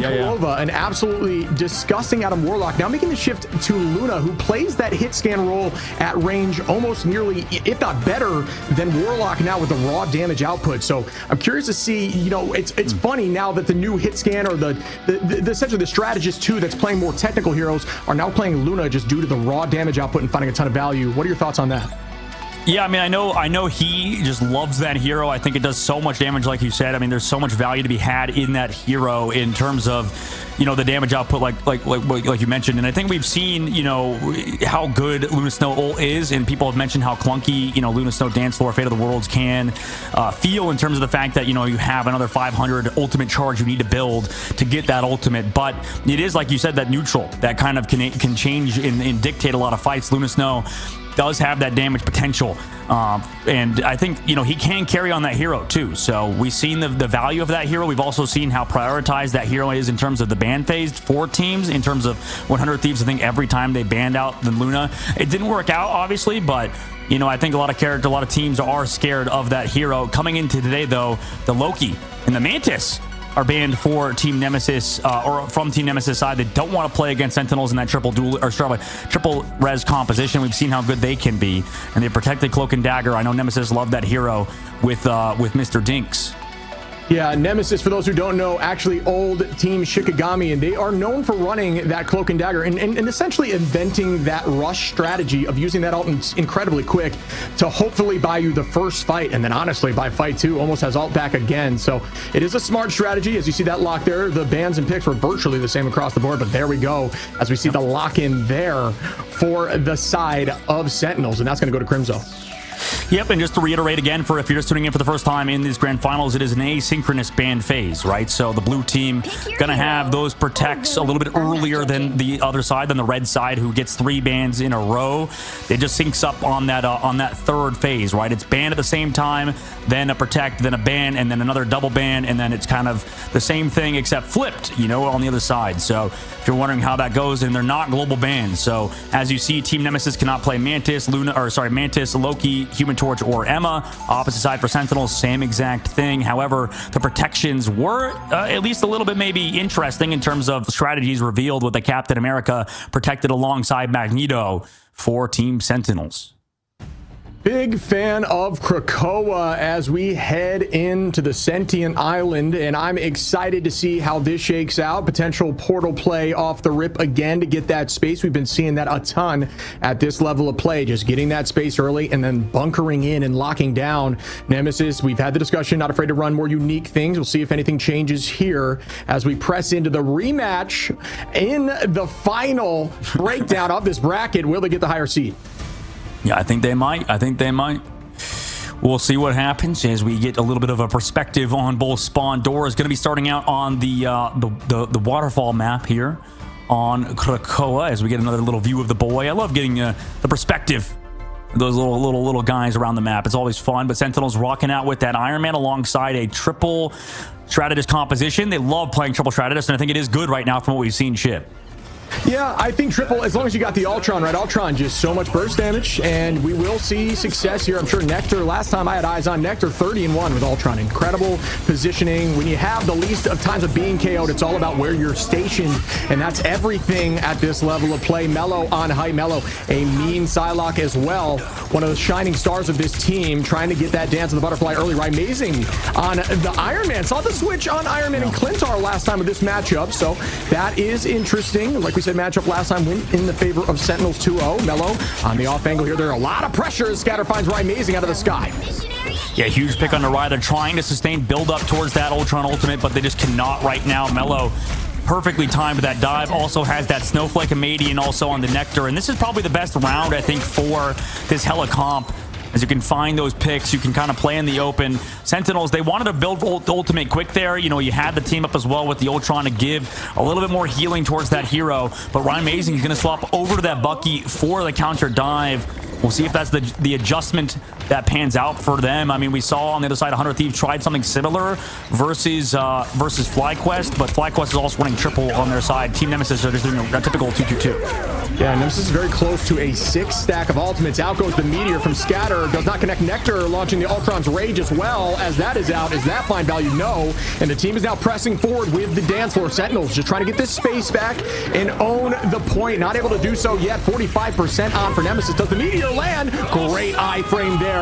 Kalova, an absolutely disgusting Adam Warlock, now making the shift to Luna, who plays that hit scan role at range almost nearly, if not better, than Warlock now with the raw damage output. So I'm curious to see, you know, it's funny now that the new hit scan, or the essentially the strategist too that's playing more technical heroes, are now playing Luna just due to the raw damage output and finding a ton of value. What are your thoughts on that? Yeah, I mean, I know he just loves that hero. I think it does so much damage, like you said. I mean, there's so much value to be had in that hero in terms of, you know, the damage output, like you mentioned. And I think we've seen, you know, how good Luna Snow ult is, and people have mentioned how clunky, you know, Luna Snow Dance Floor Fate of the Worlds can feel in terms of the fact that, you know, you have another 500 ultimate charge you need to build to get that ultimate. But it is, like you said, that neutral that kind of can change and dictate a lot of fights. Luna Snow does have that damage potential, and I think, you know, he can carry on that hero too. So we've seen the value of that hero. We've also seen how prioritized that hero is in terms of the ban phase for teams. In terms of 100 Thieves, I think every time they banned out the Luna, it didn't work out, obviously, but, you know, I think a lot of teams are scared of that hero. Coming into today, though, the Loki and the Mantis are banned for Team Nemesis, or from Team Nemesis side. They don't want to play against Sentinels in that triple res composition. We've seen how good they can be, and they protected Cloak and Dagger. I know Nemesis loved that hero with Mr. Dinks. Yeah, Nemesis, for those who don't know, actually old Team Shikigami, and they are known for running that Cloak and Dagger and essentially inventing that rush strategy of using that ult incredibly quick to hopefully buy you the first fight, and then honestly by fight 2 almost has ult back again. So it is a smart strategy. As you see that lock there, the bans and picks were virtually the same across the board, but there we go as we see the lock in there for the side of Sentinels, and that's going to go to Crimzo. Yep, and just to reiterate again, for if you're just tuning in for the first time in these grand finals, it is an asynchronous ban phase, right? So the blue team gonna have those protects a little bit earlier than the other side, than the red side, who gets 3 bans in a row. It just syncs up on that third phase, right? It's ban at the same time, then a protect, then a ban, and then another double ban, and then it's kind of the same thing except flipped, you know, on the other side. So if you're wondering how that goes, and they're not global bans. So as you see, Team Nemesis cannot play Mantis, Mantis, Loki, Human Torch, or Emma. Opposite side for Sentinels, same exact thing. However, the protections were at least a little bit maybe interesting in terms of strategies revealed with the Captain America protected alongside Magneto for Team Sentinels. Big fan of Krakoa as we head into the Sentient Island, and I'm excited to see how this shakes out. Potential portal play off the rip again to get that space. We've been seeing that a ton at this level of play, just getting that space early and then bunkering in and locking down Nemesis. We've had the discussion, not afraid to run more unique things. We'll see if anything changes here as we press into the rematch in the final breakdown of this bracket. Will they get the higher seed? Yeah, I think they might. We'll see what happens as we get a little bit of a perspective on both spawn doors. Going to be starting out on the waterfall map here on Krakoa as we get another little view of the boy. I love getting the perspective of those little guys around the map. It's always fun. But Sentinels rocking out with that Iron Man alongside a triple strategist composition. They love playing triple strategist, and I think it is good right now from what we've seen ship. Yeah, I think triple, as long as you got the Ultron, right? Ultron, just so much burst damage, and we will see success here. I'm sure Nectar, last time I had eyes on Nectar, 30-1 with Ultron. Incredible positioning. When you have the least of times of being KO'd, it's all about where you're stationed, and that's everything at this level of play. Mello on high. Mello, a mean Psylocke as well. One of the shining stars of this team, trying to get that dance of the butterfly early. Right, amazing on the Iron Man. Saw the switch on Iron Man and Clintar last time of this matchup, so that is interesting. Like we said, matchup last time went in the favor of Sentinels 2-0. Mello on the off angle here. There are a lot of pressure as Scatter finds Rye amazing out of the sky. Yeah, huge pick on the Rye. They're trying to sustain build up towards that Ultron ultimate, but they just cannot right now. Mello perfectly timed that dive. Also has that Snowflake Amadian also on the Nectar, and this is probably the best round, I think, for this Hella comp. As you can find those picks, you can kind of play in the open. Sentinels, they wanted to build ultimate quick there. You know, you had the team up as well with the Ultron to give a little bit more healing towards that hero. But Ryan Amazing is going to swap over to that Bucky for the counter dive. We'll see if that's the adjustment that pans out for them. I mean, we saw on the other side, 100 Thieves tried something similar versus FlyQuest, but FlyQuest is also running triple on their side. Team Nemesis are just doing a typical 2-2-2. Yeah, Nemesis is very close to a 6 stack of ultimates. Out goes the Meteor from Scatter. Does not connect Nectar, launching the Ultron's Rage as well. As that is out, is that find value? No. And the team is now pressing forward with the dance floor. Sentinels just trying to get this space back and own the point. Not able to do so yet. 45% on for Nemesis. Does the Meteor land? Great iframe there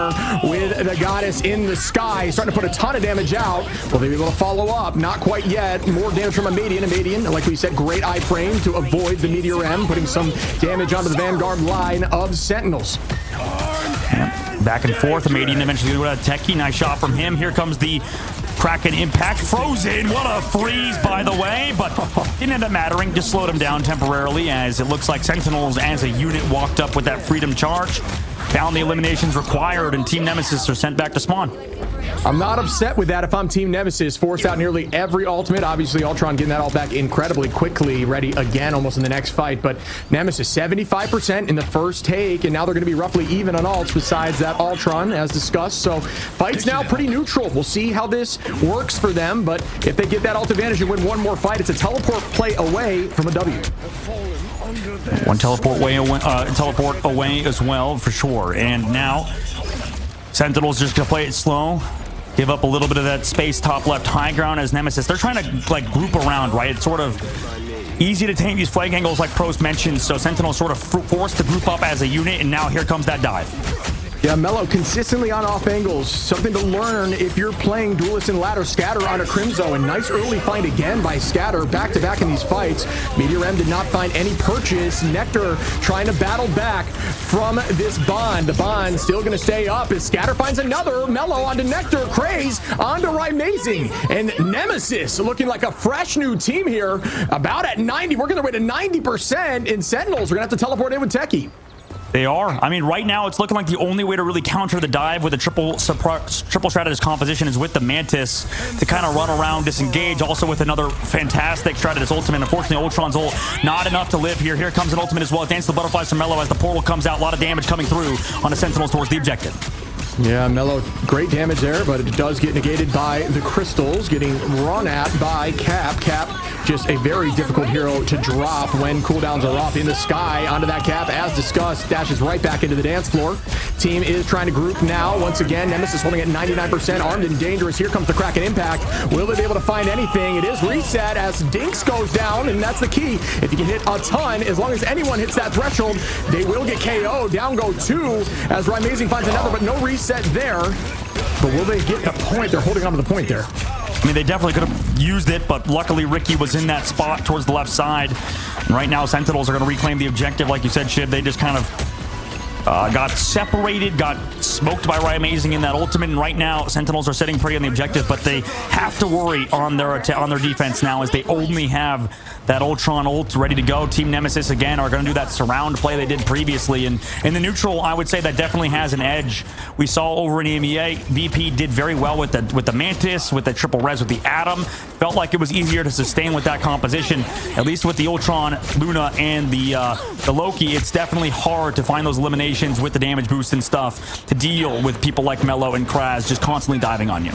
with the Goddess in the sky. Starting to put a ton of damage out. Will they be able to follow up? Not quite yet. More damage from a Median, like we said, great iframe to avoid the Meteor M, putting some damage onto the Vanguard line of Sentinels. Back and forth. A Median eventually with a Techie. Nice shot from him. Here comes the Kraken impact. Frozen. What a freeze, by the way, but didn't end up mattering. Just slowed him down temporarily, as it looks like Sentinels as a unit walked up with that freedom charge. Found the eliminations required, and Team Nemesis are sent back to spawn. I'm not upset with that if I'm Team Nemesis. Forced out nearly every ultimate. Obviously, Ultron getting that all back incredibly quickly. Ready again almost in the next fight. But Nemesis, 75% in the first take. And now they're going to be roughly even on ults besides that Ultron, as discussed. So fight's now pretty neutral. We'll see how this works for them. But if they get that ult advantage and win one more fight, it's a teleport play away from a W. One teleport away as well, for sure. And now Sentinels just gonna play it slow, give up a little bit of that space top left high ground as Nemesis. They're trying to like group around, right? It's sort of easy to take these flank angles like Pros mentioned, so Sentinels sort of forced to group up as a unit, and now here comes that dive. Yeah, Mello consistently on off angles. Something to learn if you're playing Duelist and Ladder. Scatter on a Crimzo, and nice early find again by Scatter, back-to-back in these fights. Meteor M did not find any purchase. Nectar trying to battle back from this Bond. The Bond still going to stay up as Scatter finds another. Mello onto Nectar, Craze onto Amazing, and Nemesis looking like a fresh new team here. About at 90, working their way to 90%, and Sentinels are going to have to teleport in with Techie. They are. I mean, right now it's looking like the only way to really counter the dive with a triple strategist composition is with the Mantis to kind of run around, disengage. Also with another fantastic strategist ultimate. Unfortunately, Ultron's ult not enough to live here. Here comes an ultimate as well. Dance the Butterflies from Mello as the portal comes out. A lot of damage coming through on the Sentinels towards the objective. Yeah, Mello, great damage there, but it does get negated by the crystals, getting run at by Cap. Cap, just a very difficult hero to drop when cooldowns are off. In the sky, onto that Cap, as discussed, dashes right back into the dance floor. Team is trying to group now. Once again, Nemesis holding at 99%, armed and dangerous. Here comes the Kraken impact. Will they be able to find anything? It is reset as Dinks goes down, and that's the key. If you can hit a ton, as long as anyone hits that threshold, they will get KO. Down go 2 as Amazing finds another, but no reset there. But will they get the point? They're holding on to the point there. I mean, they definitely could have used it, but luckily Ricky was in that spot towards the left side. And right now, Sentinels are going to reclaim the objective. Like you said, Shiv, they just kind of got separated, got smoked by Amazing in that ultimate, and right now Sentinels are sitting pretty on the objective, but they have to worry on their defense now as they only have that Ultron ult ready to go. Team Nemesis again are going to do that surround play they did previously, and in the neutral, I would say that definitely has an edge. We saw over in EMEA, VP did very well with the Mantis, with the triple res, with the Atom. Felt like it was easier to sustain with that composition. At least with the Ultron, Luna, and the Loki, it's definitely hard to find those eliminations with the damage boost and stuff to deal with people like Mello and Kraz just constantly diving on you.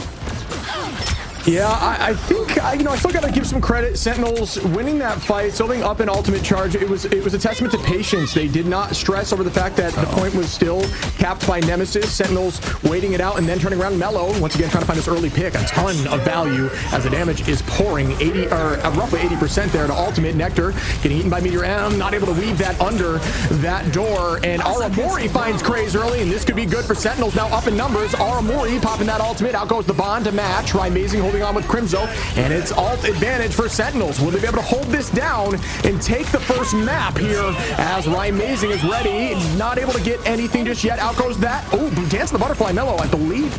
Yeah, I think I still got to give some credit. Sentinels winning that fight, still being up in ultimate charge. It was a testament to patience. They did not stress over the fact that the point was still capped by Nemesis. Sentinels waiting it out and then turning around. Mello once again trying to find this early pick, a ton of value as the damage is pouring. Roughly 80% there to ultimate. Nectar getting eaten by Meteor M, not able to weave that under that door. And Aramori finds Craze early, and this could be good for Sentinels now up in numbers. Aramori popping that ultimate. Out goes the Bond to match. Amazing holding on with Crimzo, and it's alt advantage for Sentinels. Will they be able to hold this down and take the first map here as Amazing is ready? Not able to get anything just yet. Out goes that. Oh, Dance the Butterfly. Mello, I believe,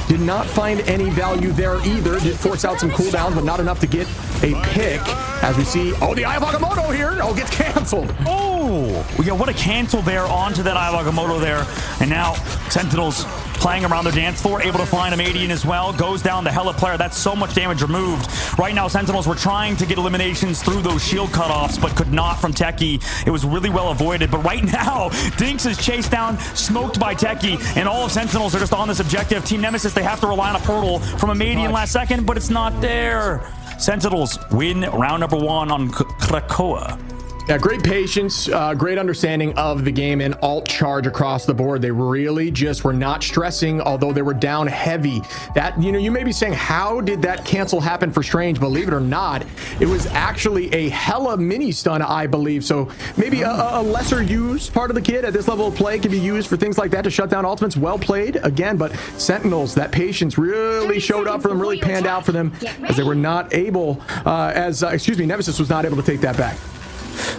did not find any value there either. Did force out some cooldowns, but not enough to get a pick. As we see, oh, the Eye of Agamotto here. Oh, gets canceled. Oh, yeah, what a cancel there onto that Eye of Agamotto there. And now Sentinels playing around the dance floor, able to find a Median as well. Goes down the Hella player. That's so much damage removed. Right now, Sentinels were trying to get eliminations through those shield cutoffs, but could not from Techie. It was really well avoided. But right now, Dinks is chased down, smoked by Techie, and all of Sentinels are just on this objective. Team Nemesis, they have to rely on a portal from a Median last second, but it's not there. Sentinels win round number 1 on Krakoa. Yeah, great patience, great understanding of the game, and alt charge across the board. They really just were not stressing, although they were down heavy. That, you know, you may be saying, how did that cancel happen for Strange? Believe it or not, it was actually a Hella mini stun, I believe. So maybe a lesser used part of the kit at this level of play can be used for things like that to shut down ultimates. Well played again, but Sentinels, that patience really showed up for them, really panned out for them, as they were not able, Nemesis was not able to take that back.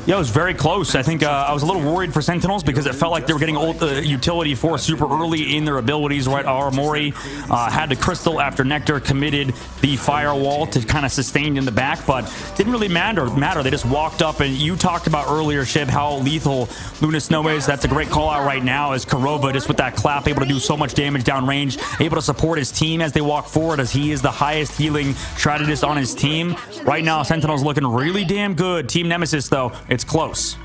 Yeah, it was very close. I think I was a little worried for Sentinels because it felt like they were getting utility for super early in their abilities, right? Aramori had the Crystal after Nectar committed the firewall to kind of sustain in the back, but didn't really matter. They just walked up, and you talked about earlier, Shib, how lethal Luna Snow is. That's a great call out right now, as Karova, just with that clap, able to do so much damage downrange, able to support his team as they walk forward, as he is the highest healing strategist on his team. Right now, Sentinels looking really damn good. Team Nemesis, though, it's close.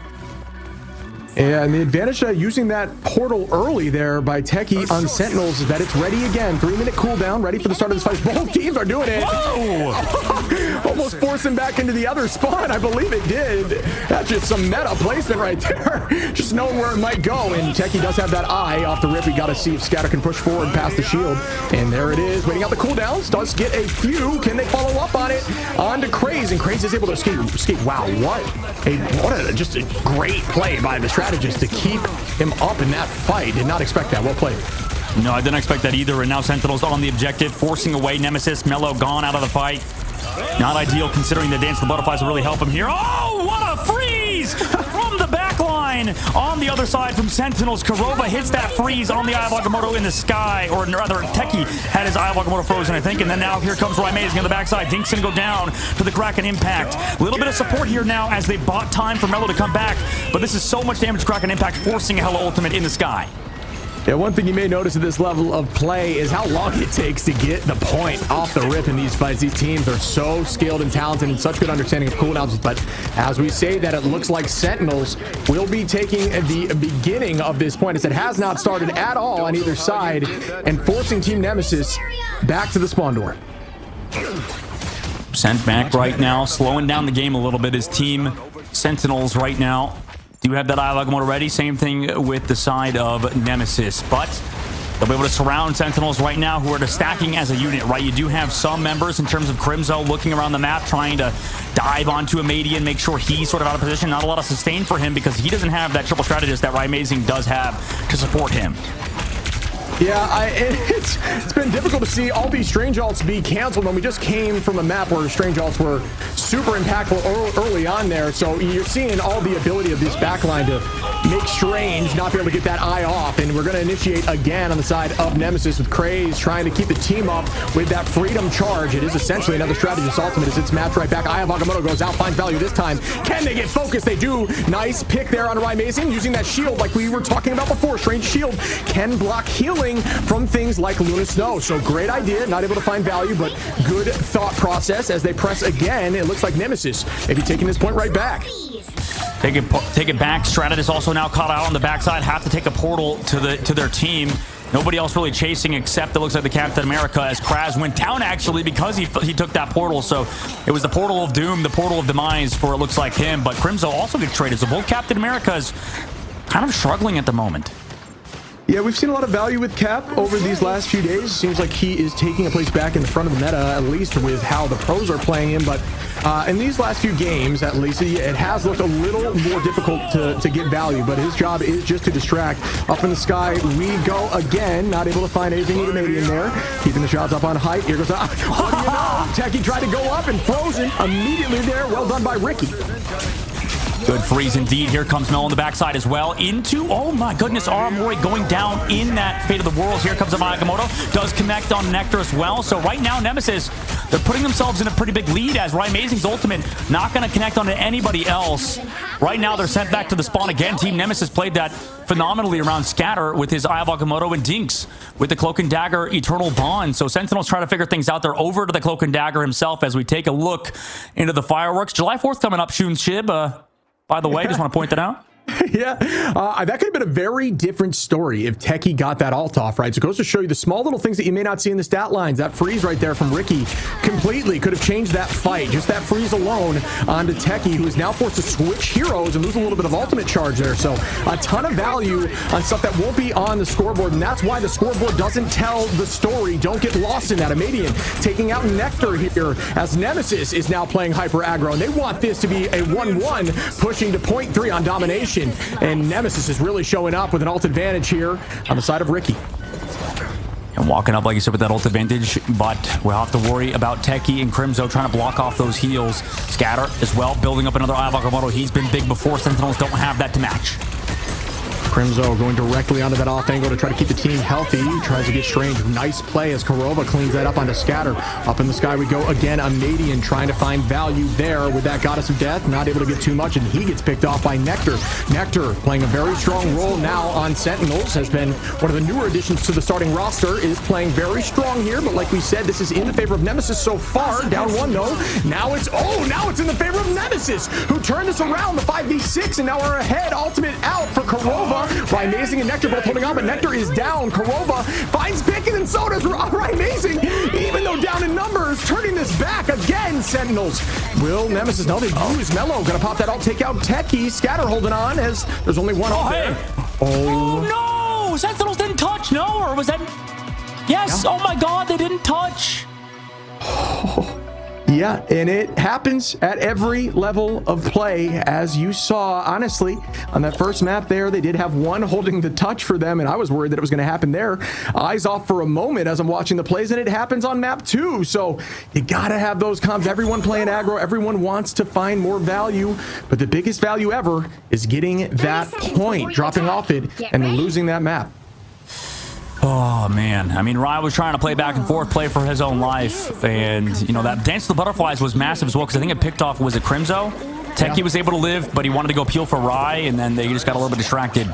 Yeah, and the advantage of using that portal early there by Techie on Sentinels is that it's ready again. 3-minute cooldown, ready for the start of this fight. Both teams are doing it. Whoa! Almost forced him back into the other spawn. I believe it did. That's just some meta placement right there. Just knowing where it might go. And Techie does have that eye off the rip. We got to see if Scatter can push forward past the shield. And there it is. Waiting out the cooldowns. Does get a few. Can they follow up on it? On to Craze. And Craze is able to escape. Wow, just a great play by the strategist to keep him up in that fight. Did not expect that. Well played. No, I didn't expect that either. And now Sentinels on the objective, forcing away Nemesis. Mello gone out of the fight. Not ideal considering the Dance of the Butterflies will really help him here. Oh, what a freeze from the back line. On the other side from Sentinels, Karova hits that freeze on the Eye of Agamotto in the sky, or rather Techie had his Eye of Agamotto frozen, I think, and then now here comes Raimazing on the backside. Dink's gonna go down to the Kraken Impact. A little bit of support here now as they bought time for Mello to come back, but this is so much damage, Kraken Impact forcing a Hella ultimate in the sky. Yeah, one thing you may notice at this level of play is how long it takes to get the point off the rip in these fights. These teams are so skilled and talented and such good understanding of cooldowns. But as we say that, it looks like Sentinels will be taking the beginning of this point, as it has not started at all on either side, and forcing Team Nemesis back to the spawn door. Sent back right now, slowing down the game a little bit. His team Sentinels right now do have that Eye of Agamotto ready. Same thing with the side of Nemesis, but they'll be able to surround Sentinels right now, who are just stacking as a unit, right? You do have some members in terms of Crimzo looking around the map, trying to dive onto a Median, make sure he's sort of out of position. Not a lot of sustain for him because he doesn't have that triple strategist that Raimazing does have to support him. Yeah, it's been difficult to see all these Strange Alts be canceled when we just came from a map where Strange Alts were super impactful early on there. So you're seeing all the ability of this backline to make Strange not be able to get that eye off. And we're going to initiate again on the side of Nemesis with Craze trying to keep the team up with that Freedom Charge. It is essentially another strategist ultimate as it's matched right back. Eye of Agamotto goes out, finds value this time. Can they get focused? They do. Nice pick there on Raimazing, using that shield like we were talking about before. Strange shield can block healing from things like Luna Snow. So great idea, not able to find value, but good thought process as they press again. It looks like Nemesis maybe taking this point right back. Take it back. Strategist also now caught out on the backside, have to take a portal to their team. Nobody else really chasing except it looks like the Captain America, as Kraz went down actually because he took that portal. So it was the portal of doom, the portal of demise for it looks like him. But Crimzo also gets traded. So both Captain Americas kind of struggling at the moment. Yeah, we've seen a lot of value with Cap over these last few days. Seems like he is taking a place back in the front of the meta, at least with how the pros are playing him. But in these last few games, at least, it has looked a little more difficult to get value. But his job is just to distract. Up in the sky, we go again. Not able to find anything with a Median there. Keeping the shots up on height. Here goes, what do you know? Techie tried to go up and frozen immediately there. Well done by Ricky. Good freeze indeed. Here comes Mel on the backside as well. Into, oh my goodness, Aramori going down in that Fate of the Worlds. Here comes Agamotto. Does connect on Nectar as well. So right now, Nemesis, they're putting themselves in a pretty big lead as Amazing's ultimate not going to connect onto anybody else. Right now, they're sent back to the spawn again. Team Nemesis played that phenomenally around Scatter with his Eye of Agamotto and Dinks with the Cloak and Dagger Eternal Bond. So Sentinels try to figure things out. They're over to the Cloak and Dagger himself as we take a look into the fireworks. July 4th coming up, Shun Shib. By the way, just want to point that out. Yeah, that could have been a very different story if Techie got that ult off, right? So it goes to show you the small little things that you may not see in the stat lines. That freeze right there from Ricky completely could have changed that fight. Just that freeze alone onto Techie, who is now forced to switch heroes and lose a little bit of ultimate charge there. So a ton of value on stuff that won't be on the scoreboard, and that's why the scoreboard doesn't tell the story. Don't get lost in that. Amadian taking out Nectar here as Nemesis is now playing hyper aggro, and they want this to be a 1-1, pushing to 0.3 on domination. And Nemesis is really showing up with an ult advantage here on the side of Ricky. And walking up, like you said, with that ult advantage, but we'll have to worry about Techie and Crimzo trying to block off those heals. Scatter as well, building up another Eye of Agamotto. He's been big before. Sentinels don't have that to match. Crimzo going directly onto that off angle to try to keep the team healthy. Tries to get Strange. Nice play as Korova cleans that up onto Scatter. Up in the sky we go again. Amadian trying to find value there with that Goddess of Death. Not able to get too much, and he gets picked off by Nectar. Nectar playing a very strong role now on Sentinels. Has been one of the newer additions to the starting roster. Is playing very strong here, but like we said, this is in the favor of Nemesis so far. Down 1 though. Now it's in the favor of Nemesis, who turned this around, the 5v6, and now are ahead. Ultimate out for Korova. Amazing and Nectar both holding on, but Nectar is down. Korova finds Pickett, and so does Amazing, even though down in numbers. Turning this back again, Sentinels. Will Nemesis, no, they use Mello. Gonna pop that ult, take out Techie. Scatter holding on as there's only one ult there. Oh no! Sentinels didn't touch, no? Or was that... Yes, yeah. Oh my god, they didn't touch. Yeah, and it happens at every level of play, as you saw. Honestly, on that first map there, they did have one holding the touch for them, and I was worried that it was going to happen there. Eyes off for a moment as I'm watching the plays, and it happens on map 2. So you got to have those comms. Everyone playing aggro. Everyone wants to find more value, but the biggest value ever is getting that point, dropping off it, and losing that map. Oh, man. I mean, Ryan was trying to play back and forth, play for his own life. And, you know, that Dance of the Butterflies was massive as well, because I think it picked off, was it Crimzo? Techie was able to live, but he wanted to go peel for Rye, and then they just got a little bit distracted.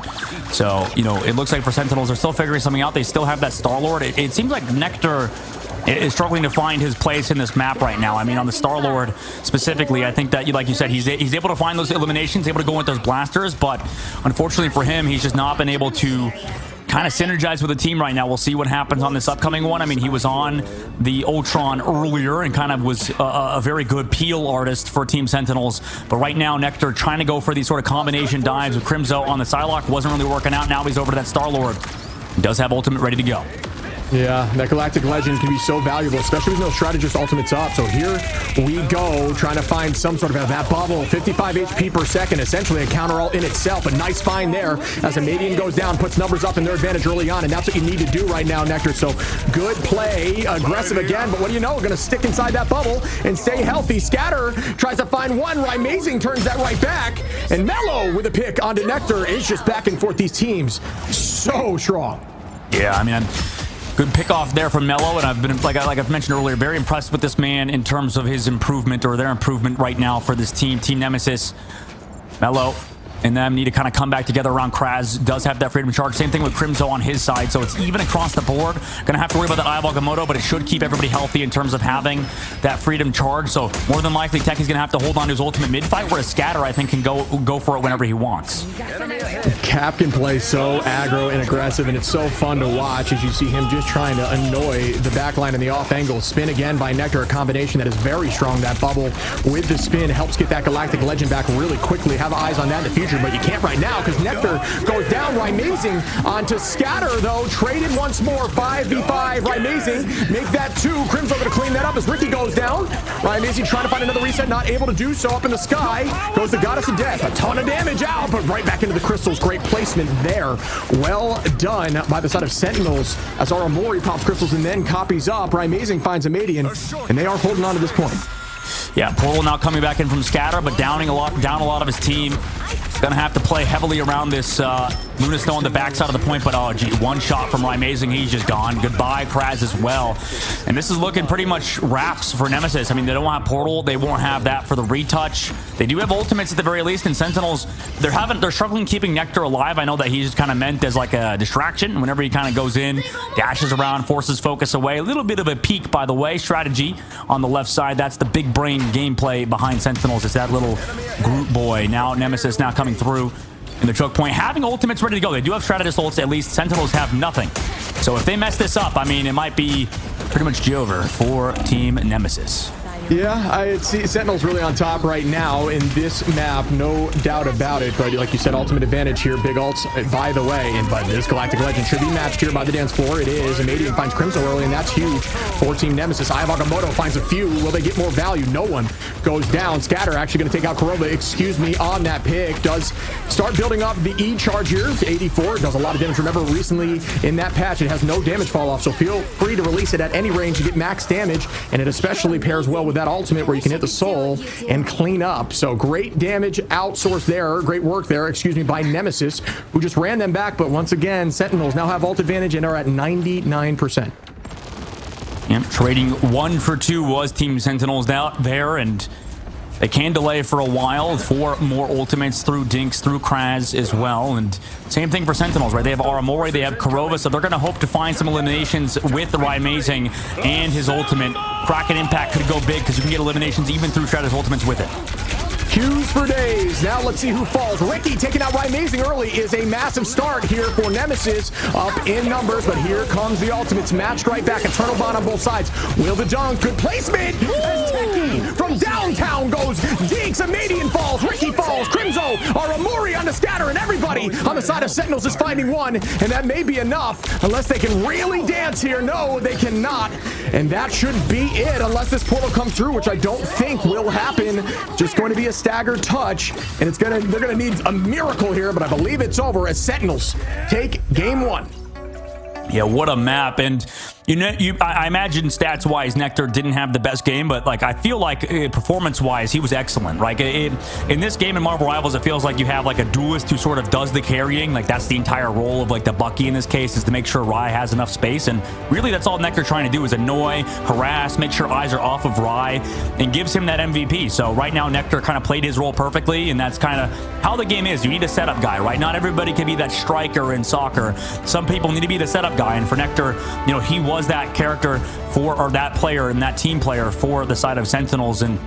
So, you know, it looks like for Sentinels, they're still figuring something out. They still have that Star-Lord. It seems like Nectar is struggling to find his place in this map right now. I mean, on the Star-Lord specifically, I think that, like you said, he's able to find those eliminations, able to go with those blasters, but unfortunately for him, he's just not been able to kind of synergize with the team right now. We'll see what happens on this upcoming one. I mean, he was on the Ultron earlier and kind of was a very good peel artist for Team Sentinels. But right now, Nectar trying to go for these sort of combination dives with Crimzo on the Psylocke. Wasn't really working out. Now he's over to that Star-Lord. He does have ultimate ready to go. Yeah, that Galactic Legend can be so valuable, especially with no strategist ultimates up. So here we go, trying to find some sort of that bubble. 55 HP per second, essentially a counter ult in itself. A nice find there as Amadian goes down, puts numbers up in their advantage early on, and that's what you need to do right now, Nectar. So good play, aggressive again, but what do you know? Going to stick inside that bubble and stay healthy. Scatter tries to find one. Amazing turns that right back, and Mello with a pick onto Nectar. Is just back and forth. These teams so strong. Yeah, I mean, good pick off there from Mello, and I've been, like I've mentioned earlier, very impressed with this man in terms of his improvement, or their improvement right now for this team. Team Nemesis, Mello and them need to kind of come back together around Kraz. Does have that freedom charge. Same thing with Crimzo on his side, so it's even across the board. Gonna have to worry about that Eye of Agamotto, but it should keep everybody healthy in terms of having that freedom charge. So more than likely, Techie's gonna have to hold on to his ultimate mid-fight, whereas Scatter, I think, can go for it whenever he wants. Cap can play so aggro and aggressive, and it's so fun to watch as you see him just trying to annoy the backline in the off angle. Spin again by Nectar, a combination that is very strong. That bubble with the spin helps get that Galactic Legend back really quickly. Have eyes on that in the future, but you can't right now because Nectar goes down. Amazing onto Scatter, though. Traded once more. 5v5. Amazing make that 2. Crimzo going to clean that up as Ricky goes down. Amazing trying to find another reset, not able to do so. Up in the sky goes the Goddess of Death. A ton of damage out, but right back into the crystals. Great placement there. Well done by the side of Sentinels as Aramori pops crystals and then copies up. Amazing finds Amadian, and they are holding on to this point. Yeah, Portal now coming back in from Scatter, but down a lot of his team. Gonna have to play heavily around this Luna still on the backside of the point, but oh, gee, one shot from Amazing. He's just gone. Goodbye, Kraz, as well. And this is looking pretty much wraps for Nemesis. I mean, they don't have Portal. They won't have that for the retouch. They do have ultimates at the very least, and Sentinels, they're struggling keeping Nectar alive. I know that he's kind of meant as like a distraction whenever he kind of goes in, dashes around, forces focus away. A little bit of a peek, by the way, strategy on the left side. That's the big brain gameplay behind Sentinels. It's that little Groot boy. Now Nemesis now coming through in the choke point, having ultimates ready to go. They do have strategist ults, at least. Sentinels have nothing. So if they mess this up, I mean, it might be pretty much G-over for Team Nemesis. Yeah, I see Sentinels really on top right now in this map, no doubt about it. But like you said, ultimate advantage here. Big ults, by the way, and by this Galactic Legend should be matched here by the dance floor. It is. Amadian finds Crimzo early, and that's huge for Team Nemesis. Eye of Agamotto finds a few. Will they get more value? No one goes down. Scatter actually going to take out Kuroba, excuse me, on that pick. Does start building up the E charge here. 84 does a lot of damage. Remember, recently in that patch, it has no damage fall off, so feel free to release it at any range to get max damage, and it especially pairs well with that ultimate where you can hit the soul and clean up. So great damage outsourced there, great work there, excuse me, by Nemesis, who just ran them back. But once again, Sentinels now have ult advantage and are at 99%. Yep, trading 1 for 2 was Team Sentinels out there, and they can delay for a while. 4 more ultimates through Dinks, through Kraz as well. And same thing for Sentinels, right? They have Aramori, they have Kurova, so they're going to hope to find some eliminations with the Amazing and his ultimate. Kraken Impact could go big because you can get eliminations even through Shredder's ultimates with it. Queues for days. Now let's see who falls. Ricky taking out Amazing early is a massive start here for Nemesis, up in numbers, but here comes the ultimates matched right back. Eternal Bond on both sides. Will the dunk, good placement. As Techie from downtown goes. Dinks, Amadian falls, Ricky falls, Crimzo, Aramori on the scatter, and everybody on the side of Sentinels is finding one, and that may be enough unless they can really dance here. No, they cannot, and that should be it unless this portal comes through, which I don't think will happen. Just going to be a staggered touch, and they're gonna need a miracle here, but I believe it's over as Sentinels take game 1. Yeah, what a map. And I imagine stats wise Nectar didn't have the best game, but like I feel like performance wise he was excellent. Like in this game in Marvel Rivals, it feels like you have like a duelist who sort of does the carrying. Like that's the entire role of like the Bucky in this case, is to make sure Rai has enough space, and really that's all Nectar trying to do is annoy, harass, make sure eyes are off of Rai, and gives him that MVP. So right now Nectar kind of played his role perfectly, and that's kind of how the game is. You need a setup guy, right? Not everybody can be that striker in soccer. Some people need to be the setup guy, and for Nectar, you know, he was that character for, or that player and that team player for the side of Sentinels. And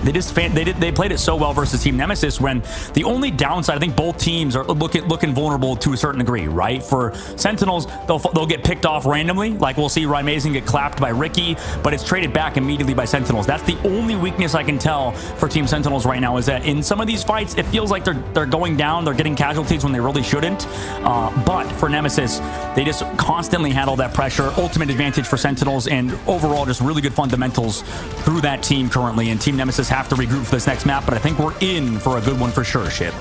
they played it so well versus Team Nemesis, when the only downside, I think both teams are looking vulnerable to a certain degree, right? For Sentinels, they'll get picked off randomly. Like we'll see Amazing get clapped by Ricky, but it's traded back immediately by Sentinels. That's the only weakness I can tell for Team Sentinels right now, is that in some of these fights, it feels like they're going down, they're getting casualties when they really shouldn't. But for Nemesis, they just constantly handle that pressure. Ultimate advantage for Sentinels, and overall just really good fundamentals through that team currently. And Team Nemesis have to regroup for this next map, but I think we're in for a good one for sure, Ship.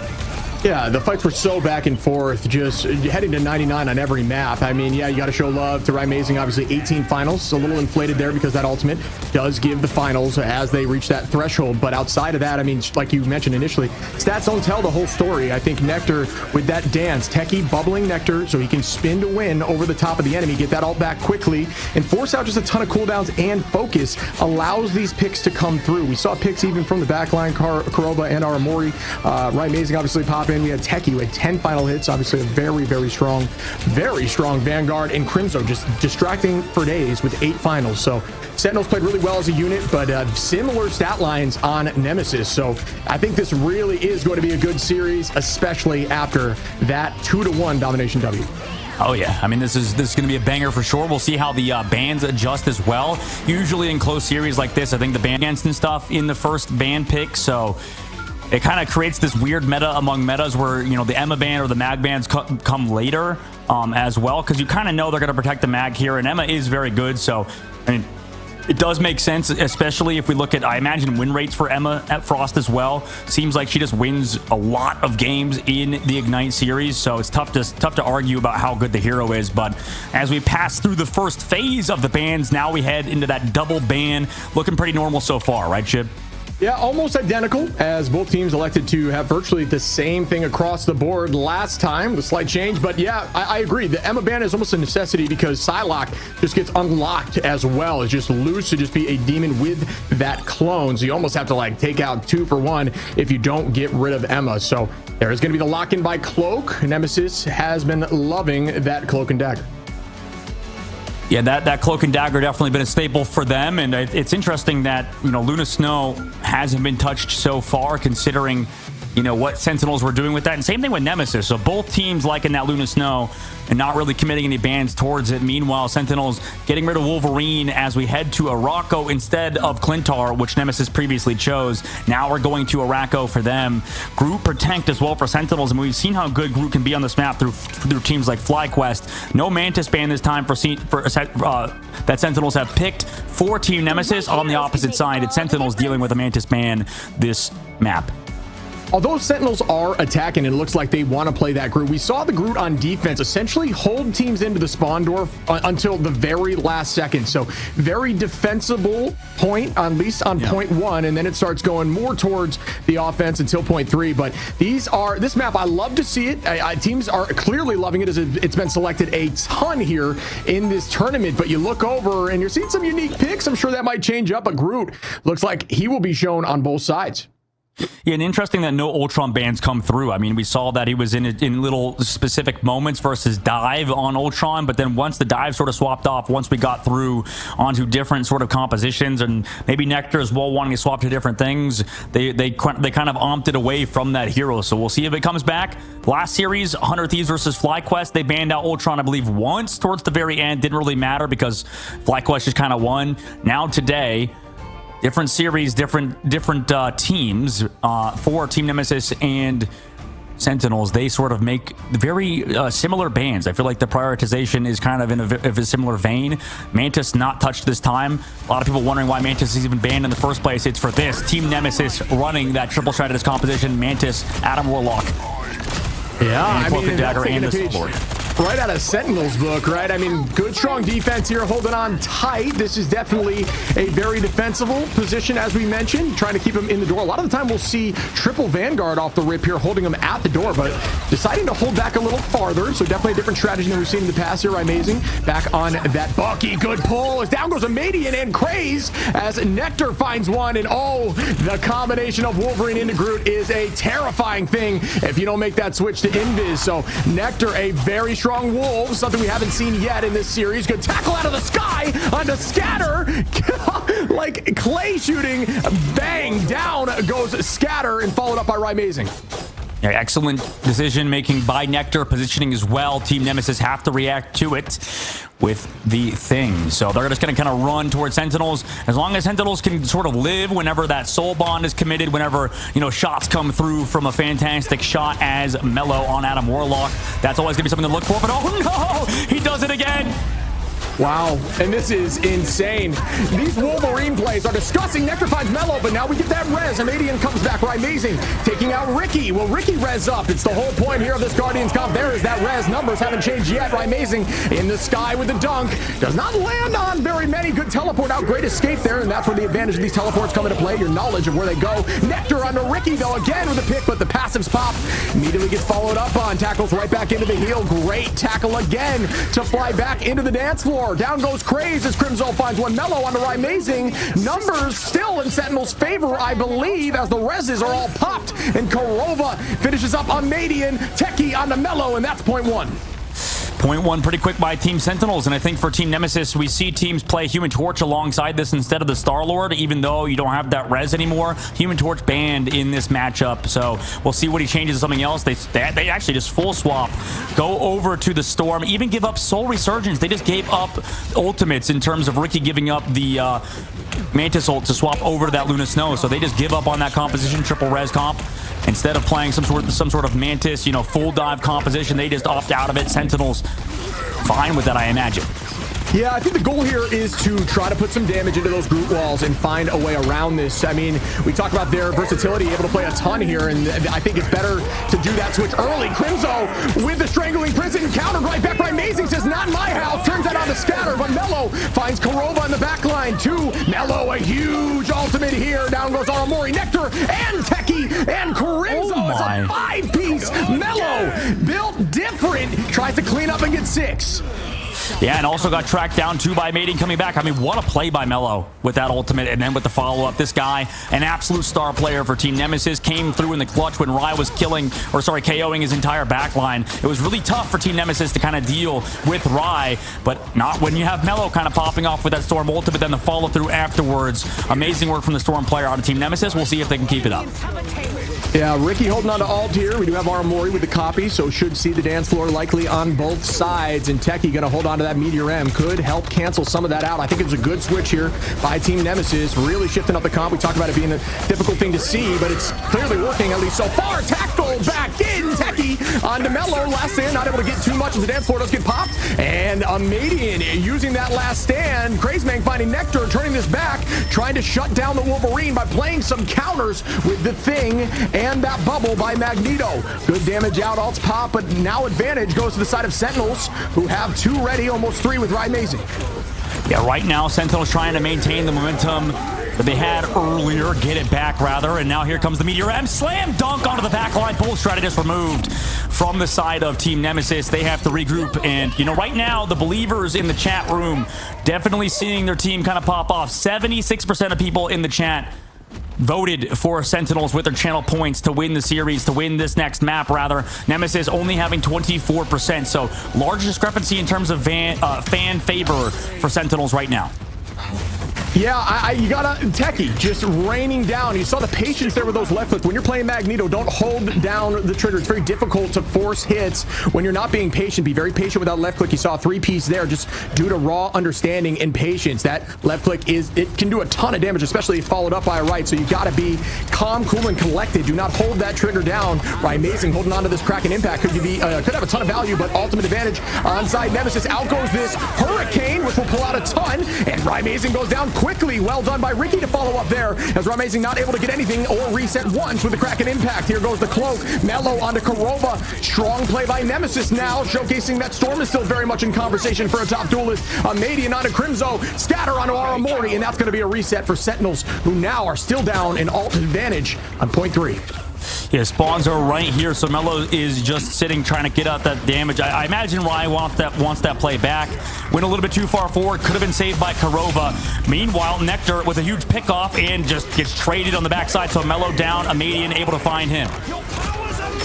Yeah, the fights were so back and forth, just heading to 99 on every map. I mean, yeah, you got to show love to Amazing. Obviously, 18 finals, a little inflated there because that ultimate does give the finals as they reach that threshold. But outside of that, I mean, like you mentioned initially, stats don't tell the whole story. I think Nectar with that dance, Techie bubbling Nectar so he can spin to win over the top of the enemy, get that ult back quickly, and force out just a ton of cooldowns and focus, allows these picks to come through. We saw picks even from the backline, Kuroba and Aramori. Amazing obviously popping. We had Techie with 10 final hits, obviously a very, very strong Vanguard, and Crimzo just distracting for days with 8 finals. So Sentinels played really well as a unit, but similar stat lines on Nemesis. So I think this really is going to be a good series, especially after that 2-1 domination W. Oh yeah, I mean this is going to be a banger for sure. We'll see how the bans adjust as well. Usually in close series like this, I think the ban against and stuff in the first ban pick, so it kind of creates this weird meta among metas where, you know, the Emma ban or the Mag bans come later as well, because you kind of know they're going to protect the Mag here, and Emma is very good. So I mean, it does make sense, especially if we look at, I imagine, win rates for Emma at Frost as well. Seems like she just wins a lot of games in the Ignite series, so it's tough to argue about how good the hero is. But as we pass through the first phase of the bans, now we head into that double ban, looking pretty normal so far, right, Chip? Yeah, almost identical, as both teams elected to have virtually the same thing across the board last time, the slight change. But yeah, I agree. The Emma ban is almost a necessity because Psylocke just gets unlocked as well. It's just loose to just be a demon with that clone. So you almost have to like take out 2 for 1 if you don't get rid of Emma. So there is going to be the lock-in by Cloak. Nemesis has been loving that Cloak and Dagger. Yeah, that Cloak and Dagger definitely been a staple for them, and it's interesting that, you know, Luna Snow hasn't been touched so far, considering, you know, what Sentinels were doing with that. And same thing with Nemesis. So both teams liking that Luna Snow and not really committing any bans towards it. Meanwhile, Sentinels getting rid of Wolverine as we head to Araco instead of Clintar, which Nemesis previously chose. Now we're going to Araco for them. Groot protect as well for Sentinels, and we've seen how good Groot can be on this map through teams like FlyQuest. No Mantis ban this time that Sentinels have picked for Team Nemesis. On the opposite side, it's Sentinels dealing with a Mantis ban this map. Although Sentinels are attacking, it looks like they want to play that Groot. We saw the Groot on defense essentially hold teams into the spawn door until the very last second. So very defensible point, at least on point 1, and then it starts going more towards the offense until point 3. But this map, I love to see it. Teams are clearly loving it as it's been selected a ton here in this tournament. But you look over and you're seeing some unique picks. I'm sure that might change up, but Groot looks like he will be shown on both sides. Yeah, and interesting that no Ultron bans come through. I mean, we saw that he was in little specific moments versus dive on Ultron, but then once the dive sort of swapped off, once we got through onto different sort of compositions, and maybe Nectar as well wanting to swap to different things, they kind of opted away from that hero. So we'll see if it comes back. Last series, 100 Thieves versus FlyQuest, they banned out Ultron, I believe, once towards the very end. Didn't really matter because FlyQuest just kind of won. Now today, different series, different teams for Team Nemesis and Sentinels. They sort of make very similar bans. I feel like the prioritization is kind of in a similar vein. Mantis not touched this time. A lot of people wondering why Mantis is even banned in the first place. It's for this. Team Nemesis running that triple strategist composition. Mantis, Adam Warlock. Yeah, I mean, Dagger and the sword. Right out of Sentinel's book, right? I mean, good, strong defense here, holding on tight. This is definitely a very defensible position, as we mentioned, trying to keep him in the door. A lot of the time, we'll see triple Vanguard off the rip here, holding him at the door, but deciding to hold back a little farther. So definitely a different strategy than we've seen in the past here. Amazing. Back on that Bucky. Good pull. As down goes a Madian and Craze as Nectar finds one. And oh, the combination of Wolverine into Groot is a terrifying thing if you don't make that switch to Invis. So Nectar, a very strong wolf, something we haven't seen yet in this series. Good tackle out of the sky onto Scatter. Like clay shooting. Bang, down goes Scatter, and followed up by Amazing. Yeah, excellent decision making by Nectar, positioning as well. Team Nemesis have to react to it with the thing. So they're just going to kind of run towards Sentinels. As long as Sentinels can sort of live whenever that soul bond is committed, whenever, you know, shots come through from a fantastic shot as Mellow on Adam Warlock, that's always going to be something to look for. But oh no, he does it again. Wow, and this is insane. These Wolverine plays are disgusting. Nectar finds Mellow, but now we get that res. Amadian comes back. Amazing. Taking out Ricky. Well, Ricky res up. It's the whole point here of this Guardians comp. There is that res. Numbers haven't changed yet. Amazing in the sky with the dunk. Does not land on very many. Good teleport out. Great escape there, and that's where the advantage of these teleports come into play. Your knowledge of where they go. Nectar onto Ricky, though, again with the pick, but the passives pop. Immediately gets followed up on. Tackles right back into the heel. Great tackle again to fly back into the dance floor. Down goes Craze as Crimson finds one. Mellow onto Amazing. Numbers still in Sentinel's favor, I believe, as the reses are all popped. And Korova finishes up on Madian. Techie onto Mellow, and that's point 1. Point 1 pretty quick by Team Sentinels, and I think for Team Nemesis, we see teams play Human Torch alongside this instead of the Star-Lord, even though you don't have that res anymore. Human Torch banned in this matchup, so we'll see what he changes to something else. They actually just full swap, go over to the Storm, even give up Soul Resurgence. They just gave up ultimates in terms of Ricky giving up the Mantis ult to swap over to that Luna Snow, so they just give up on that composition, triple res comp. Instead of playing some sort of Mantis, you know, full dive composition, they just opt out of it. Sentinels fine with that, I imagine. Yeah, I think the goal here is to try to put some damage into those group walls and find a way around this. I mean, we talked about their versatility, able to play a ton here, and I think it's better to do that switch early. Crimzo with the strangling prison, countered right back by Amazing, says not in my house, turns that on the scatter, but Mello finds Korova in the back line too. Mello, a huge ultimate here, down goes Aramori, Nectar, and Techie, and Crimzo is a 5-piece. Mello, built different, tries to clean up and get 6. Yeah, and also got tracked down too by Mating coming back. I mean, what a play by Mello with that ultimate and then with the follow-up. This guy, an absolute star player for Team Nemesis, came through in the clutch when Rai was KOing his entire backline. It was really tough for Team Nemesis to kind of deal with Rai, but not when you have Mello kind of popping off with that Storm ultimate, then the follow-through afterwards. Amazing work from the Storm player on Team Nemesis. We'll see if they can keep it up. Yeah, Ricky holding on to alt here. We do have Aramori with the copy, so should see the dance floor likely on both sides. And Techie going to hold on to that Meteor M. Could help cancel some of that out. I think it was a good switch here by Team Nemesis. Really shifting up the comp. We talked about it being a difficult thing to see, but it's clearly working, at least so far. Tactical back in. Techie on to Mello. Last stand, not able to get too much as the dance floor does get popped. And Amadian using that last stand. Crazemang finding Nectar, turning this back, trying to shut down the Wolverine by playing some counters with the Thing and that bubble by Magneto. Good damage out, alts pop, but now advantage goes to the side of Sentinels, who have 2 ready, almost 3 with Rai Amazing. Yeah, right now, Sentinels trying to maintain the momentum that they had earlier, get it back rather, and now here comes the Meteor M. Slam dunk onto the back line. Both strategists removed from the side of Team Nemesis. They have to regroup, and you know, right now, the believers in the chat room definitely seeing their team kind of pop off. 76% of people in the chat voted for Sentinels with their channel points to win the series, to win this next map, rather. Nemesis only having 24%, so large discrepancy in terms of fan favor for Sentinels right now. Yeah, you got Techie just raining down. You saw the patience there with those left clicks. When you're playing Magneto, don't hold down the trigger. It's very difficult to force hits when you're not being patient. Be very patient with that left click. You saw a 3-piece there just due to raw understanding and patience. That left click it can do a ton of damage, especially if followed up by a right. So you got to be calm, cool, and collected. Do not hold that trigger down. Rai Amazing holding on to this Kraken impact. Could have a ton of value, but ultimate advantage on side Nemesis. Out goes this Hurricane, which will pull out a ton, and Rai Amazing goes down quickly. Well done by Ricky to follow up there, as Rai Amazing not able to get anything or reset once with the Kraken impact. Here goes the cloak. Mello onto Korova. Strong play by Nemesis now, showcasing that Storm is still very much in conversation for a top duelist. Amadian onto Crimzo. Scatter onto Aramori, and that's going to be a reset for Sentinels, who now are still down in alt advantage on point 3. Yeah, spawns are right here, so Mello is just sitting trying to get out that damage. I imagine Ryan wants that play back. Went a little bit too far forward, could have been saved by Korova. Meanwhile, Nectar with a huge pickoff and just gets traded on the backside, so Mello down, Amadian able to find him.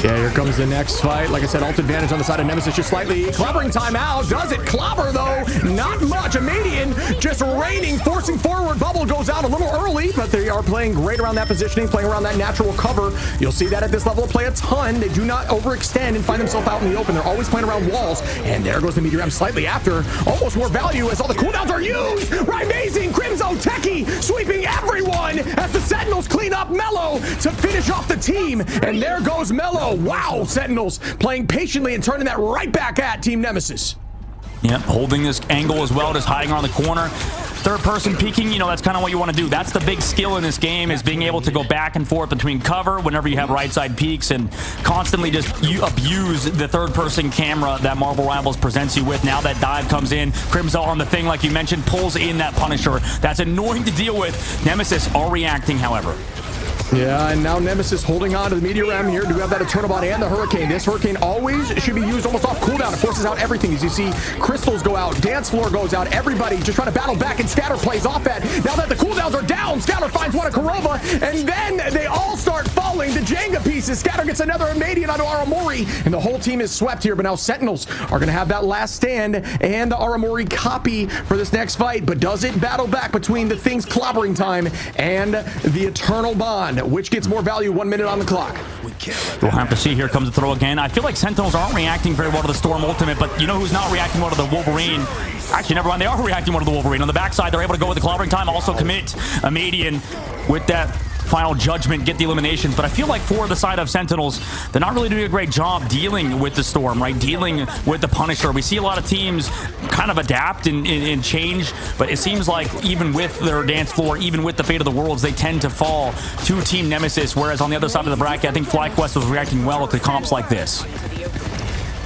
Yeah, here comes the next fight. Like I said, alt advantage on the side of Nemesis, just slightly. Clobbering timeout. Does it clobber, though? Not much. Amadian just raining, forcing forward. Bubble goes out a little early, but they are playing great around that positioning, playing around that natural cover. You'll see that at this level of play a ton. They do not overextend and find themselves out in the open. They're always playing around walls. And there goes the Meteor M slightly after. Almost more value as all the cooldowns are used. Rai Amazing, Crimzo, Techie sweeping everyone as the Sentinels clean up Mello to finish off the team. And there goes Mello. Wow, Sentinels playing patiently and turning that right back at Team Nemesis. Yep, holding this angle as well, just hiding around the corner. Third person peeking, you know, that's kind of what you want to do. That's the big skill in this game, is being able to go back and forth between cover whenever you have right side peeks and constantly just abuse the third person camera that Marvel Rivals presents you with. Now that dive comes in, Crimzo on the Thing, like you mentioned, pulls in that Punisher. That's annoying to deal with. Nemesis are reacting, however. Yeah, and now Nemesis holding on to the Meteor M here. Do we have that Eternal Bond and the Hurricane? This Hurricane always should be used almost off cooldown. It forces out everything. As you see, crystals go out, dance floor goes out, everybody just trying to battle back, and Scatter plays off that. Now that the cooldowns are down, Scatter finds one of Korova, and then they all start falling. The Jenga pieces. Scatter gets another Amadian onto Aramori, and the whole team is swept here, but now Sentinels are going to have that last stand and the Aramori copy for this next fight. But does it battle back between the Thing's clobbering time and the Eternal Bond? Which gets more value? 1 minute on the clock. We'll have to see. Here comes the throw again. I feel like Sentinels aren't reacting very well to the Storm ultimate, but you know who's not reacting well to the Wolverine? Actually, never mind. They are reacting well to the Wolverine. On the backside, they're able to go with the clobbering time, also commit Amadian with that final judgment, get the eliminations. But I feel like for the side of Sentinels, they're not really doing a great job dealing with the Storm, right? Dealing with the Punisher. We see a lot of teams kind of adapt and change, but it seems like even with their dance floor, even with the Fate of the Worlds, they tend to fall to Team Nemesis, whereas on the other side of the bracket, I think FlyQuest was reacting well to comps like this.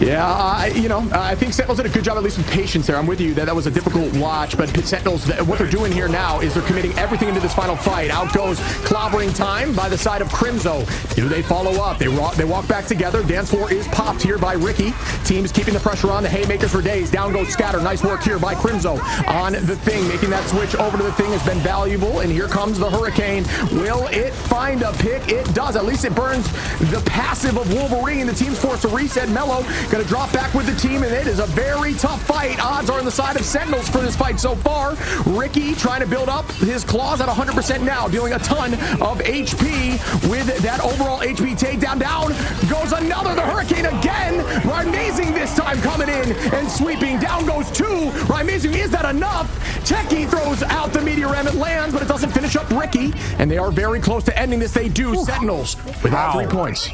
Yeah, I think Sentinels did a good job, at least with patience there. I'm with you that that was a difficult watch, but Sentinels, what they're doing here now is they're committing everything into this final fight. Out goes clobbering time by the side of Crimzo. Do they follow up? They walk back together. Dance floor is popped here by Ricky. Team's keeping the pressure on. The haymakers for days. Down goes Scatter. Nice work here by Crimzo on the Thing. Making that switch over to the Thing has been valuable, and here comes the Hurricane. Will it find a pick? It does. At least it burns the passive of Wolverine. The team's forced to reset. Mello going to drop back with the team, and it is a very tough fight. Odds are on the side of Sentinels for this fight so far. Ricky trying to build up his claws at 100% now, dealing a ton of HP with that overall HP takedown. Down goes another. The Hurricane again. Amazing this time coming in and sweeping. Down goes two. Amazing. Is that enough? Techie throws out the Meteor Ram. It lands, but it doesn't finish up Ricky, and they are very close to ending this. They do. Sentinels without 3 points.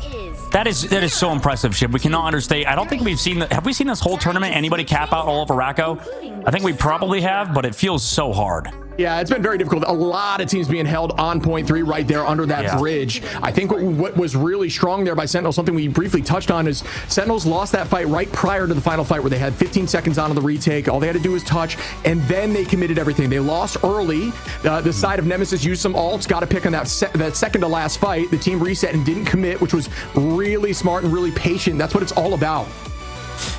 That is so impressive, Shib. We cannot understate. I don't think we've seen have we seen this whole tournament anybody cap out all over Racco? I think we probably have, but it feels so hard. Yeah, it's been very difficult. A lot of teams being held on point 3 right there under that bridge. I think what was really strong there by Sentinels, something we briefly touched on, is Sentinels lost that fight right prior to the final fight where they had 15 seconds on the retake. All they had to do was touch, and then they committed everything. They lost early. The side of Nemesis used some ults, got a pick on that second to last fight. The team reset and didn't commit, which was really smart and really patient. That's what it's all about.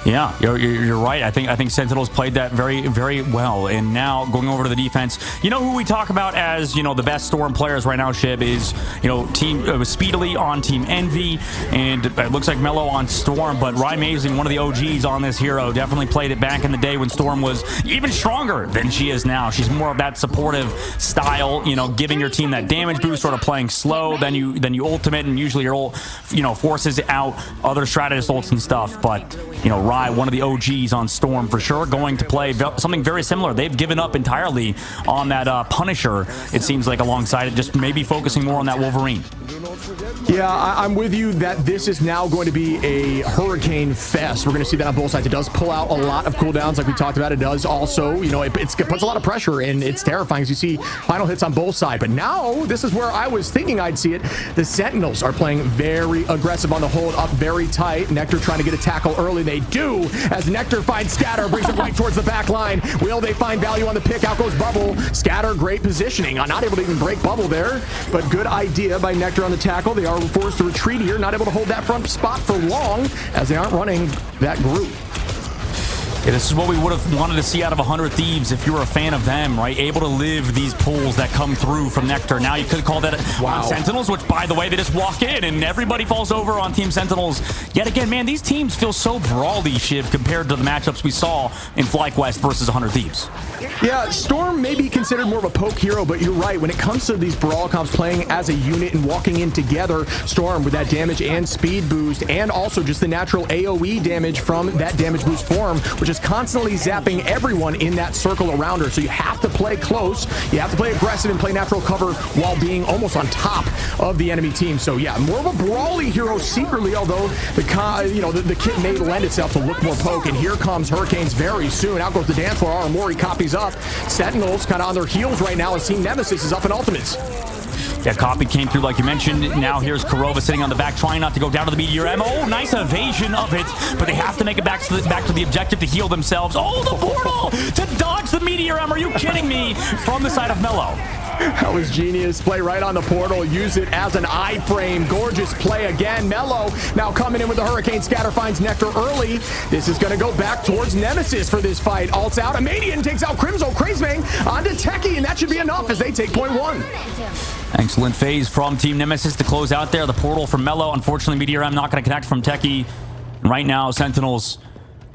Yeah, you're right. I think Sentinels played that very well. And now going over to the defense, you know who we talk about as the best Storm players right now, Shib, is team Speedily on Team Envy, and it looks like Mello on Storm. But Rye Mazing, one of the OGs on this hero, definitely played it back in the day when Storm was even stronger than she is now. She's more of that supportive style, giving your team that damage boost, sort of playing slow. Then you ultimate, and usually your ult, forces out other strategist ults and stuff. But Rye, one of the OGs on Storm for sure, going to play something very similar. They've given up entirely on that Punisher, it seems like, alongside it, just maybe focusing more on that Wolverine. Yeah, I'm with you that this is now going to be a Hurricane fest. We're going to see that on both sides. It does pull out a lot of cooldowns, like we talked about. It does also, it puts a lot of pressure, and it's terrifying as you see final hits on both sides. But now, this is where I was thinking I'd see it. The Sentinels are playing very aggressive on the hold, up very tight. Nectar trying to get a tackle early. They do, as Nectar finds Scatter, brings it right towards the back line. Will they find value on the pick? Out goes Bubble. Scatter, great positioning. Not able to even break Bubble there, but good idea by Nectar on the tackle. They are forced to retreat here, not able to hold that front spot for long as they aren't running that group. Yeah, this is what we would have wanted to see out of 100 Thieves if you were a fan of them, right? Able to live these pulls that come through from Nectar. Now you could call that on Sentinels, which, by the way, they just walk in and everybody falls over on Team Sentinels. Yet again, man, these teams feel so brawly, Shiv, compared to the matchups we saw in FlyQuest versus 100 Thieves. Yeah, Storm may be considered more of a poke hero, but you're right. When it comes to these brawl comps playing as a unit and walking in together, Storm with that damage and speed boost, and also just the natural AoE damage from that damage boost form, which is constantly zapping everyone in that circle around her. So you have to play close, you have to play aggressive and play natural cover while being almost on top of the enemy team. So yeah, more of a brawly hero secretly, although the kit may lend itself to look more poke. And here comes Hurricanes very soon. Out goes the dance floor. Aramori copies up. Sentinels kind of on their heels right now as Team Nemesis is up in ultimates. Yeah, copy came through like you mentioned. Now here's Kurova sitting on the back, trying not to go down to the Meteor M. Oh, nice evasion of it, but they have to make it back to the objective to heal themselves. Oh, the portal to dodge the Meteor M. Are you kidding me? From the side of Mello. That was genius. Play right on the portal. Use it as an iframe. Gorgeous play again. Mello now coming in with the Hurricane. Scatter finds Nectar early. This is going to go back towards Nemesis for this fight. Ults out. Amadian takes out Crimzo. Crazebang onto Techie, and that should be enough as they take point 1. Excellent phase from Team Nemesis to close out there. The portal from Mello. Unfortunately, Meteor M not going to connect from Techie. And right now, Sentinels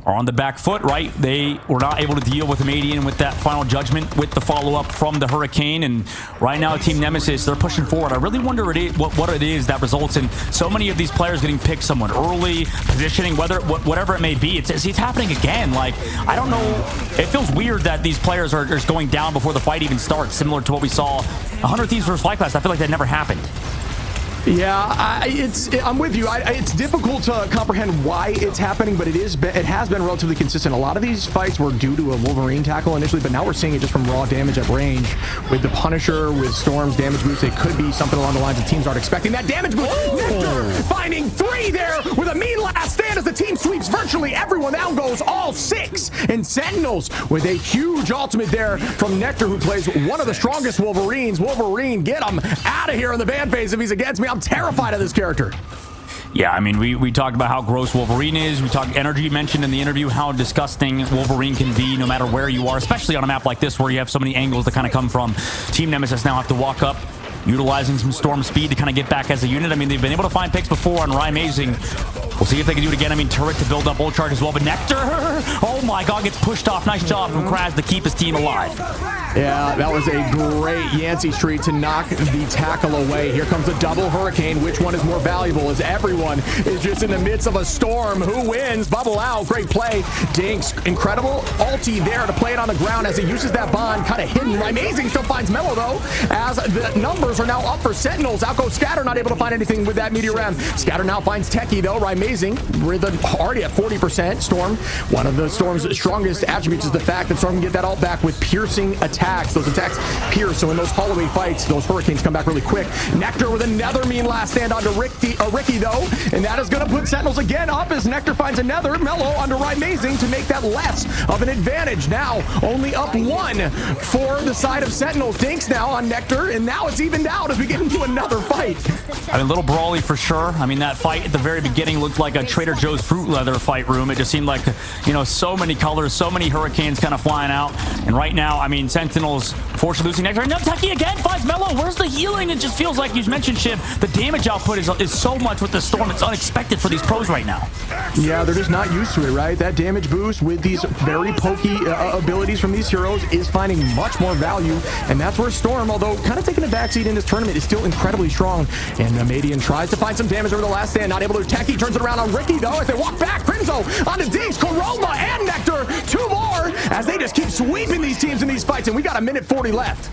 are on the back foot, right? They were not able to deal with Amadian with that final judgment with the follow-up from the Hurricane. And right now, Team Nemesis, they're pushing forward. I really wonder what it is that results in so many of these players getting picked someone early, positioning, whatever it may be. It's happening again. Like, I don't know. It feels weird that these players are just going down before the fight even starts, similar to what we saw 100 Thieves versus Fly Class, I feel like that never happened. Yeah, I'm with you. It's difficult to comprehend why it's happening, but it has been relatively consistent. A lot of these fights were due to a Wolverine tackle initially, but now we're seeing it just from raw damage at range. With the Punisher, with Storm's damage boost, it could be something along the lines of teams aren't expecting that damage boost. Nectar finding 3 there with a mean last stand as the team sweeps virtually everyone. Down goes all 6. And Sentinels with a huge ultimate there from Nectar, who plays one of the strongest Wolverines. Wolverine, get him out of here in the ban phase if he's against me. I'm terrified of this character. Yeah, I mean, we talked about how gross Wolverine is. We talked energy, mentioned in the interview how disgusting Wolverine can be no matter where you are, especially on a map like this where you have so many angles to kind of come from. Team Nemesis now have to walk up, utilizing some Storm speed to kind of get back as a unit. I mean, they've been able to find picks before on Amazing. We'll see if they can do it again. I mean, Turret to build up ult charge as well, but Nectar, oh my god, gets pushed off. Nice job from Kraz to keep his team alive. Yeah, that was a great Yancey streak to knock the tackle away. Here comes a double Hurricane. Which one is more valuable, as everyone is just in the midst of a storm? Who wins? Bubble out. Great play. Dinks, incredible ulti there to play it on the ground as he uses that bond, kind of hidden. Amazing still finds Mellow, though, as the numbers are now up for Sentinels. Out goes Scatter, not able to find anything with that meteor round. Scatter now finds Techie, though. Amazing. We're already at 40%. Storm, one of the Storm's strongest attributes is the fact that Storm can get that ult back with piercing attacks. Those attacks pierce, so in those hallway fights, those Hurricanes come back really quick. Nectar with another mean last stand onto Ricky, though, and that is going to put Sentinels again up as Nectar finds another Mellow under Amazing to make that less of an advantage. Now, only up 1 for the side of Sentinels. Dinks now on Nectar, and now it's evened out as we get into another fight. I mean, a little brawly for sure. I mean, that fight at the very beginning looked like a Trader Joe's fruit leather fight room. It just seemed like, you know, so many colors, so many Hurricanes kind of flying out. And right now, I mean, Sentinels forced losing Nectar. No, Techie again finds Mellow. Where's the healing? It just feels like you mentioned, Shiv, the damage output is so much with the Storm. It's unexpected for these pros right now. Yeah, they're just not used to it, right? That damage boost with these very pokey abilities from these heroes is finding much more value. And that's where Storm, although kind of taking a backseat in this tournament, is still incredibly strong. And Madian tries to find some damage over the last stand. Not able to. Techie turns it around on Ricky, though, as they walk back. Crimzo onto Dinks, Coroma, and Nectar. 2 more as they just keep sweeping these teams in these fights. And we got a minute 40 left.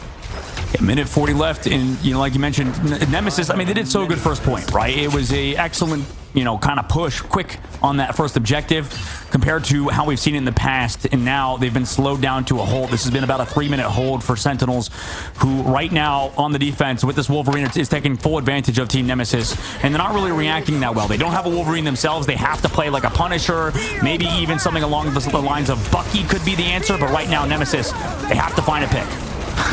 A minute 40 left, and you know, like you mentioned, Nemesis, I mean, they did so good first point, right? It was a excellent, you know, kind of push quick on that first objective compared to how we've seen it in the past, and now they've been slowed down to a hold. This has been about a 3-minute hold for Sentinels, who right now on the defense with this Wolverine is taking full advantage of Team Nemesis, and they're not really reacting that well. They don't have a Wolverine themselves. They have to play like a Punisher, maybe even something along the lines of Bucky could be the answer, but right now Nemesis, they have to find a pick.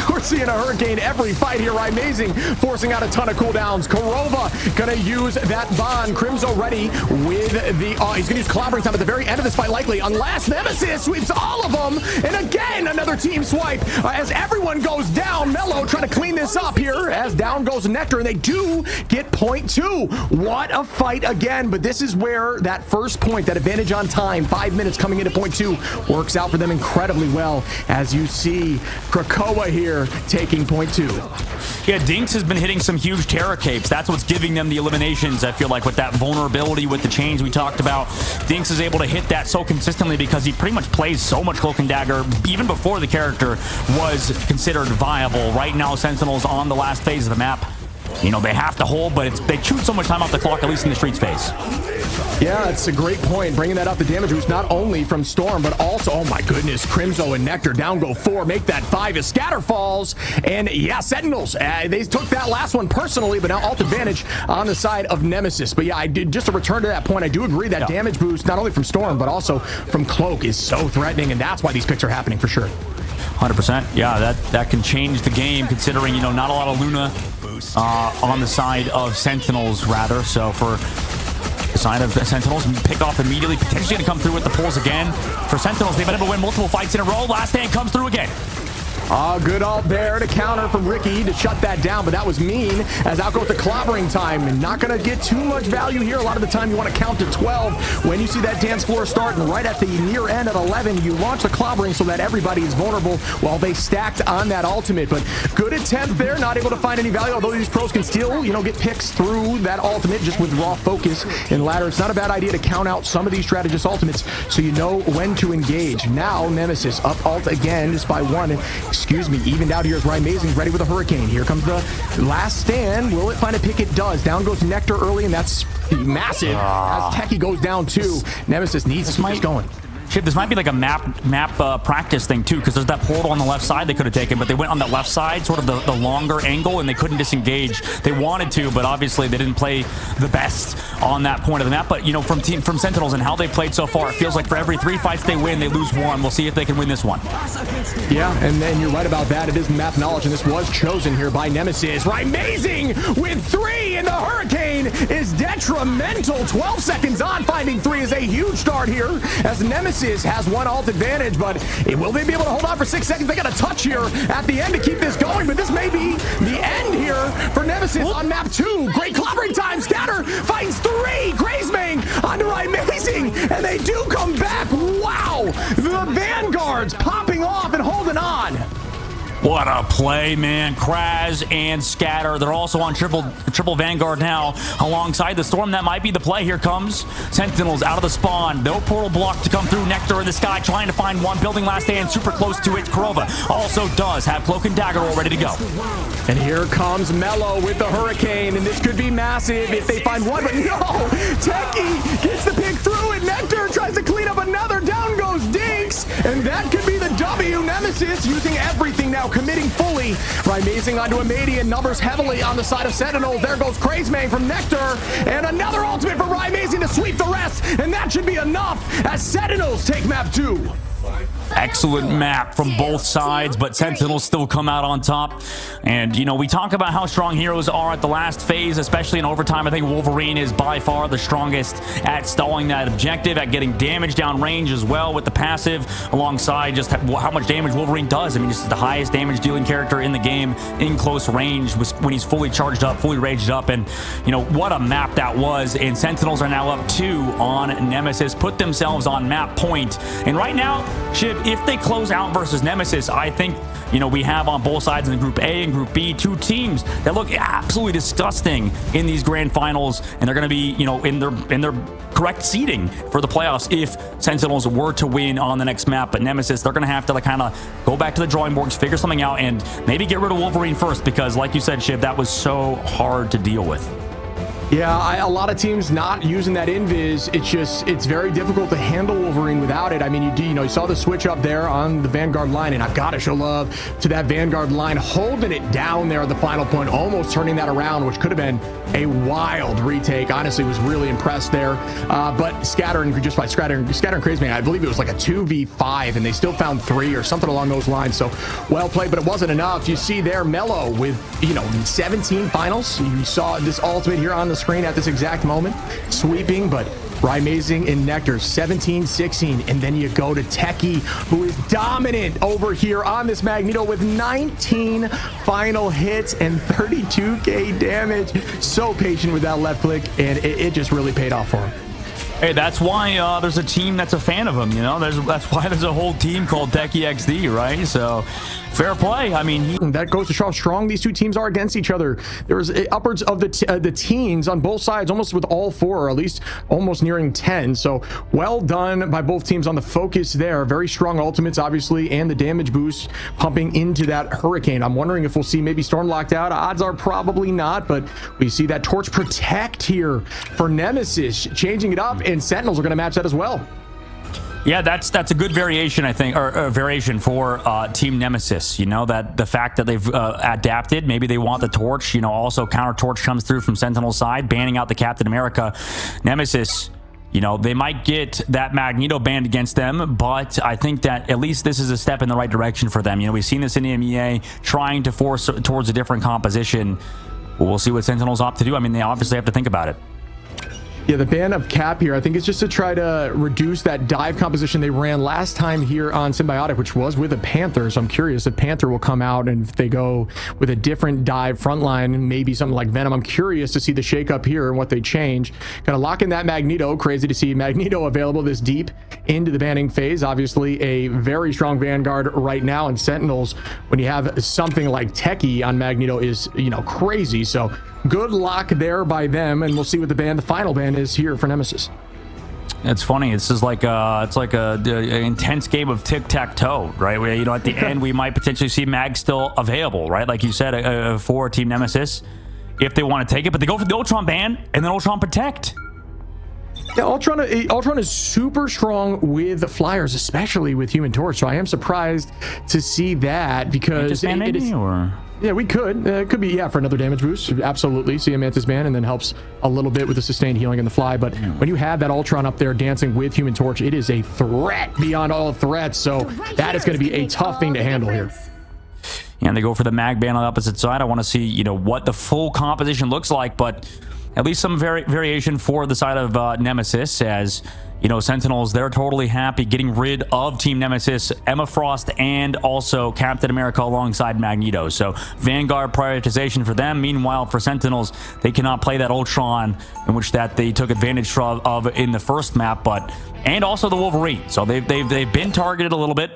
We're seeing a Hurricane every fight here. Amazing, forcing out a ton of cooldowns. Korova gonna use that bond. Crimzo ready with the he's gonna use clobbering time at the very end of this fight, likely, unless Nemesis sweeps all of them. And again, another team swipe as everyone goes down. Mellow trying to clean this up here as down goes Nectar, and they do get point 2. What a fight again, but this is where that first point, that advantage on time, 5 minutes coming into point 2, works out for them incredibly well, as you see Krakoa here taking point 2. Yeah, Dinks has been hitting some huge Terror Capes. That's what's giving them the eliminations, I feel like, with that vulnerability with the chains we talked about. Dinks is able to hit that so consistently because he pretty much plays so much Cloak and Dagger even before the character was considered viable. Right now, Sentinels on the last phase of the map. You know, they have to hold, but they chewed so much time off the clock, at least in the Streets phase. Yeah, it's a great point. Bringing that up, the damage boost not only from Storm, but also, oh my goodness, Crimzo and Nectar down go 4, make that 5 as Scatter falls. And yeah, Sentinels, they took that last one personally, but now alt advantage on the side of Nemesis. But yeah, I did, just to return to that point, I do agree that damage boost, not only from Storm, but also from Cloak, is so threatening, and that's why these picks are happening for sure. 100%. Yeah, that can change the game, considering, you know, not a lot of Luna on the side of Sentinels, rather. So for the side of Sentinels, pick off immediately, potentially going to come through with the pulls again. For Sentinels, they've been able to win multiple fights in a row. Last stand comes through again. Good ult there to counter from Ricky to shut that down, but that was mean as out goes the clobbering time, and not going to get too much value here. A lot of the time you want to count to 12 when you see that dance floor start, and right at the near end at 11 you launch the clobbering so that everybody is vulnerable while they stacked on that ultimate. But good attempt there, not able to find any value, although these pros can still, you know, get picks through that ultimate just with raw focus and ladder. It's not a bad idea to count out some of these strategist ultimates so you know when to engage. Now Nemesis up ult again just by 1, excuse me, evened out here as Amazing's ready with a Hurricane. Here comes the last stand. Will it find a pick? It does. Down goes Nectar early, and that's massive as Techie goes down too. Nemesis needs to keep this going. Chip, this might be like a map practice thing too, because there's that portal on the left side they could have taken, but they went on that left side, sort of the longer angle, and they couldn't disengage. They wanted to, but obviously they didn't play the best on that point of the map. But you know, from Sentinels and how they played so far, it feels like for every 3 fights they win, they lose 1. We'll see if they can win this one. Yeah, and then you're right about that. It is map knowledge, and this was chosen here by Nemesis. Amazing with 3, and the Hurricane is detrimental. 12 seconds on. Finding 3 is a huge start here as Nemesis has 1 ult advantage, but will they be able to hold on for 6 seconds? They got a touch here at the end to keep this going, but this may be the end here for Nemesis on map 2. Great clobbering time. Scatter finds 3. Grazemang onto Amazing, and they do come back. Wow, the Vanguards popping off and holding on. What a play, man. Kraz and Scatter. They're also on triple Vanguard now alongside the Storm. That might be the play. Here comes Sentinels out of the spawn. No portal block to come through. Nectar in the sky trying to find one. Building last stand super close to it. Kurova also does have Cloak and Dagger all ready to go. And here comes Mello with the Hurricane, and this could be massive if they find one, but no! Techie gets the pick through, and Nectar tries to clean up another. Down goes Dinks, and that could be the W. Nemesis using everything now, committing fully. Amazing onto Amadian, numbers heavily on the side of Sentinels. There goes Grazemang from Nectar, and another ultimate for Amazing to sweep the rest, and that should be enough as Sentinels take map 2. Excellent map from both sides, but Sentinels still come out on top. And, you know, we talk about how strong heroes are at the last phase, especially in overtime. I think Wolverine is by far the strongest at stalling that objective, at getting damage down range as well with the passive, alongside just how much damage Wolverine does. I mean, just the highest damage dealing character in the game in close range when he's fully charged up, fully raged up. And, you know, what a map that was. And Sentinels are now up 2 on Nemesis, put themselves on map point. And right now, Chip, if they close out versus Nemesis, I think, you know, we have on both sides in Group A and Group B 2 teams that look absolutely disgusting in these grand finals, and they're going to be, you know, in their correct seeding for the playoffs if Sentinels were to win on the next map. But Nemesis, they're going to have to kind of go back to the drawing boards, figure something out, and maybe get rid of Wolverine first, because like you said, Shiv, that was so hard to deal with. Yeah, a lot of teams not using that invis. It's very difficult to handle Wolverine without it. I mean, you saw the switch up there on the Vanguard line, and I've got to show love to that Vanguard line holding it down there at the final point, almost turning that around, which could have been a wild retake. Honestly, was really impressed there. But scattering and Grazemang, I believe it was like a 2v5, and they still found 3 or something along those lines. So well played, but it wasn't enough. You see there, Mello with 17 finals. You saw this ultimate here on the screen at this exact moment, sweeping, but Amazing in Nectar 17-16, and then you go to Techie, who is dominant over here on this Magneto with 19 final hits and 32k damage. So patient with that left click, and it just really paid off for him. Hey, that's why there's a team that's a fan of him, you know? That's why there's a whole team called Techie XD, right? So, fair play. I mean, that goes to show how strong these two teams are against each other. There's upwards of the teens on both sides, almost with all 4, or at least almost nearing 10. So, well done by both teams on the focus there. Very strong ultimates, obviously, and the damage boost pumping into that Hurricane. I'm wondering if we'll see maybe Storm locked out. Odds are probably not, but we see that Torch Protect here for Nemesis, changing it up, and Sentinels are going to match that as well. Yeah, that's a good variation, I think, or variation for Team Nemesis. You know, that the fact that they've adapted, maybe they want the Torch. You know, also counter Torch comes through from Sentinel's side, banning out the Captain America. Nemesis, you know, they might get that Magneto banned against them, but I think that at least this is a step in the right direction for them. You know, we've seen this in the EMEA, trying to force towards a different composition. We'll see what Sentinels opt to do. I mean, they obviously have to think about it. Yeah, the ban of Cap here, I think it's just to try to reduce that dive composition they ran last time here on Symbiotic, which was with a Panther. So I'm curious if Panther will come out, and if they go with a different dive frontline, maybe something like Venom. I'm curious to see the shakeup here and what they change. Gonna lock in that Magneto. Crazy to see Magneto available this deep into the banning phase. Obviously a very strong Vanguard right now, and Sentinels, when you have something like Techie on Magneto, is, you know, crazy. So good lock there by them, and we'll see what the final ban is here for Nemesis. It's funny. This is like it's like a intense game of tic-tac-toe, right? Where, you know, at the end we might potentially see Mag still available, right? Like you said, for Team Nemesis, if they want to take it, but they go for the Ultron ban and then Ultron protect. Yeah, Ultron is super strong with flyers, especially with Human Torch. So I am surprised to see that, because it is. Yeah, we could. It could be, yeah, for another damage boost. Absolutely. See a Mantis ban, and then helps a little bit with the sustained healing in the fly. But when you have that Ultron up there dancing with Human Torch, it is a threat beyond all threats. So that is going to be a tough thing to handle here. Yeah, and they go for the Mag ban on the opposite side. I want to see, you know, what the full composition looks like, but at least some variation for the side of Nemesis, as you know, Sentinels, they're totally happy getting rid of Team Nemesis, Emma Frost, and also Captain America alongside Magneto. So Vanguard prioritization for them. Meanwhile, for Sentinels, they cannot play that Ultron, in which that they took advantage of in the first map, and also the Wolverine. So they've been targeted a little bit.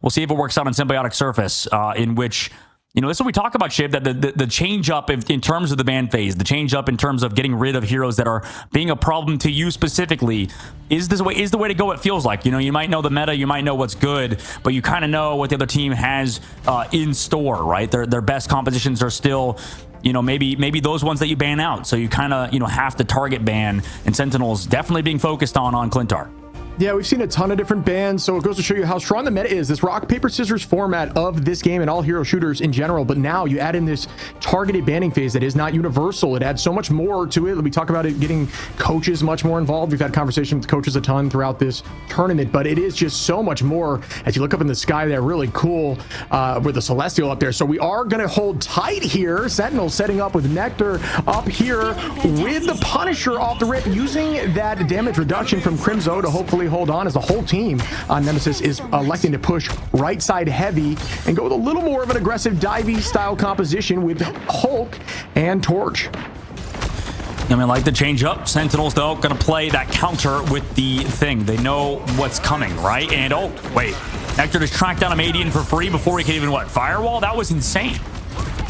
We'll see if it works out on Symbiotic Surface, in which, you know, this is what we talk about, Shiv, that the change up in terms of the ban phase, the change up in terms of getting rid of heroes that are being a problem to you specifically is the way to go. It feels like, you know, you might know the meta, you might know what's good, but you kind of know what the other team has in store, right? Their best compositions are still, you know, maybe those ones that you ban out. So you kind of, you know, have to target ban, and Sentinels definitely being focused on Clintar. Yeah, we've seen a ton of different bans, so it goes to show you how strong the meta is. This rock, paper, scissors format of this game and all hero shooters in general, but now you add in this targeted banning phase that is not universal. It adds so much more to it. We talk about it getting coaches much more involved. We've had conversations with coaches a ton throughout this tournament, but it is just so much more. As you look up in the sky there, really cool with the Celestial up there. So we are going to hold tight here. Sentinels setting up with Nectar up here with the Punisher off the rip, using that damage reduction from Crimzo to hopefully hold on, as the whole team on Nemesis is electing to push right side heavy and go with a little more of an aggressive divey style composition with Hulk and Torch. I mean, like the change up. Sentinels, though, going to play that counter with the thing. They know what's coming, right? And oh, wait, Nectar just tracked down a Madian for free before he could even, firewall? That was insane.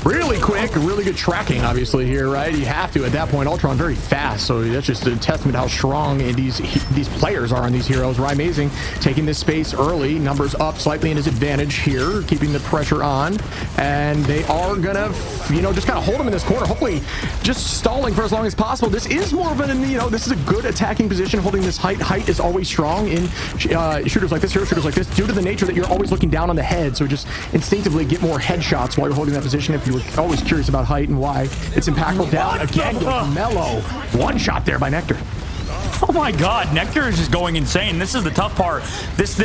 Really quick, really good tracking, obviously, here, right? You have to at that point. Ultron very fast, so that's just a testament to how strong these players are on these heroes. Amazing, taking this space early, numbers up slightly in his advantage here, keeping the pressure on, and they are gonna, you know, just kind of hold him in this corner. Hopefully, just stalling for as long as possible. This is more of an, you know, this is a good attacking position, holding this height. Height is always strong in shooters like this, hero shooters like this, due to the nature that you're always looking down on the head. So just instinctively get more headshots while you're holding that position. If you were always curious about height and why it's impactful. Down again goes Mellow. One shot there by Nectar. Oh my God, Nectar is just going insane. This is the tough part. This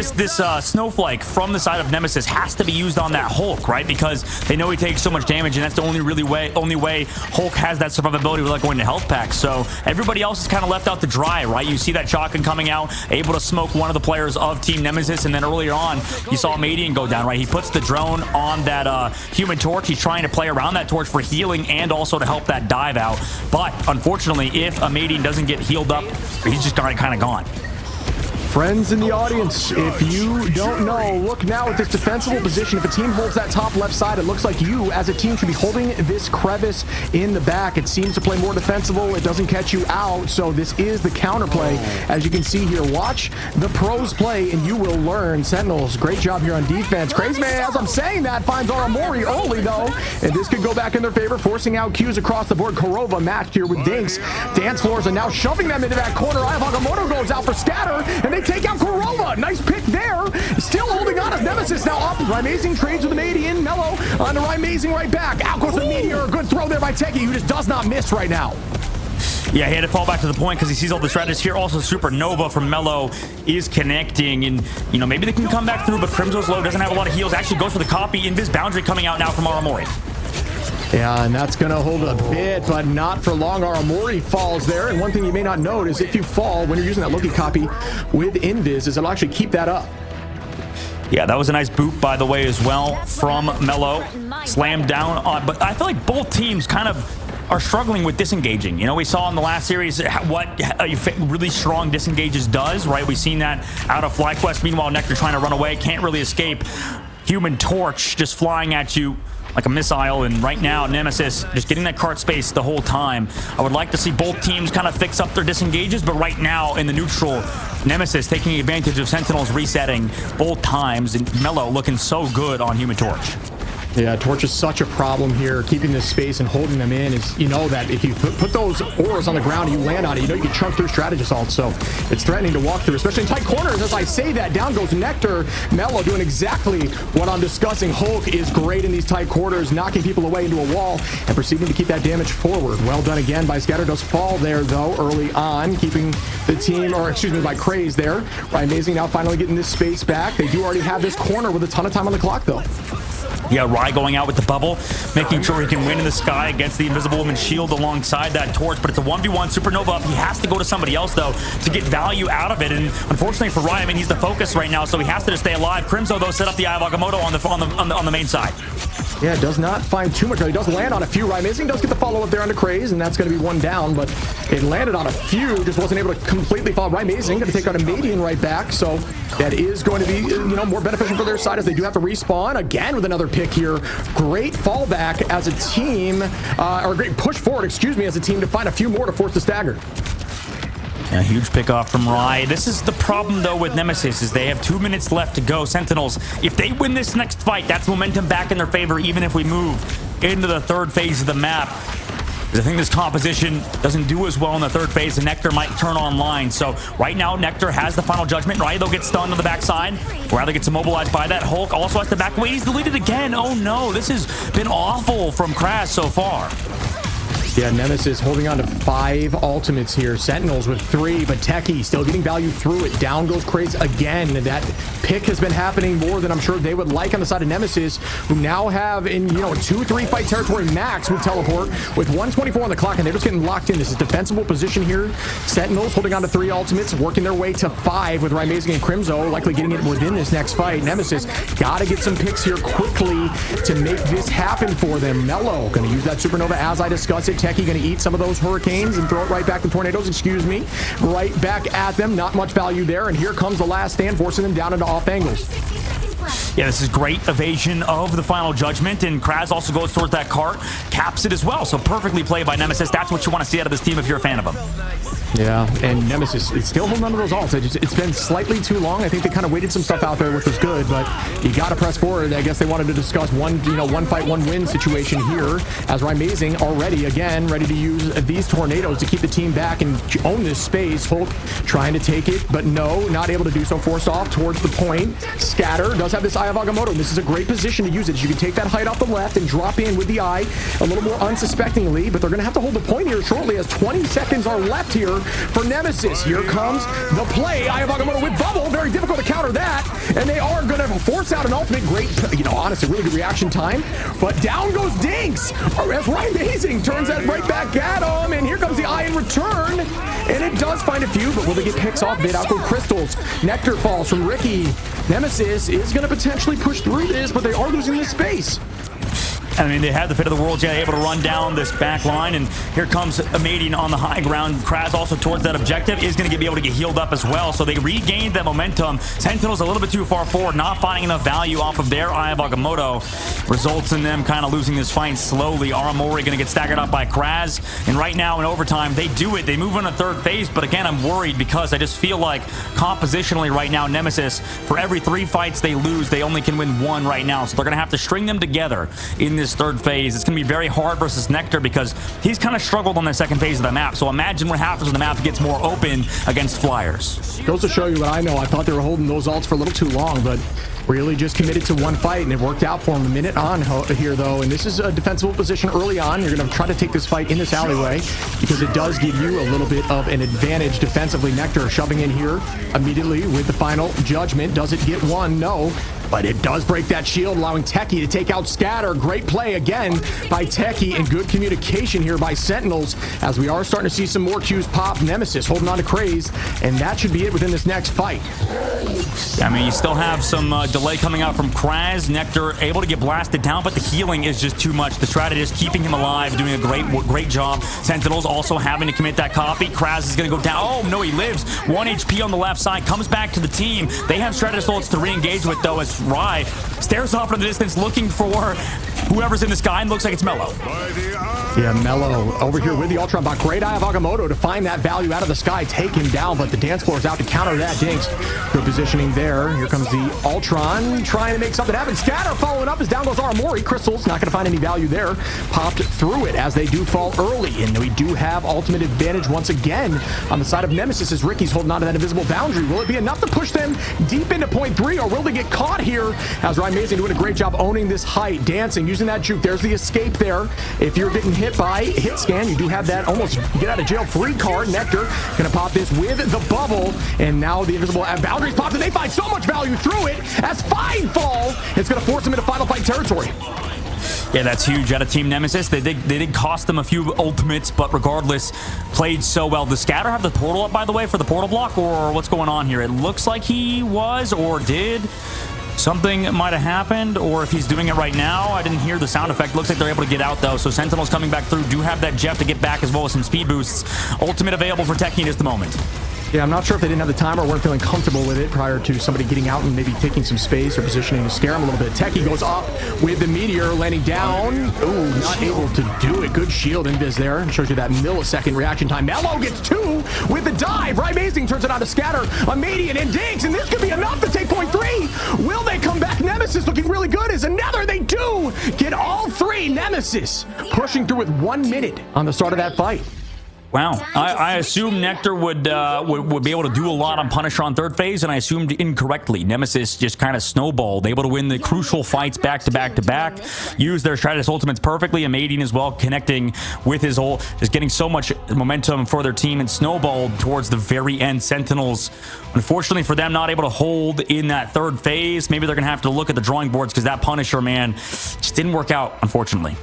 snowflake from the side of Nemesis has to be used on that Hulk, right? Because they know he takes so much damage, and that's the only way Hulk has that survivability without going to health packs. So everybody else is kind of left out to dry, right? You see that shotgun coming out, able to smoke one of the players of Team Nemesis, and then earlier on, you saw Madian go down, right? He puts the drone on that Human Torch. He's trying to play around that torch for healing and also to help that dive out. But unfortunately, if a Madian doesn't get healed up, he's just kind of gone. Friends in the audience, if you don't know, look now at this defensible position. If a team holds that top left side, it looks like you as a team should be holding this crevice in the back. It seems to play more defensible. It doesn't catch you out. So this is the counterplay. As you can see here, watch the pros play and you will learn. Sentinels, great job here on defense. Crazy Man, as I'm saying that, finds Aramori early though. And this could go back in their favor, forcing out Qs across the board. Korova matched here with Dinks. Dance floors are now shoving them into that corner. Hagamoto goes out for scatter, and they take out Korova. Nice pick there. Still holding on as Nemesis now up. Amazing trades with the Madian. Mellow on the Amazing right back. Out goes the Meteor. Good throw there by Teki, who just does not miss right now. Yeah, he had to fall back to the point because he sees all the strategies here. Also, Supernova from Mellow is connecting, and, you know, maybe they can come back through, but Crimzo's low, doesn't have a lot of heals. Actually goes for the copy. Invis boundary coming out now from Aramori. Yeah, and that's going to hold a bit, but not for long. Aramori falls there, and one thing you may not note is if you fall when you're using that Loki copy with Invis, is it'll actually keep that up. Yeah, that was a nice boot, by the way, as well from Mellow. Slammed down on, but I feel like both teams kind of are struggling with disengaging. You know, we saw in the last series what really strong disengages does, right? We've seen that out of FlyQuest. Meanwhile, Nectar trying to run away, can't really escape. Human Torch just flying at you like a missile, and right now Nemesis just getting that cart space the whole time. I would like to see both teams kind of fix up their disengages, but right now in the neutral, Nemesis taking advantage of Sentinels resetting both times, and Mello looking so good on Human Torch. Yeah, Torch is such a problem here, keeping this space and holding them in. Is, you know that if you put those auras on the ground and you land on it, you know you can chunk through strategist ult, so it's threatening to walk through, especially in tight corners. As I say that, down goes Nectar. Mello doing exactly what I'm discussing. Hulk is great in these tight quarters, knocking people away into a wall and proceeding to keep that damage forward. Well done again by Scatter. Does fall there, though, early on, keeping the team, or excuse me, by Craze there. Right, Amazing now finally getting this space back. They do already have this corner with a ton of time on the clock, though. Yeah, Rye going out with the bubble, making sure he can win in the sky against the Invisible Woman's shield alongside that torch, but it's a 1v1 Supernova up. He has to go to somebody else, though, to get value out of it, and unfortunately for Rye, I mean, he's the focus right now, so he has to just stay alive. Crimzo, though, set up the Eye of Agamotto on the main side. Yeah, does not find too much. He does land on a few. Rye Amazing does get the follow-up there on the Craze, and that's going to be one down, but it landed on a few, just wasn't able to completely follow. Rye Amazing going to take out a Madian right back, so that is going to be, you know, more beneficial for their side as they do have to respawn again with another pick here. Great fallback as a team, or great push forward, excuse me, as a team to find a few more to force the stagger. A huge pick off from Rye. This is the problem, though, with Nemesis, is they have 2 minutes left to go. Sentinels, if they win this next fight, that's momentum back in their favor, even if we move into the third phase of the map. I think this composition doesn't do as well in the third phase, and Nectar might turn online. So right now, Nectar has the final judgment. Right, they'll get stunned on the backside. Rather gets immobilized by that. Hulk also has to back away. He's deleted again. Oh no, this has been awful from Crash so far. Yeah, Nemesis holding on to 5 ultimates here. Sentinels with 3, but Techie still getting value through it. Down goes Craze again. That pick has been happening more than I'm sure they would like on the side of Nemesis, who now have in, you know, a 2-3 fight territory max with teleport with 124 on the clock, and they're just getting locked in. This is defensible position here. Sentinels holding on to 3 ultimates, working their way to 5 with Rymazing and Crimzo, likely getting it within this next fight. Nemesis got to get some picks here quickly to make this happen for them. Mello going to use that Supernova as I discuss it. Techie going to eat some of those hurricanes and throw it right back to tornadoes, excuse me, right back at them. Not much value there, and here comes the last stand, forcing them down into off angles. Yeah, this is great evasion of the final judgment, and Kraz also goes towards that cart, caps it as well, so perfectly played by Nemesis. That's what you want to see out of this team if you're a fan of them. Yeah, and Nemesis is still holding on to those ults. It's been slightly too long. I think they kind of waited some stuff out there, which was good, but you got to press forward. I guess they wanted to discuss one fight, one win situation here, as Rymazing already, again, ready to use these tornadoes to keep the team back and own this space. Hulk trying to take it, but no, not able to do so. Forced off towards the point. Scatter does have this Eye of Agamotto, and this is a great position to use it. You can take that height off the left and drop in with the eye a little more unsuspectingly, but they're going to have to hold the point here shortly as 20 seconds are left here for Nemesis. Here comes the play. Eye of Agamotto with bubble. Very difficult to counter that, and they are going to force out an ultimate. Great, you know, honestly, really good reaction time, but down goes Dinks as Rymazing turns that right back at him, and here comes the eye in return, and it does find a few, but will they get picks off? Mid out go Crystals. Nectar falls from Ricky. Nemesis is going to potentially push through this, but they are losing this space. I mean, they had the Fit of the World Jet able to run down this back line, and here comes a Madian on the high ground. Kraz also towards that objective is going to be able to get healed up as well, so they regained that momentum. Sentinels a little bit too far forward, not finding enough value off of their Eye of Agamotto, results in them kind of losing this fight slowly. Aramori going to get staggered up by Kraz, and right now in overtime, they do it. They move on to third phase, but again, I'm worried because I just feel like compositionally right now, Nemesis, for every 3 fights they lose, they only can win 1 right now, so they're going to have to string them together in this third phase. It's going to be very hard versus Nectar because he's kind of struggled on the second phase of the map. So imagine what happens when the map gets more open against Flyers. Goes to show you what I know. I thought they were holding those ults for a little too long, but really just committed to 1 fight, and it worked out for him. A minute on here, though, and this is a defensible position early on. You're going to try to take this fight in this alleyway because it does give you a little bit of an advantage defensively. Nectar shoving in here immediately with the final judgment. Does it get 1? No. But it does break that shield, allowing Techie to take out Scatter. Great play again by Techie, and good communication here by Sentinels as we are starting to see some more Qs pop. Nemesis holding on to Craze, and that should be it within this next fight. I mean, you still have some delay coming out from Kraz. Nectar able to get blasted down, but the healing is just too much. The strategist keeping him alive, doing a great job. Sentinels also having to commit that copy. Kraz is going to go down. Oh, no, he lives. 1 HP on the left side, comes back to the team. They have strategist ults to re-engage with, though, as Rye stares off in the distance looking for whoever's in the sky, and looks like it's Mellow. Yeah, Mellow over here with the Ultron bot. Great eye of Agamotto to find that value out of the sky, take him down, but the dance floor is out to counter that. Dinks, good positioning there. Here comes the Ultron trying to make something happen. Scatter following up as down goes Aramori. Crystal's not going to find any value there. Popped through it as they do fall early, and we do have ultimate advantage once again on the side of Nemesis as Ricky's holding on to that invisible boundary. Will it be enough to push them deep into point 3, or will they get caught here? As Ryan Mazing doing a great job owning this height, dancing, using that juke. There's the escape there. If you're getting hit by hit scan, you do have that almost get out of jail free card. Nectar gonna pop this with the bubble, and now the invisible boundaries popped, and they find so much value through it as Fine Fall. It's gonna force them into final fight territory. Yeah, that's huge out of Team Nemesis. They did cost them a few ultimates, but regardless, played so well. Does Scatter have the portal up, by the way, for the portal block, or what's going on here? It looks like he was, or did. Something might have happened, or if he's doing it right now. I didn't hear the sound effect. Looks like they're able to get out, though. So Sentinels coming back through. Do have that Jeff to get back, as well as some speed boosts. Ultimate available for Techie in just the moment. Yeah, I'm not sure if they didn't have the time or weren't feeling comfortable with it prior to somebody getting out and maybe taking some space or positioning to scare him a little bit. Techie goes up with the meteor, landing down. Ooh, not able to do it. Good shield invis there. Shows you that millisecond reaction time. Mellow gets 2 with the dive. Right, Amazing turns it on to Scatter. Immediate and Dinks, and this could be enough to take point 3. Will they come back? Nemesis looking really good as another. They do get all 3. Nemesis pushing through with 1 minute on the start of that fight. Wow, I assumed Nectar would be able to do a lot on Punisher on third phase, and I assumed incorrectly. Nemesis just kind of snowballed, able to win the crucial fights back to back to back, use their Stratus ultimates perfectly, and Madine as well, connecting with his ult, just getting so much momentum for their team, and snowballed towards the very end. Sentinels, unfortunately for them, not able to hold in that third phase. Maybe they're going to have to look at the drawing boards, because that Punisher, man, just didn't work out, unfortunately.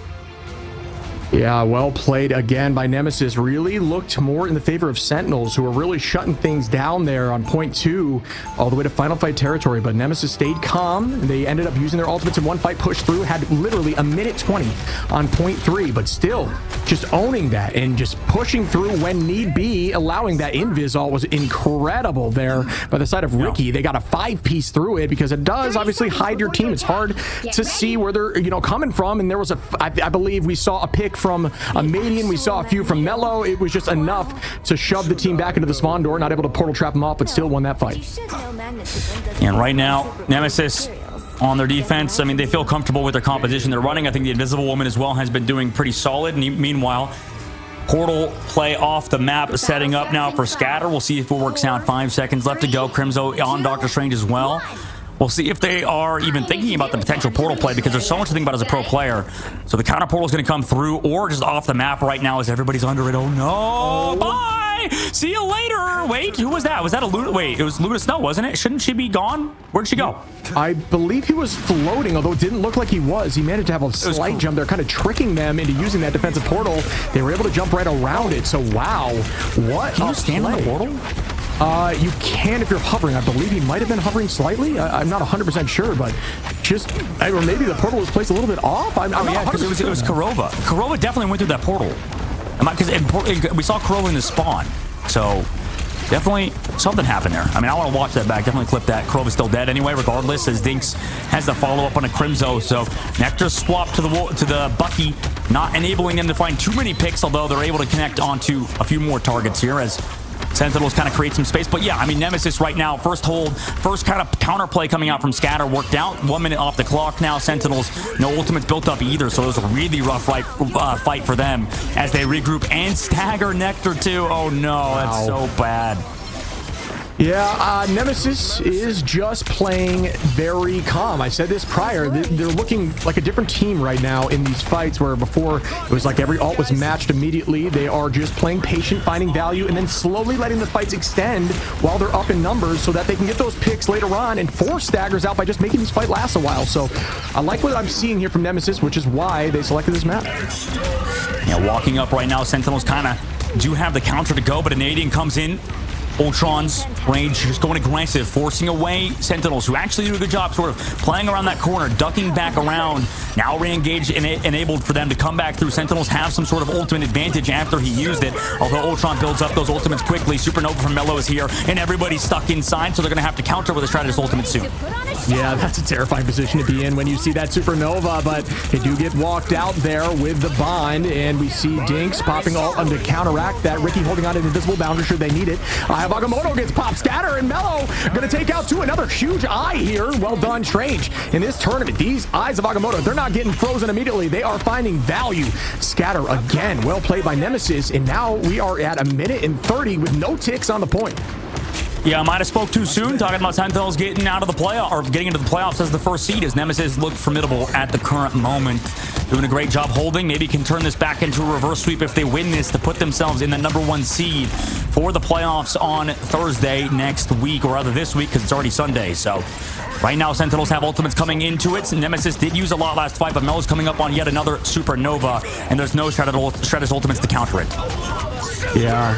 Yeah, well played again by Nemesis. Really looked more in the favor of Sentinels, who were really shutting things down there on point 2 all the way to final fight territory. But Nemesis stayed calm. They ended up using their ultimates in one fight, pushed through, had literally a minute 20 on point 3, but still just owning that and just pushing through when need be. Allowing that invis ult was incredible there by the side of Ricky. They got a 5-piece through it, because it does obviously hide your team. It's hard to see where they're coming from, and there was I believe we saw a pick from a Median. We saw a few from Mellow. It was just enough to shove the team back into the spawn door. Not able to portal trap them off, but still won that fight. And right now, Nemesis on their defense, I mean, they feel comfortable with their composition they're running. I think the Invisible Woman as well has been doing pretty solid. Meanwhile, portal play off the map setting up now for Scatter. We'll see if it works out. 5 seconds left to go. Crimzo on Doctor Strange as well. We'll see if they are even thinking about the potential portal play, because there's so much to think about as a pro player. So the counter portal is going to come through, or just off the map right now as everybody's under it. Oh no! Bye! See you later! Wait, who was that? Was that a Luna? Wait, it was Luna Snow, wasn't it? Shouldn't she be gone? Where'd she go? I believe he was floating, although it didn't look like he was. He managed to have a slight jump there, kind of tricking them into using that defensive portal. They were able to jump right around it. So wow, what? Can you stand on the portal? You can if you're hovering. I believe he might have been hovering slightly. I'm not 100% sure, but just, or maybe the portal was placed a little bit off. I'm not 100% it was Kurova. Kurova definitely went through that portal. Because we saw Kurova in the spawn. So definitely something happened there. I mean, I want to watch that back. Definitely clip that. Kurova's still dead anyway, regardless, as Dinks has the follow-up on a Crimzo. So Nectar swapped to the Bucky, not enabling them to find too many picks, although they're able to connect onto a few more targets here as Sentinels kind of create some space. But yeah, I mean, Nemesis right now, first hold, first kind of counterplay coming out from Scatter worked out. 1 minute off the clock now. Sentinels, no ultimates built up either, so it was a really rough fight for them as they regroup and stagger Nectar too. Oh no, that's so bad. Yeah, Nemesis is just playing very calm. I said this prior. They're looking like a different team right now in these fights, where before it was like every ult was matched immediately. They are just playing patient, finding value, and then slowly letting the fights extend while they're up in numbers so that they can get those picks later on and force staggers out by just making this fight last a while. So I like what I'm seeing here from Nemesis, which is why they selected this map. Yeah, walking up right now, Sentinels kind of do have the counter to go, but an Adian comes in. Ultron's range just going aggressive, forcing away Sentinels, who actually do a good job sort of playing around that corner, ducking back around. Now re-engaged and enabled for them to come back through. Sentinels have some sort of ultimate advantage after he used it, although Ultron builds up those ultimates quickly. Supernova from Mello is here, and everybody's stuck inside, so they're going to have to counter with a Stratus ultimate soon. Yeah, that's a terrifying position to be in when you see that Supernova, but they do get walked out there with the bind, and we see Dinks popping ult to counteract that. Ricky holding on to an invisible boundary should they need it. Agamotto gets pop scatter, and Mello going to take out two. Another huge eye here. Well done, Strange. In this tournament, these eyes of Agamotto, they're not getting frozen immediately. They are finding value. Scatter again. Well played by Nemesis, and now we are at 1:30 with no ticks on the point. Yeah, I might have spoke too soon talking about Sentinels getting out of the playoff or getting into the playoffs as the first seed, as Nemesis looked formidable at the current moment. Doing a great job holding. Maybe can turn this back into a reverse sweep if they win this to put themselves in the #1 seed for the playoffs on Thursday next week, or rather this week because it's already Sunday. So right now Sentinels have ultimates coming into it. Nemesis did use a lot last fight, but Melo's coming up on yet another Supernova, and there's no Stratus ultimates to counter it. Yeah,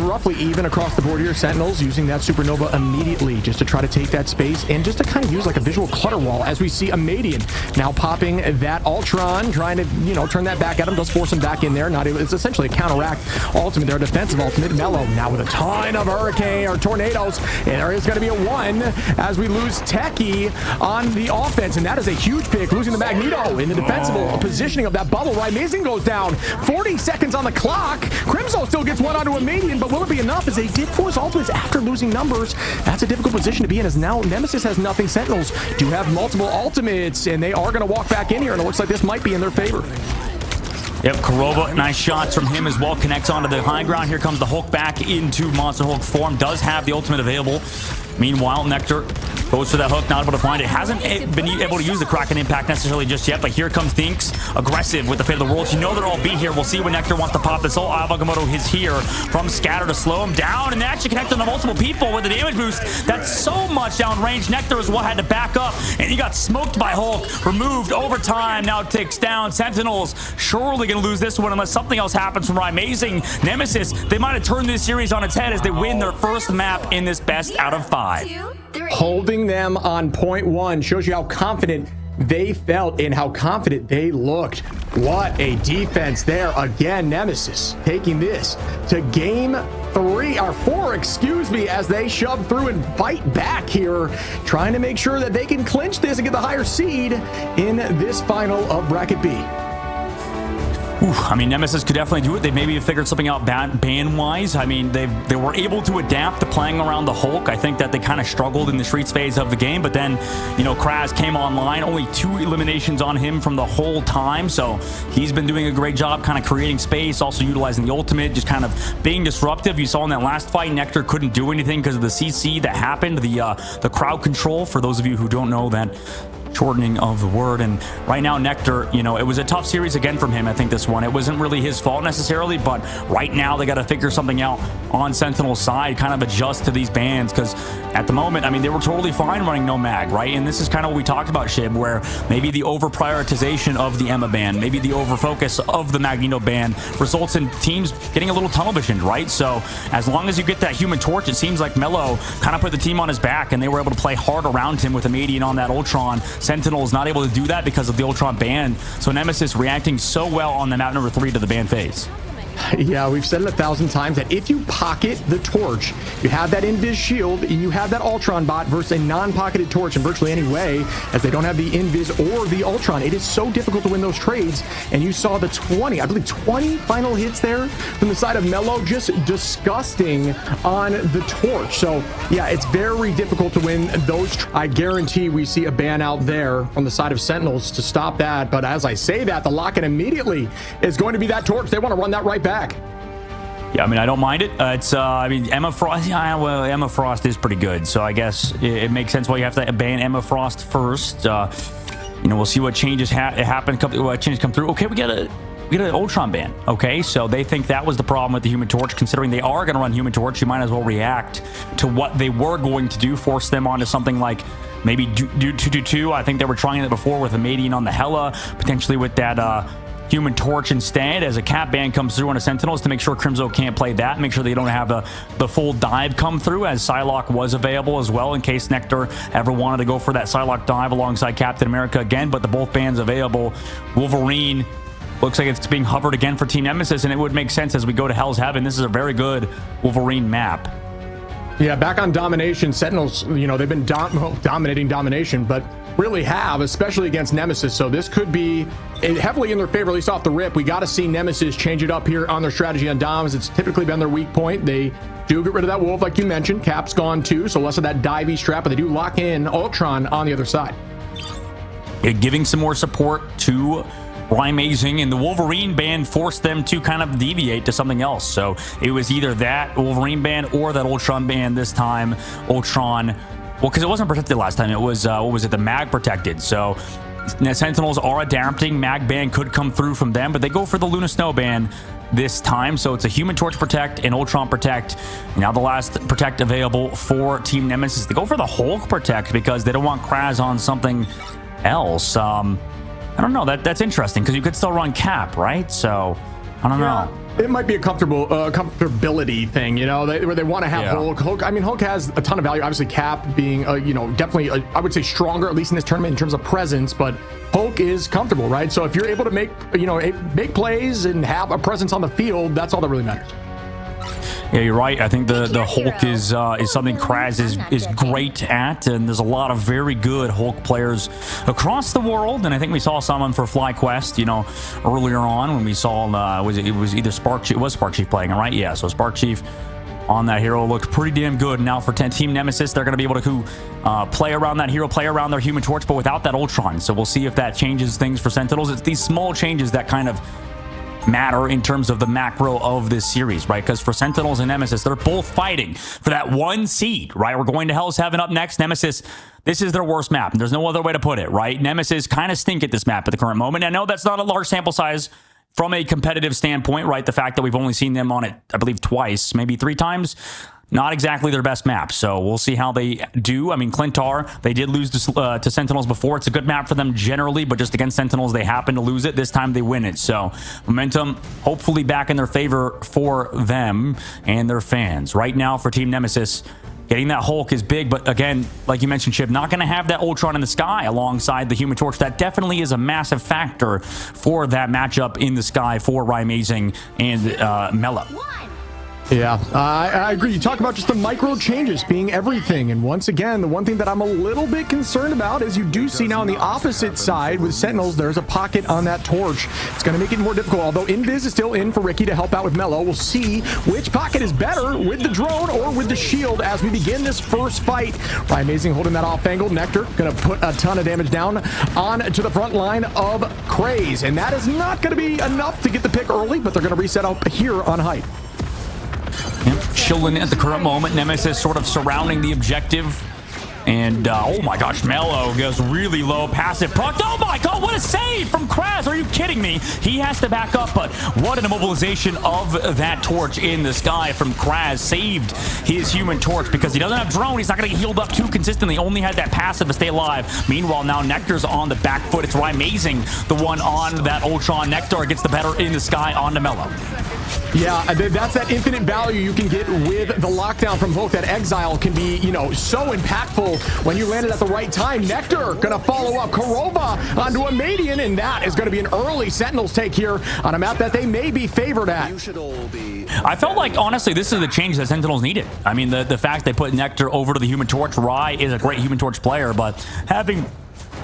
roughly even across the board here. Sentinels using that Supernova immediately just to try to take that space and just to kind of use like a visual clutter wall, as we see Amadian now popping that Ultron, trying to, you know, turn that back at him. Does force him back in there. It's essentially a counteract ultimate there, defensive ultimate. Mello now with a ton of hurricane or tornadoes, and there is going to be a 1 as we lose Techie on the offense, and that is a huge pick, losing the Magneto in the defensible positioning of that bubble. Right, Amazing goes down. 40 seconds on the clock. Crimson still gets one onto a Median, but will it be enough, as they did force ultimates after losing numbers? That's a difficult position to be in, as now Nemesis has nothing. Sentinels do have multiple ultimates, and they are going to walk back in here, and it looks like this might be in their favor. Yep, Kurova, nice shots from him as well. Connects onto the high ground. Here comes the Hulk back into Monster Hulk form. Does have the ultimate available. Meanwhile, Nectar goes for that hook, not able to find it. Hasn't been able to use the Kraken impact necessarily just yet, but here comes Dinks, aggressive with the Fate of the Worlds. You know they'll all be here. We'll see when Nectar wants to pop this. Agamotto is here from Scatter to slow him down, and they actually connect on multiple people with the damage boost. That's so much downrange. Nectar is what had to back up, and he got smoked by Hulk. Removed over time, now ticks down. Sentinels surely going to lose this one unless something else happens from Amazing. Nemesis, they might have turned this series on its head as they win their first map in this best out of 5. Holding them on point 1 shows you how confident they felt and how confident they looked. What a defense there. Again, Nemesis taking this to game 4, excuse me, as they shove through and fight back here, trying to make sure that they can clinch this and get the higher seed in this final of Bracket B. I mean, Nemesis could definitely do it. They maybe have figured something out ban-wise. I mean, they were able to adapt to playing around the Hulk. I think that they kind of struggled in the Streets phase of the game, but then, you know, Kraz came online. Only 2 eliminations on him from the whole time, so he's been doing a great job kind of creating space, also utilizing the ultimate, just kind of being disruptive. You saw in that last fight, Nectar couldn't do anything because of the CC that happened, the crowd control, for those of you who don't know that shortening of the word. And right now, Nectar, you know, it was a tough series again from him. I think this one, it wasn't really his fault necessarily, but right now they got to figure something out on Sentinel's side, kind of adjust to these bans, because at the moment, I mean, they were totally fine running no mag, right? And this is kind of what we talked about, Shib, where maybe the over prioritization of the Emma ban, maybe the over focus of the Magneto ban results in teams getting a little tunnel visioned, right? So as long as you get that Human Torch, it seems like Mello kind of put the team on his back, and they were able to play hard around him with a Median on that Ultron. Sentinels not able to do that because of the Ultron ban. So Nemesis reacting so well on the map number 3 to the ban phase. Yeah, we've said it 1,000 times that if you pocket the torch, you have that invis shield and you have that Ultron bot versus a non-pocketed torch in virtually any way, as they don't have the invis or the Ultron. It is so difficult to win those trades, and you saw the 20, I believe 20 final hits there from the side of Mello, just disgusting on the torch. So yeah, it's very difficult to win those. I guarantee we see a ban out there from the side of Sentinels to stop that, but as I say that, the lock-in immediately is going to be that torch. They want to run that right back. Yeah, I mean, I don't mind it. It's, I mean, Emma Frost, yeah, well, Emma Frost is pretty good. So I guess it makes sense why you have to ban Emma Frost first. You know, we'll see what changes happen, what changes come through. Okay, we get an Ultron ban. Okay, so they think that was the problem with the Human Torch. Considering they are going to run Human Torch, you might as well react to what they were going to do, force them onto something like maybe do 2-2-2. I think they were trying it before with a Median on the Hela, potentially with that Human Torch instead, as a cap ban comes through on a Sentinels to make sure Crimzo can't play that, make sure they don't have the full dive come through, as Psylocke was available as well in case Nectar ever wanted to go for that Psylocke dive alongside Captain America again, but the both bans available. Wolverine looks like it's being hovered again for Team Nemesis, and it would make sense as we go to Hell's Heaven. This is a very good Wolverine map. Yeah, back on domination, Sentinels, you know, they've been dominating domination, but really have, especially against Nemesis. So this could be heavily in their favor, at least off the rip. We got to see Nemesis change it up here on their strategy on doms. It's typically been their weak point. They do get rid of that wolf, like you mentioned. Cap's gone too, so less of that divey strap, but they do lock in Ultron on the other side. Yeah, giving some more support to Amazing, and the Wolverine ban forced them to kind of deviate to something else. So it was either that Wolverine ban or that Ultron ban this time. Ultron, well, because it wasn't protected last time. It was, what was it, the mag protected. So Sentinels are adapting. Mag ban could come through from them, but they go for the Luna Snow ban this time. So it's a Human Torch protect and Ultron protect. Now the last protect available for Team Nemesis. They go for the Hulk protect because they don't want Kraz on something else. I don't know. That's interesting because you could still run Cap, right? So I don't know. It might be a comfortability thing, you know, where they want to have Hulk. I mean, Hulk has a ton of value. Obviously, Cap being, you know, definitely, I would say stronger, at least in this tournament in terms of presence. But Hulk is comfortable, right? So if you're able to make, you know, make plays and have a presence on the field, that's all that really matters. Yeah, you're right. I think the Hulk is something Kraz is great at, and there's a lot of very good Hulk players across the world. And I think we saw someone for FlyQuest, you know, earlier on when we saw it was either Spark Chief, it was Spark Chief playing it, right? Yeah, so Spark Chief on that hero looked pretty damn good. Now for Team Nemesis, they're going to be able to play around that hero, play around their Human Torch, but without that Ultron. So we'll see if that changes things for Sentinels. It's these small changes that kind of matter in terms of the macro of this series, right? Because for Sentinels and Nemesis, they're both fighting for that 1 seed, right? We're going to Hell's Heaven up next. Nemesis, this is their worst map. There's no other way to put it, right? Nemesis kind of stink at this map at the current moment. I know that's not a large sample size from a competitive standpoint, right? The fact that we've only seen them on it, I believe, twice, maybe 3 times. Not exactly their best map, so we'll see how they do. I mean, Clintar, they did lose to Sentinels before. It's a good map for them generally, but just against Sentinels, they happen to lose it. This time, they win it. So, momentum hopefully back in their favor for them and their fans. Right now, for Team Nemesis, getting that Hulk is big, but again, like you mentioned, Chip, not going to have that Ultron in the sky alongside the Human Torch. That definitely is a massive factor for that matchup in the sky for Amazing and Mello. Yeah, I agree. You talk about just the micro changes being everything. And once again, the one thing that I'm a little bit concerned about is you do see now on the opposite side with Sentinels, there's a pocket on that torch. It's going to make it more difficult. Although Invis is still in for Ricky to help out with Mello. We'll see which pocket is better with the drone or with the shield as we begin this first fight. Amazing holding that off angle. Nectar going to put a ton of damage down on to the front line of Craze. And that is not going to be enough to get the pick early, but they're going to reset up here on height. Yep, chilling at the current moment. Nemesis sort of surrounding the objective. And, oh my gosh, Mello goes really low. Passive proc. Oh my god, what a save from Kraz. Are you kidding me? He has to back up, but what an immobilization of that torch in the sky from Kraz. Saved his Human Torch because he doesn't have drone. He's not going to get healed up too consistently. Only had that passive to stay alive. Meanwhile, now Nectar's on the back foot. It's Amazing, the one on that Ultron. Nectar gets the better in the sky onto Mello. Yeah, that's that infinite value you can get with the lockdown from Hulk. That exile can be, you know, so impactful when you land it at the right time. Nectar gonna follow up Korova onto a Median, and that is gonna be an early Sentinels take here on a map that they may be favored at. I felt like, honestly, this is the change that Sentinels needed. I mean, the fact they put Nectar over to the Human Torch. Rai is a great Human Torch player, but having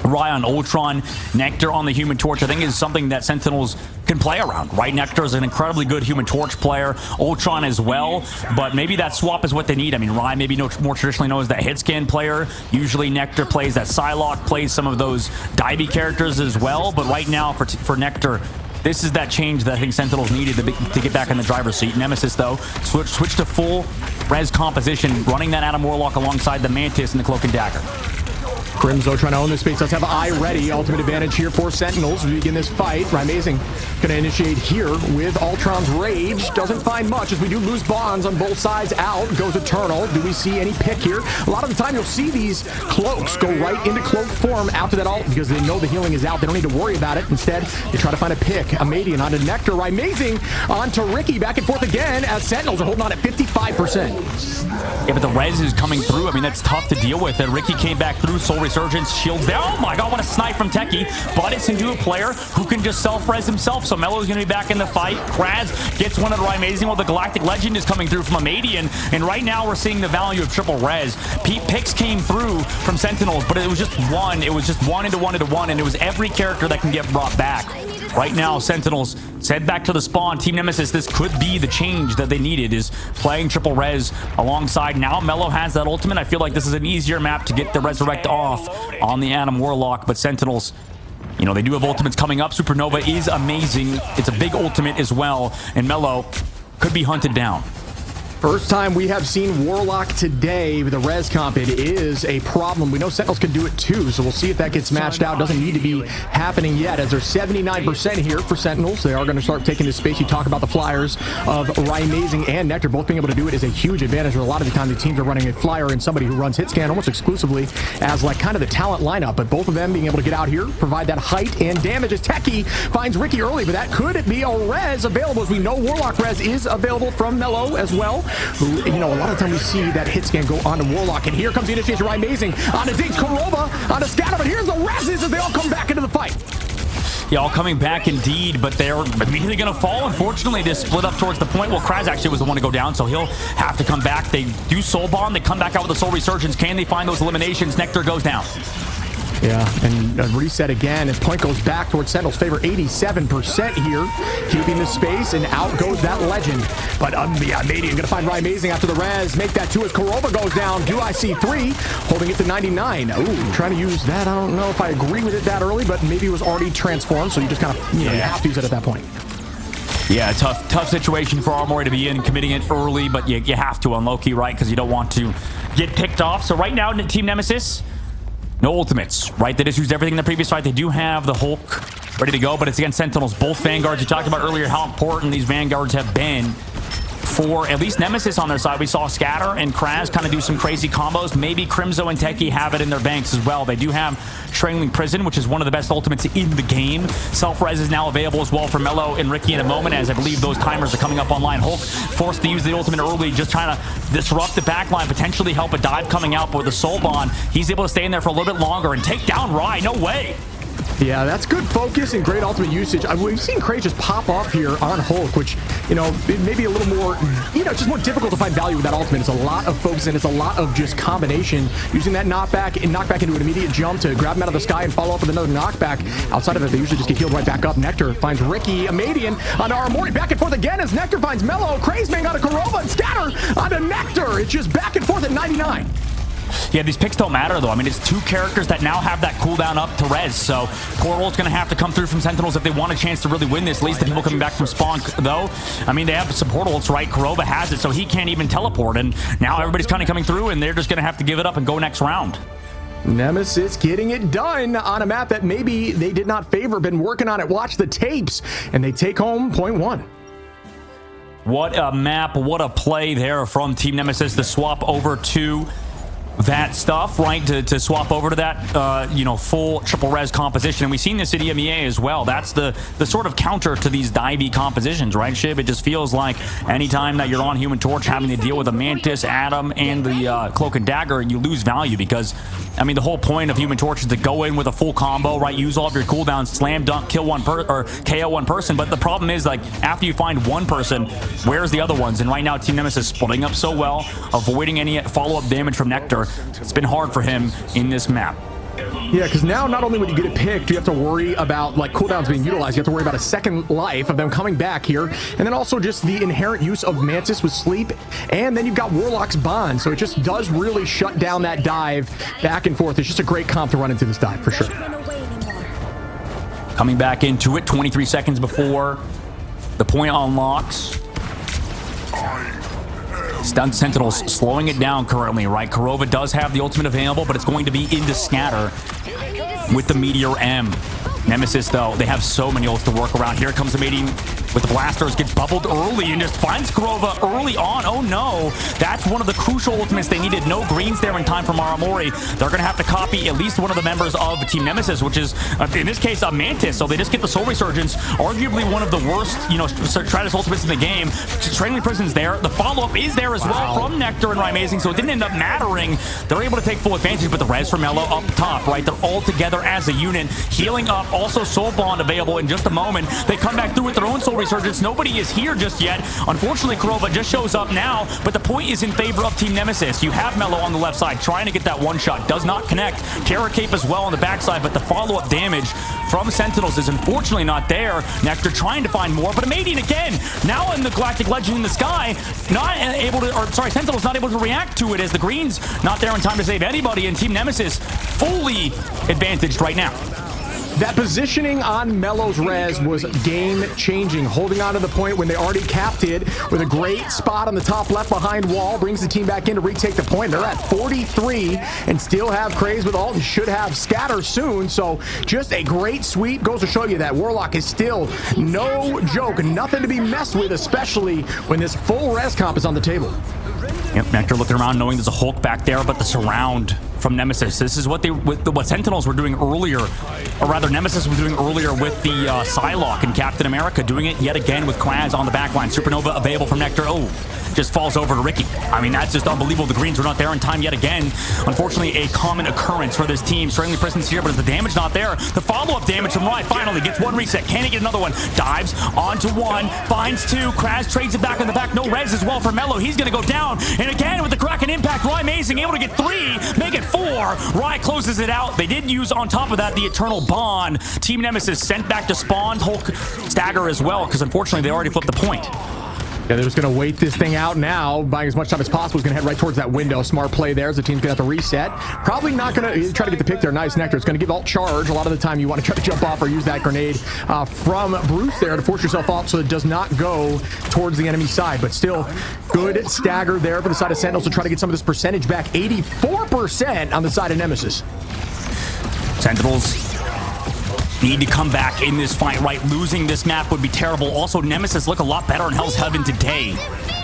Rai on Ultron, Nectar on the Human Torch, I think is something that Sentinels can play around, right? Nectar is an incredibly good Human Torch player, Ultron as well, but maybe that swap is what they need. I mean, Rai maybe more traditionally known as that hit scan player. Usually Nectar plays that Psylocke, plays some of those divey characters as well, but right now for Nectar, this is that change that I think Sentinels needed to get back in the driver's seat. Nemesis, though, switch to full res composition, running that Adam Warlock alongside the Mantis and the Cloak and Dagger. Crimzo trying to own this space. Does have eye ready. Ultimate advantage here for Sentinels. We begin this fight. Amazing. Going to initiate here with Ultron's Rage. Doesn't find much as we do lose bonds on both sides. Out goes Eternal. Do we see any pick here? A lot of the time you'll see these cloaks go right into cloak form after that ult because they know the healing is out. They don't need to worry about it. Instead, they try to find a pick. Amadian onto Nectar. Amazing onto Ricky. Back and forth again as Sentinels are holding on at 55%. Yeah, but the res is coming through. I mean, that's tough to deal with. And Ricky came back through. Soul Resurgence, shields down. Oh my god, what a snipe from Techie. But it's into a player who can just self-res himself. So Mello's going to be back in the fight. Kraz gets one of the Amazing while the Galactic Legend is coming through from Amadian. And right now we're seeing the value of triple res. Picks came through from Sentinels, but it was just one. It was just one into one, and it was every character that can get brought back. Right now, Sentinels head back to the spawn. Team Nemesis, this could be the change that they needed, is playing triple res alongside. Now Mello has that ultimate. I feel like this is an easier map to get the Resurrect off on the Adam Warlock, but Sentinels, you know, they do have ultimates coming up. Supernova is amazing. It's a big ultimate as well, and Mello could be hunted down. First time we have seen Warlock today with a res comp. It is a problem. We know Sentinels can do it too, so we'll see if that gets matched out. Doesn't need to be happening yet, as they're 79% here for Sentinels. They are going to start taking this space. You talk about the flyers of Amazing and Nectar. Both being able to do it is a huge advantage. A lot of the time the teams are running a flyer and somebody who runs hit scan almost exclusively as like kind of the talent lineup, but both of them being able to get out here, provide that height and damage as Techie finds Ricky early, but that could be a res available, as we know Warlock res is available from Mello as well. Who, you know, a lot of the time we see that hit scan go on to Warlock, and here comes the initiation. Amazing on the Diggs, Korova on the scatter, but here's the reses as they all come back into the fight. Yeah, all coming back indeed, but they're immediately going to fall. Unfortunately, they split up towards the point. Well, Kraz actually was the one to go down, so he'll have to come back. They do Soul Bond. They come back out with the Soul Resurgence. Can they find those eliminations? Nectar goes down. Yeah, and a reset again as point goes back towards Sentinel's favor. 87% here, keeping the space, and out goes that legend. But yeah, Amadian gonna find Amazing after the res. Make that two as Korova goes down. Do I see three? Holding it to 99. Ooh, trying to use that. I don't know if I agree with it that early, but maybe it was already transformed, so you just kind of, you know, you have to use it at that point. Yeah, tough situation for Armory to be in, committing it early, but you have to on Loki, right? Because you don't want to get picked off. So right now, Team Nemesis, no ultimates, right? They just used everything in the previous fight. They do have the Hulk ready to go, but it's against Sentinels. Both Vanguards, you talked about earlier how important these Vanguards have been for at least Nemesis on their side. We saw Scatter and Kraz kind of do some crazy combos. Maybe Crimzo and Techie have it in their banks as well. They do have Trailing Prison, which is one of the best ultimates in the game. Self-res is now available as well for Mello and Ricky in a moment, as I believe those timers are coming up online. Hulk forced to use the ultimate early, just trying to disrupt the backline, potentially help a dive coming out, but with the Soul Bond, he's able to stay in there for a little bit longer and take down Rye. No way. Yeah, that's good focus and great ultimate usage. We've seen Krays just pop off here on Hulk, which, you know, it may be a little more, you know, just more difficult to find value with that ultimate. It's a lot of focus and it's a lot of just combination. Using that knockback into an immediate jump to grab him out of the sky and follow up with another knockback. Outside of it, they usually just get healed right back up. Nectar finds Ricky, Amadian on Armory. Back and forth again as Nectar finds Mello. Krays man got a Korova and Scatter onto Nectar. It's just back and forth at 99. Yeah, these picks don't matter, though. I mean, it's two characters that now have that cooldown up to res, so Portal's going to have to come through from Sentinels if they want a chance to really win this. At least the people coming back from spawn, though. I mean, they have some portals, right? Korova has it, so he can't even teleport, and now everybody's kind of coming through, and they're just going to have to give it up and go next round. Nemesis getting it done on a map that maybe they did not favor. Been working on it. Watch the tapes, and they take home point one. What a map, what a play there from Team Nemesis to swap over to that stuff, right, to swap over to that you know, full triple res composition. And we've seen this at EMEA as well. That's the sort of counter to these divey compositions, right, Shib? It just feels like anytime that you're on Human Torch having to deal with a Mantis, Adam, and the Cloak and Dagger, you lose value because, I mean, the whole point of Human Torch is to go in with a full combo, right, use all of your cooldowns, slam dunk, kill one or KO one person. But the problem is, like, after you find one person, where's the other ones? And right now Team Nemesis splitting up so well, avoiding any follow-up damage from Nectar. It's been hard for him in this map. Yeah, because now not only when you get it picked, you have to worry about like cooldowns being utilized. You have to worry about a second life of them coming back here. And then also just the inherent use of Mantis with sleep. And then you've got Warlock's Bond. So it just does really shut down that dive back and forth. It's just a great comp to run into this dive for sure. Coming back into it 23 seconds before the point unlocks. Stunned Sentinels slowing it down currently, right? Kurova does have the ultimate available, but it's going to be into scatter with the Meteor M. Nemesis, though, they have so many ults to work around. Here comes the mating with the blasters, gets bubbled early and just finds Kurova early on. Oh no, that's one of the crucial ultimates they needed. No greens there in time for Maramori. They're going to have to copy at least one of the members of Team Nemesis, which is, in this case, a Mantis. So they just get the Soul Resurgence, arguably one of the worst, Stratus ultimates in the game. Training Prison's there. The follow-up is there as well from Nectar and Rymazing, so it didn't end up mattering. They're able to take full advantage, but the res for Mello up top, right? They're all together as a unit, healing up. Also, Soul Bond available in just a moment. They come back through with their own Soul Resurgence. Nobody is here just yet. Unfortunately, Kurova just shows up now, but the point is in favor of Team Nemesis. You have Mello on the left side trying to get that one shot. Does not connect. Terror Cape as well on the backside, but the follow-up damage from Sentinels is unfortunately not there. Nectar trying to find more, but a mating again. Now in the Galactic Legend in the sky, Sentinels not able to react to it as the greens not there in time to save anybody, and Team Nemesis fully advantaged right now. That positioning on Mello's res was game-changing, holding on to the point when they already capped it with a great spot on the top left behind wall, brings the team back in to retake the point. They're at 43 and still have Craze with ult and should have Scatter soon, so just a great sweep. Goes to show you that Warlock is still no joke, nothing to be messed with, especially when this full res comp is on the table. Yep, Nectar looking around knowing there's a Hulk back there, but the surround from Nemesis. This is what Sentinels were doing earlier, or rather Nemesis was doing earlier with the Psylocke and Captain America, doing it yet again with Kraz on the backline. Supernova available from Nectar. Oh, just falls over to Ricky. I mean, that's just unbelievable. The greens were not there in time yet again. Unfortunately, a common occurrence for this team. Certainly Prison's here, but is the damage not there? The follow-up damage from Rye finally gets one reset. Can he get another one? Dives onto one, finds two. Kraz trades it back in the back. No res as well for Mello. He's going to go down. And again with the Kraken impact, Rymazing able to get 3, make it 4. Rye closes it out. They did use on top of that the Eternal Bond. Team Nemesis sent back to spawn. Hulk stagger as well, because unfortunately they already flipped the point. Yeah, they're just going to wait this thing out now, buying as much time as possible. Is going to head right towards that window. Smart play there as the team's going to have to reset. Probably not going to try to get the pick there. Nice, Nectar. It's going to give alt charge. A lot of the time you want to try to jump off or use that grenade from Bruce there to force yourself off so it does not go towards the enemy side. But still, good stagger there for the side of Sentinels to try to get some of this percentage back. 84% on the side of Nemesis. Sentinels need to come back in this fight, right? Losing this map would be terrible. Also, Nemesis look a lot better in Hell's Heaven today.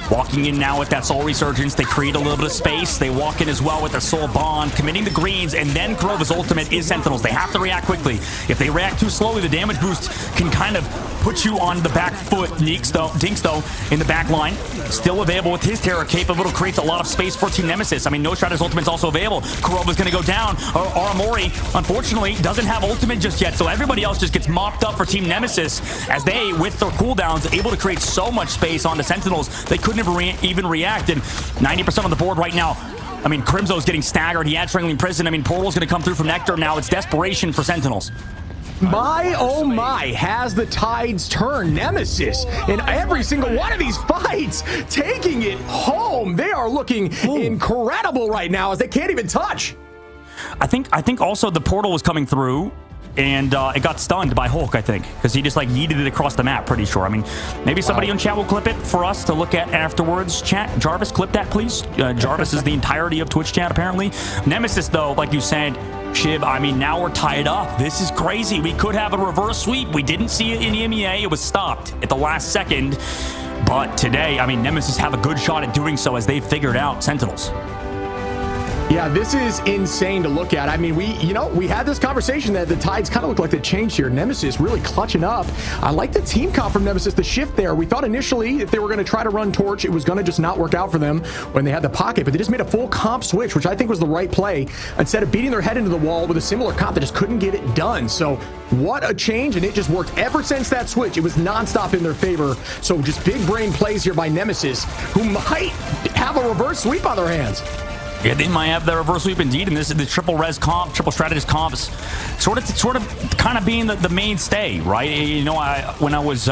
Walking in now with that Soul Resurgence, they create a little bit of space. They walk in as well with their Soul Bond, committing the greens, and then Kurova's ultimate is Sentinels. They have to react quickly. If they react too slowly, the damage boost can kind of put you on the back foot. Dinks though, in the back line, still available with his Terror Cape. It creates a lot of space for Team Nemesis. I mean, No Strider's ultimate's also available. Kurova's going to go down. Aramori, unfortunately, doesn't have ultimate just yet, so everybody else just gets mopped up for Team Nemesis as they, with their cooldowns, able to create so much space on the Sentinels, they couldn't even react. And 90% on the board right now. I mean, Crimzo's getting staggered. He had Strangling Prison. I mean, Portal's going to come through from Nectar now. It's desperation for Sentinels. My, oh my, has the tides turned. Nemesis in every single one of these fights, taking it home. They are looking incredible right now as they can't even touch. I think also the Portal was coming through, and it got stunned by Hulk, I think, because he just like yeeted it across the map, pretty sure. I mean, maybe somebody in chat will clip it for us to look at afterwards. Chat, Jarvis, clip that, please. Jarvis is the entirety of Twitch chat, apparently. Nemesis, though, like you said, Shib, I mean, now we're tied up. This is crazy. We could have a reverse sweep. We didn't see it in the MEA. It was stopped at the last second. But today, I mean, Nemesis have a good shot at doing so as they've figured out Sentinels. Yeah, this is insane to look at. I mean, we had this conversation that the tides kind of look like they changed here. Nemesis really clutching up. I like the team comp from Nemesis, the shift there. We thought initially if they were going to try to run Torch, it was going to just not work out for them when they had the pocket, but they just made a full comp switch, which I think was the right play, instead of beating their head into the wall with a similar comp that just couldn't get it done. So what a change, and it just worked ever since that switch. It was nonstop in their favor. So just big brain plays here by Nemesis, who might have a reverse sweep on their hands. Yeah, they might have the reverse sweep indeed, and this is the triple res comp, triple strategist comps, sort of kind of being the mainstay, right? You know, when I was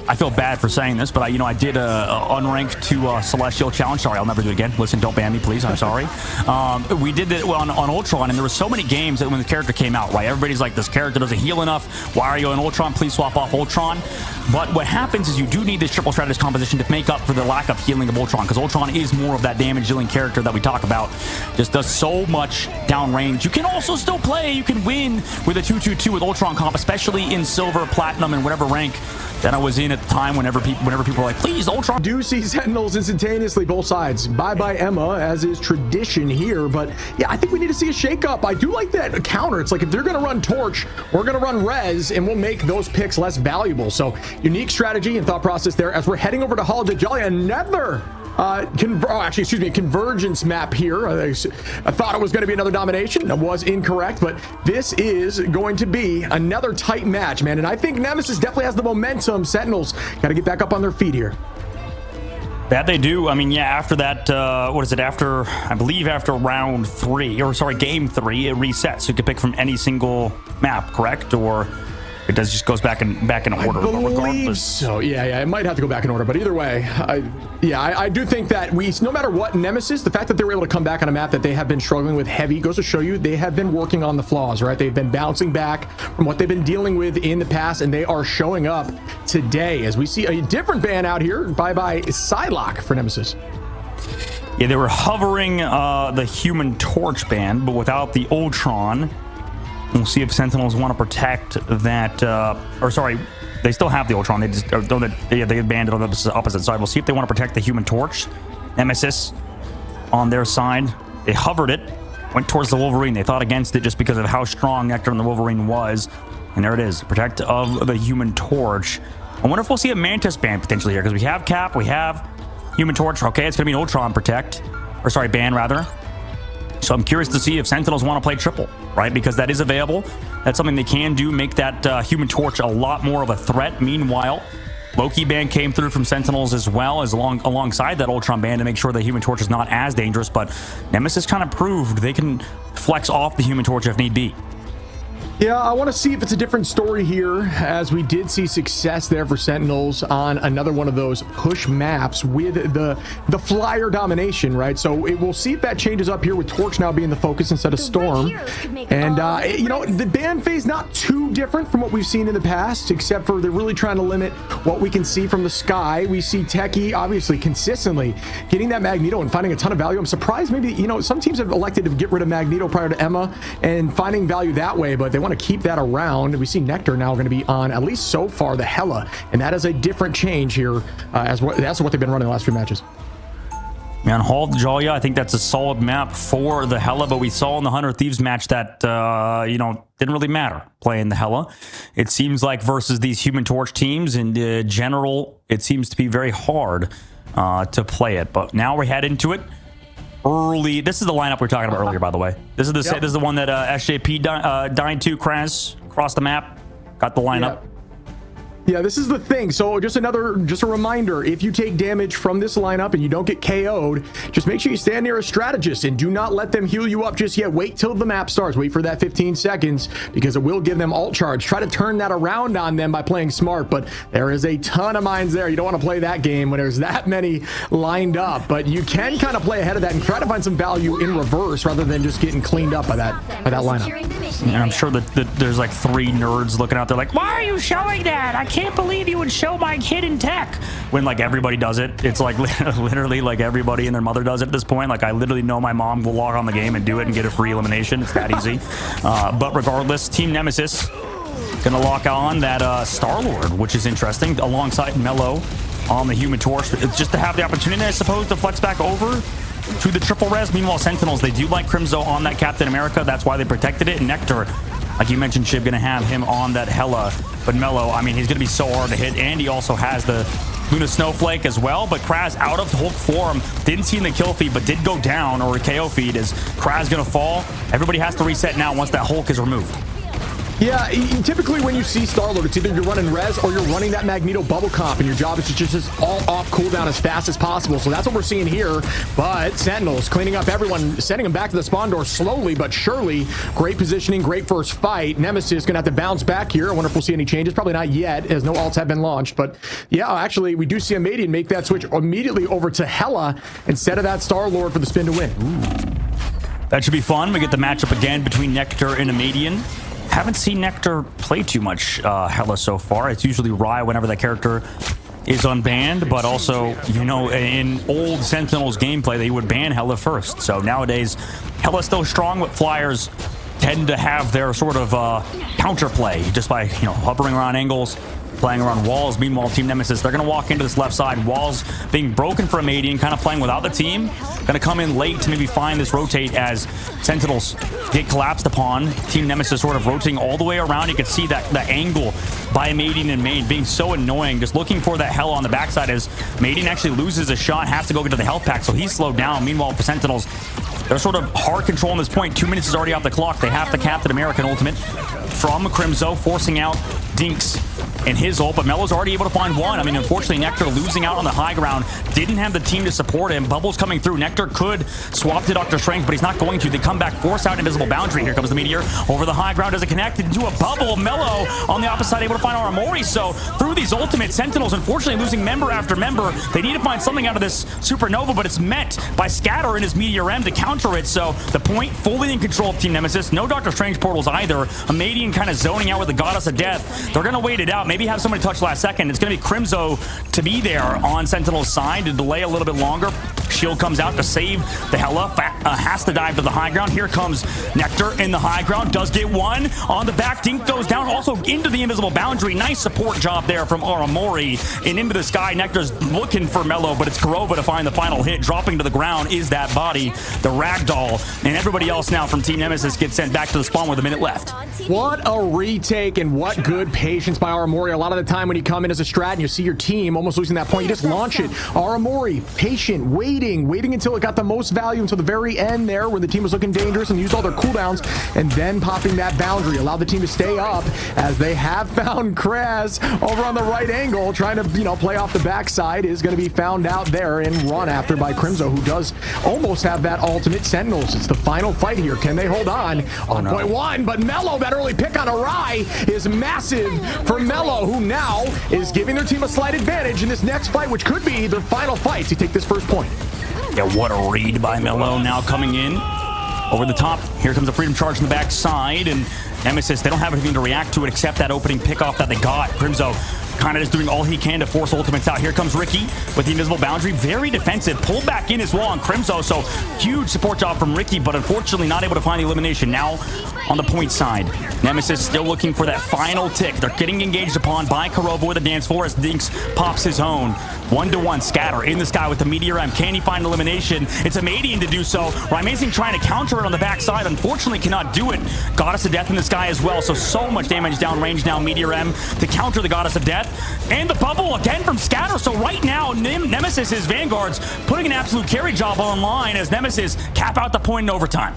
I feel bad for saying this, but I did a unranked to Celestial challenge. Sorry, I'll never do it again. Listen, don't ban me, please. I'm sorry. We did it on Ultron, and there were so many games that when the character came out, right? Everybody's like, this character doesn't heal enough. Why are you on Ultron? Please swap off Ultron. But what happens is you do need this triple strategist composition to make up for the lack of healing of Ultron, because Ultron is more of that damage dealing character that we talk about. Just does so much downrange. You can also still play. You can win with a 2-2-2 with Ultron comp, especially in silver, platinum, and whatever rank that I was in at the time. Whenever people were like, please, Ultron. Do see Sentinels instantaneously, both sides. Bye-bye Emma, as is tradition here. But yeah, I think we need to see a shakeup. I do like that counter. It's like, if they're going to run Torch, we're going to run Res, and we'll make those picks less valuable. So unique strategy and thought process there as we're heading over to Hall of Jolly. Another convergence map here. I thought it was going to be another domination. That was incorrect, but this is going to be another tight match, man. And I think Nemesis definitely has the momentum. Sentinels got to get back up on their feet here. That they do. I mean, yeah, after that, what is it? I believe after round 3, or sorry, game 3, it resets. So you can pick from any single map, correct? Or it just goes back in order. I believe so. Yeah, it might have to go back in order, but either way, I do think that no matter what, Nemesis, the fact that they were able to come back on a map that they have been struggling with heavy goes to show you they have been working on the flaws, right? They've been bouncing back from what they've been dealing with in the past, and they are showing up today as we see a different ban out here. Bye-bye Psylocke for Nemesis. Yeah, they were hovering the Human Torch ban, but without the Ultron. We'll see if Sentinels want to protect that, or sorry, they still have the Ultron. They just, they banned it on the opposite side. We'll see if they want to protect the Human Torch. Nemesis on their side. They hovered it, went towards the Wolverine. They thought against it just because of how strong Nectar and the Wolverine was. And there it is, protect of the Human Torch. I wonder if we'll see a Mantis ban potentially here, because we have Cap, we have Human Torch. Okay, it's going to be an Ultron protect, or sorry, ban rather. So I'm curious to see if Sentinels want to play triple, right? Because that is available. That's something they can do, make that Human Torch a lot more of a threat. Meanwhile, Loki ban came through from Sentinels as well, as alongside that Ultron ban, to make sure the Human Torch is not as dangerous. But Nemesis kind of proved they can flex off the Human Torch if need be. Yeah, I want to see if it's a different story here, as we did see success there for Sentinels on another one of those push maps with the flyer domination, right? So we'll see if that changes up here with Torch now being the focus instead of Storm. And the ban phase not too different from what we've seen in the past, except for they're really trying to limit what we can see from the sky. We see Techie obviously consistently getting that Magneto and finding a ton of value. I'm surprised maybe, some teams have elected to get rid of Magneto prior to Emma and finding value that way, but they want to keep that around. We see Nectar now going to be on, at least so far, the Hela, and that is a different change here that's what they've been running the last few matches. Man, Hall Jalia, I think that's a solid map for the Hela, but we saw in the Hunter Thieves match that didn't really matter playing the Hela. It seems like versus these Human Torch teams in general, it seems to be very hard to play it. But now we head into it early. This is the lineup we were talking about earlier, by the way. This is the this is the one that SJP died to. Kraz across the map, got the lineup. Yeah, this is the thing. So just a reminder, if you take damage from this lineup and you don't get KO'd, just make sure you stand near a strategist and do not let them heal you up just yet. Wait till the map starts. Wait for that 15 seconds, because it will give them ult charge. Try to turn that around on them by playing smart, but there is a ton of mines there. You don't want to play that game when there's that many lined up, but you can kind of play ahead of that and try to find some value in reverse rather than just getting cleaned up by that lineup. And I'm sure that there's like 3 nerds looking out there like, why are you showing that? I can't believe you would show my hidden tech, when like everybody does it. It's like literally like everybody and their mother does it at this point. Like I literally know my mom will log on the game and do it and get a free elimination. It's that easy. But regardless, Team Nemesis gonna lock on that Star-Lord, which is interesting, alongside Mello on the Human Torch. It's just to have the opportunity, I suppose, to flex back over to the triple res. Meanwhile, Sentinels, they do like Crimzo on that Captain America. That's why they protected it. And Nectar, like you mentioned, Shib, gonna have him on that Hela. But Mello, I mean, he's gonna be so hard to hit. And he also has the Luna Snowflake as well. But Kraz out of Hulk form, didn't see in the kill feed, but did go down, or a KO feed. Is Kraz gonna fall? Everybody has to reset now once that Hulk is removed. Yeah, typically when you see Star-Lord, it's either you're running res or you're running that Magneto bubble comp, and your job is to just all off cooldown as fast as possible. So that's what we're seeing here. But Sentinels cleaning up everyone, sending them back to the spawn door slowly but surely. Great positioning, great first fight. Nemesis gonna have to bounce back here. I wonder if we'll see any changes. Probably not yet, as no alts have been launched. But yeah, actually, we do see a Madian make that switch immediately over to Hela instead of that Star-Lord for the spin to win. Ooh. That should be fun. We get the matchup again between Nectar and a Madian. Haven't seen Nectar play too much Hela so far. It's usually Rye whenever that character is unbanned, but also, you know, in old Sentinels gameplay, they would ban Hela first. So nowadays, Hela's still strong, but Flyers tend to have their sort of counterplay just by, you know, hovering around angles, playing around walls. Meanwhile, Team Nemesis, they're going to walk into this left side. Walls being broken for a Madian, kind of playing without the team. Going to come in late to maybe find this rotate as Sentinels get collapsed upon. Team Nemesis sort of rotating all the way around. You can see that the angle by Madian and main being so annoying. Just looking for that Hela on the backside as Madian actually loses a shot, has to go into the health pack, so he's slowed down. Meanwhile, for Sentinels, they're sort of hard controlling this point. 2 minutes is already off the clock. They have the Captain American ultimate from Crimzo, forcing out Dinks and his ult, but Melo's already able to find one. I mean, unfortunately, Nectar losing out on the high ground. Didn't have the team to support him. Bubbles coming through. Nectar could swap to Dr. Strange, but he's not going to. They come back, force out Invisible Boundary. Here comes the Meteor over the high ground. Does it connect into a bubble? Melo on the opposite side able to find Aramori. So through these ultimate Sentinels, unfortunately losing member after member. They need to find something out of this Supernova, but it's met by Scatter and his Meteor M to counter it. So the point fully in control of Team Nemesis. No Dr. Strange portals either. A Madian kind of zoning out with the Goddess of Death. They're going to wait it out. Maybe have somebody touch last second. It's going to be Crimzo to be there on Sentinel's side to delay a little bit longer. Shield comes out to save the Hela. Has to dive to the high ground. Here comes Nectar in the high ground. Does get one on the back. Dink goes down also into the Invisible Boundary. Nice support job there from Aramori. And into the sky, Nectar's looking for Melo, but it's Kurova to find the final hit. Dropping to the ground is that body, the Ragdoll. And everybody else now from Team Nemesis gets sent back to the spawn with a minute left. What a retake and what good patience by Aramori. A lot of the time when you come in as a strat and you see your team almost losing that point, you just launch it. Aramori, patient, waiting until it got the most value until the very end there when the team was looking dangerous and used all their cooldowns, and then popping that boundary. Allowed the team to stay up as they have found Kraz over on the right angle, trying to, you know, play off the backside. Is going to be found out there and run after by Crimzo, who does almost have that ultimate. Sentinels, it's the final fight here. Can they hold on? On point one, but Melo, that early pick on Arai is massive for Melo, who now is giving their team a slight advantage in this next fight, which could be their final fight to take this first point. Yeah, what a read by Melo now coming in. Over the top, here comes the Freedom Charge in the backside, and Nemesis, they don't have anything to react to it except that opening pickoff that they got. Crimzo kind of just doing all he can to force ultimates out. Here comes Ricky with the Invisible Boundary. Very defensive. Pulled back in as well on Crimzo, so huge support job from Ricky, but unfortunately not able to find the elimination. Now on the point side, Nemesis still looking for that final tick. They're getting engaged upon by Kurova with the dance floor as Dinks pops his own. 1-to-1 Scatter in the sky with the Meteor M. Can he find elimination? It's a Madian to do so. Amazing trying to counter it on the backside. Unfortunately cannot do it. Goddess of Death in the sky as well, so much damage downrange now. Meteor M to counter the Goddess of Death. And the bubble again from Scatter. So right now, Nemesis' Vanguards putting an absolute carry job online as Nemesis cap out the point in overtime.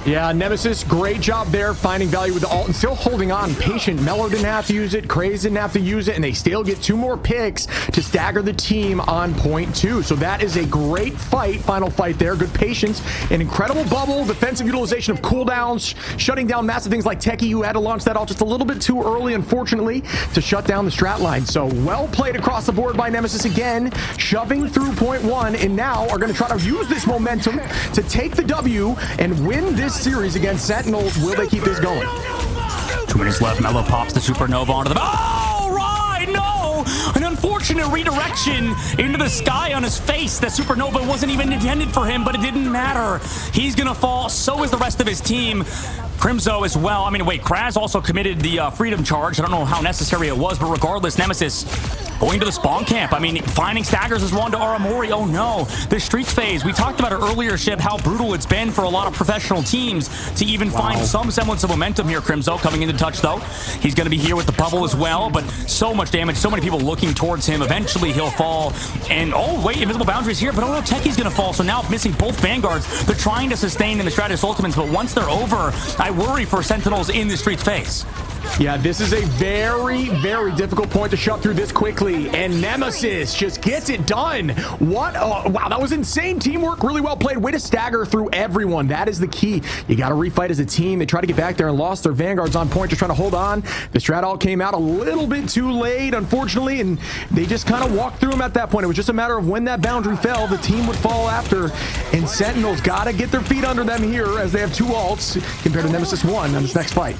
Yeah, Nemesis, great job there, finding value with the ult and still holding on. Patient. Melo didn't have to use it. Craze didn't have to use it. And they still get 2 more picks to stagger the team on point 2. So that is a great fight. Final fight there. Good patience. An incredible bubble. Defensive utilization of cooldowns. Shutting down massive things like Techie, who had to launch that ult just a little bit too early, unfortunately, to shut down the strat line. So well played across the board by Nemesis again. Shoving through point 1. And now are going to try to use this momentum to take the W and win this series against Sentinels. Will they keep this going? 2 minutes left. Melo pops the Supernova onto the... Oh, right! No! An unfortunate redirection into the sky on his face. The Supernova wasn't even intended for him, but it didn't matter. He's gonna fall. So is the rest of his team. Crimzo as well. I mean, wait, Kraz also committed the Freedom Charge. I don't know how necessary it was, but regardless, Nemesis going to the spawn camp. I mean, finding staggers is one to Aramori. Oh no, the streaks phase. We talked about it earlier, Shib, how brutal it's been for a lot of professional teams to even find some semblance of momentum here. Crimzo coming into touch though. He's going to be here with the bubble as well, but so much damage, so many people looking towards him. Eventually he'll fall. And oh wait, Invisible Boundary's here, but oh no, Techie's going to fall. So now missing both Vanguards. They're trying to sustain in the Stratus Ultimates, but once they're over, I worry for Sentinels in the streets phase. Yeah, this is a very, very difficult point to shut through this quickly, and Nemesis just gets it done. What? Wow, that was insane teamwork. Really well played. Way to stagger through everyone. That is the key. You got to refight as a team. They tried to get back there and lost their vanguards on point, just trying to hold on. The strat all came out a little bit too late, unfortunately, and they just kind of walked through them at that point. It was just a matter of when that boundary fell, the team would fall after, and Sentinels got to get their feet under them here as they have 2 ults compared to Nemesis 1 on this next fight.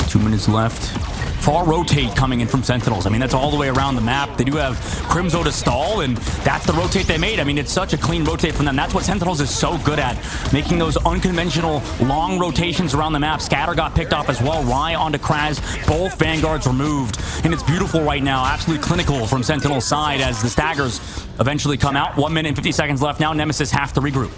2 minutes left. Far rotate coming in from Sentinels. I mean, that's all the way around the map. They do have Crimzo to stall, and that's the rotate they made. I mean, it's such a clean rotate from them. That's what Sentinels is so good at, making those unconventional long rotations around the map. Scatter got picked off as well. Rye onto Kraz. Both vanguards removed, and it's beautiful right now. Absolutely clinical from Sentinel's side as the staggers eventually come out. 1 minute and 50 seconds left now. Nemesis have to regroup.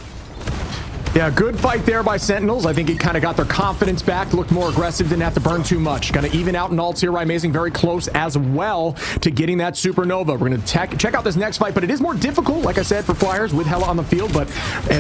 Yeah, good fight there by Sentinels. I think it kind of got their confidence back, looked more aggressive, didn't have to burn too much. Got to even out in ults here. Amazing, very close as well to getting that supernova. We're going to check out this next fight, but it is more difficult, like I said, for Flyers with Hella on the field. But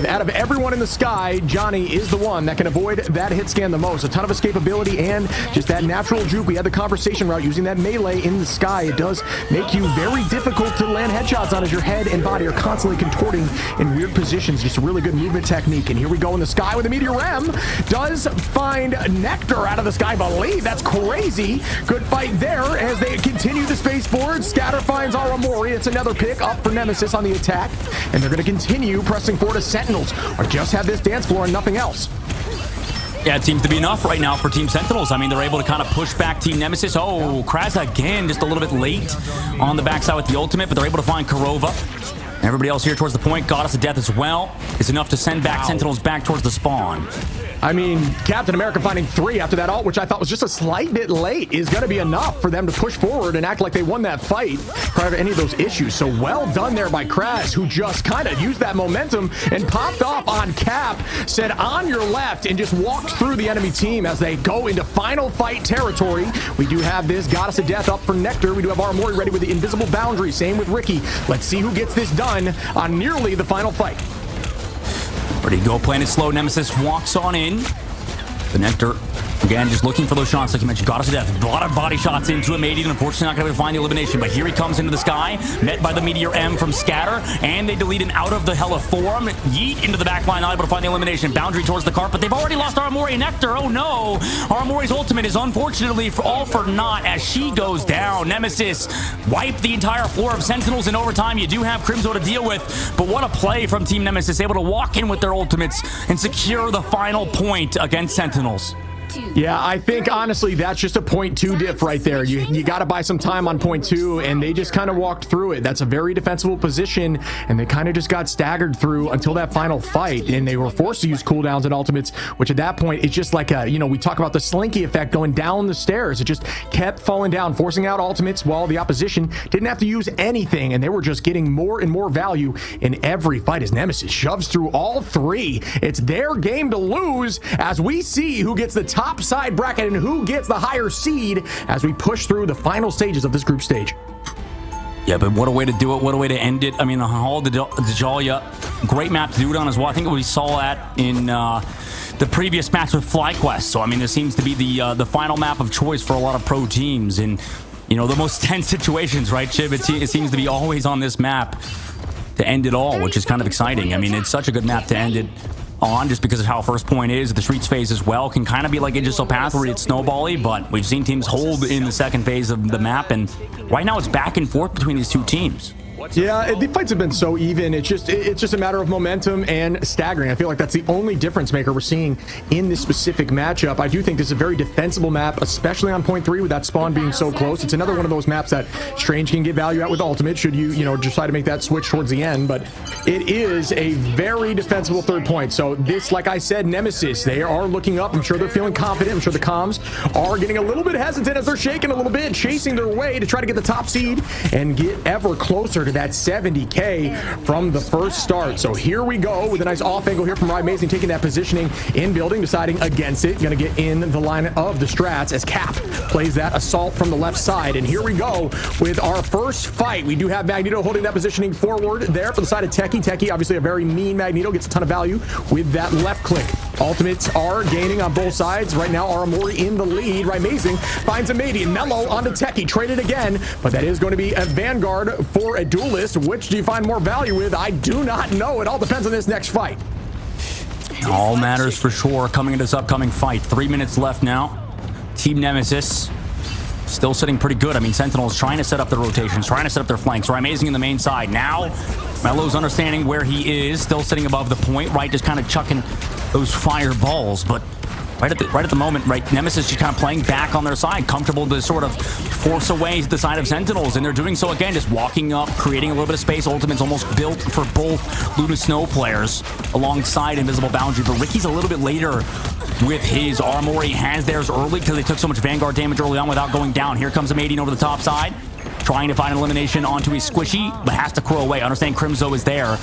out of everyone in the sky, Johnny is the one that can avoid that hit scan the most. A ton of escapability and just that natural juke. We had the conversation route using that melee in the sky. It does make you very difficult to land headshots on as your head and body are constantly contorting in weird positions. Just a really good movement technique. And here we go in the sky with a Meteor M. Does find Nectar out of the sky, I believe. That's crazy. Good fight there as they continue the space forward. Scatter finds Aramori. It's another pick up for Nemesis on the attack. And they're going to continue pressing forward as Sentinels or just have this dance floor and nothing else. Yeah, it seems to be enough right now for Team Sentinels. I mean, they're able to kind of push back Team Nemesis. Oh, Kraz again, just a little bit late on the backside with the ultimate, but they're able to find Kurova. Everybody else here towards the point, Goddess of Death as well, is enough to send back Sentinels back towards the spawn. I mean, Captain America finding 3 after that ult, which I thought was just a slight bit late, is going to be enough for them to push forward and act like they won that fight prior to any of those issues. So well done there by Kraz, who just kind of used that momentum and popped off on Cap, said on your left, and just walked through the enemy team as they go into final fight territory. We do have this Goddess of Death up for Nectar. We do have Aramori ready with the invisible boundary. Same with Ricky. Let's see who gets this done on nearly the final fight. Ready to go, playing it slow. Nemesis walks on in. The Nectar, again, just looking for those shots, like you mentioned. Goddess of Death, a lot of body shots into him. Aiding, unfortunately, not going to find the elimination, but here he comes into the sky, met by the Meteor M from Scatter, and they delete him out of the Hella form. Yeet into the back line, not able to find the elimination. Boundary towards the cart, but they've already lost Aramori and Nectar. Oh no! Aramori's ultimate is unfortunately all for naught as she goes down. Nemesis wiped the entire floor of Sentinels in overtime. You do have Crimzo to deal with, but what a play from Team Nemesis, able to walk in with their ultimates and secure the final point against Sentinels. Yeah, I think honestly that's just a 0.2 diff right there. You got to buy some time on 0.2, and they just kind of walked through it. That's a very defensible position, and they kind of just got staggered through until that final fight, and they were forced to use cooldowns and ultimates, which at that point it's just like a, you know, we talk about the slinky effect going down the stairs. It just kept falling down, forcing out ultimates while the opposition didn't have to use anything, and they were just getting more and more value in every fight as Nemesis shoves through all 3. It's their game to lose as we see who gets the top side bracket and who gets the higher seed as we push through the final stages of this group stage. Yeah, but what a way to do it. What a way to end it. I mean, the Hall of Dajalia, great map to do it on as well. I think we saw that in the previous match with FlyQuest. So, I mean, this seems to be the final map of choice for a lot of pro teams. And, you know, the most tense situations, right, Chib? It seems to be always on this map to end it all, which is kind of exciting. I mean, it's such a good map to end it on just because of how first point is. The streets phase as well can kind of be like Aegis Path where it's snowbally, but we've seen teams hold in the second phase of the map, and right now it's back and forth between these 2 teams. Yeah, the fights have been so even. It's just a matter of momentum and staggering. I feel like that's the only difference maker we're seeing in this specific matchup. I do think this is a very defensible map, especially on point 3 with that spawn being so close. It's another one of those maps that Strange can get value at with ultimate should you decide to make that switch towards the end, but it is a very defensible 3rd point. So this, like I said, Nemesis, they are looking up. I'm sure they're feeling confident. I'm sure the comms are getting a little bit hesitant as they're shaking a little bit, chasing their way to try to get the top seed and get ever closer to that 70K from the first start. So here we go with a nice off angle here from Amazing, taking that positioning in building, deciding against it. Gonna get in the line of the strats as Cap plays that assault from the left side. And here we go with our first fight. We do have Magneto holding that positioning forward there for the side of Techie. Techie, obviously a very mean Magneto, gets a ton of value with that left click. Ultimates are gaining on both sides. Right now, Aramori in the lead. Amazing finds a Madian. Mello onto Techie. Traded again, but that is going to be a Vanguard for a Duelist. Which do you find more value with? I do not know. It all depends on this next fight. All matters for sure coming into this upcoming fight. 3 minutes left now. Team Nemesis still sitting pretty good. I mean, Sentinels trying to set up their rotations, trying to set up their flanks. Right, amazing in the main side. Now, Mello's understanding where he is, still sitting above the point, right, just kind of chucking those fireballs. But right at the moment, right, Nemesis just kind of playing back on their side, comfortable to sort of force away the side of Sentinels, and they're doing so again, just walking up, creating a little bit of space. Ultimate's almost built for both Luna Snow players alongside Invisible Boundary, but Ricky's a little bit later with his armor. He has theirs early because they took so much Vanguard damage early on without going down. Here comes a Madian over the top side, trying to find an elimination onto his Squishy, but has to crow away. Understand Crimzo is there.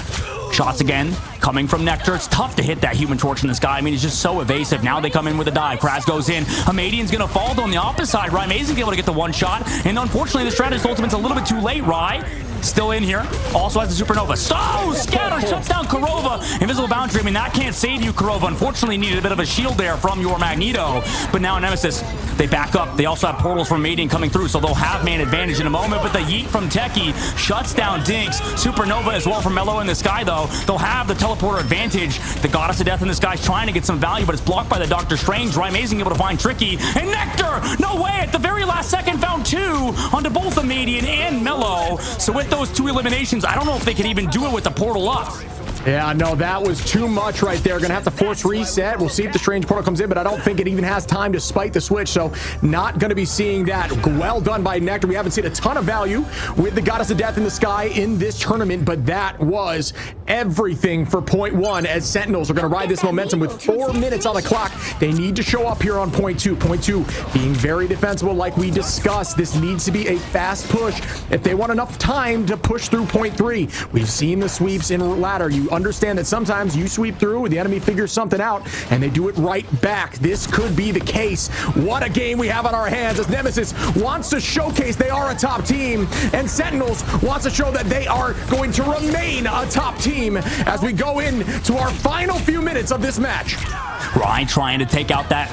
Shots again coming from Nectar. It's tough to hit that Human Torch in this guy. I mean, he's just so evasive. Now they come in with a dive. Kraz goes in. Madian's going to fall on the opposite side. Rye Amazing's able to get the one shot. And unfortunately, the Strategist Ultimate's a little bit too late. Rye still in here. Also has the Supernova. So, Scatter shuts down Kurova. Invisible Boundary. I mean, that can't save you, Kurova. Unfortunately, needed a bit of a shield there from your Magneto. But now Nemesis, they back up. They also have portals from Madian coming through, so they'll have man advantage in a moment. But the yeet from Techie shuts down Dinks. Supernova as well from Mello in the sky, though. They'll have the teleporter advantage. The Goddess of Death in the sky is trying to get some value, but it's blocked by the Doctor Strange. Rye Amazing able to find Tricky. And Nectar, no way, at the very last second, found two onto both the Madian and Mello. So with those two eliminations, I don't know if they can even do it with the portal up. Yeah, no, that was too much right there. Gonna have to force reset. We'll see if the Strange Portal comes in, but I don't think it even has time to spike the switch, so not gonna be seeing that. Well done by Nectar. We haven't seen a ton of value with the Goddess of Death in the sky in this tournament, but that was everything for point one, as Sentinels are gonna ride this momentum with 4 minutes on the clock. They need to show up here on point two. Point two being very defensible like we discussed. This needs to be a fast push if they want enough time to push through point three. We've seen the sweeps in ladder. You understand that sometimes you sweep through, the enemy figures something out, and they do it right back. This could be the case. What a game we have on our hands, as Nemesis wants to showcase they are a top team, and Sentinels wants to show that they are going to remain a top team as we go into our final few minutes of this match. Ryan trying to take out that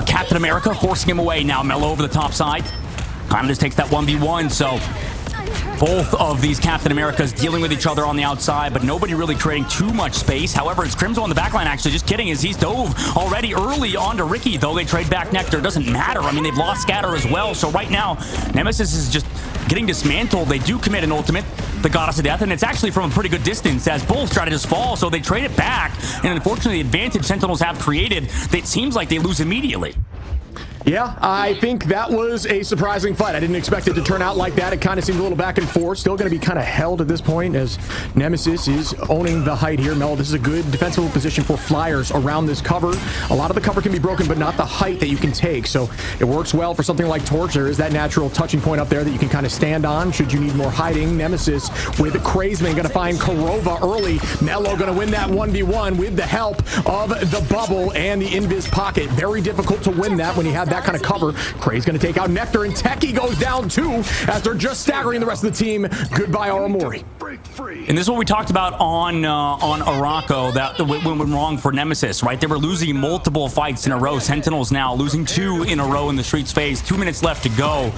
Captain America, forcing him away. Now Mello over the top side. Kind of just takes that 1v1, so both of these Captain Americas dealing with each other on the outside, but nobody really creating too much space. However, it's Crimzo on the backline, actually. Just kidding, as he's dove already early onto Ricky, though they trade back Nectar. Doesn't matter. I mean, they've lost Scatter as well. So right now, Nemesis is just getting dismantled. They do commit an ultimate, the Goddess of Death, and it's actually from a pretty good distance, as both try to just fall, so they trade it back. And unfortunately, the advantage Sentinels have created, it seems like they lose immediately. Yeah, I think that was a surprising fight. I didn't expect it to turn out like that. It kind of seemed a little back and forth. Still going to be kind of held at this point, as Nemesis is owning the height here. Mel, this is a good defensible position for Flyers around this cover. A lot of the cover can be broken, but not the height that you can take. So it works well for something like Torch. There is that natural touching point up there that you can kind of stand on should you need more hiding. Nemesis with Crazeman going to find Kurova early. Mello going to win that 1v1 with the help of the bubble and the Invis pocket. Very difficult to win that when you have that kind of cover. Cray's going to take out Nectar, and Techie goes down too, as they're just staggering the rest of the team. Goodbye, Aramori. And this is what we talked about on Araco, that went wrong for Nemesis, right? They were losing multiple fights in a row. Sentinels now losing 2 in a row in the Streets phase. 2 minutes left to go.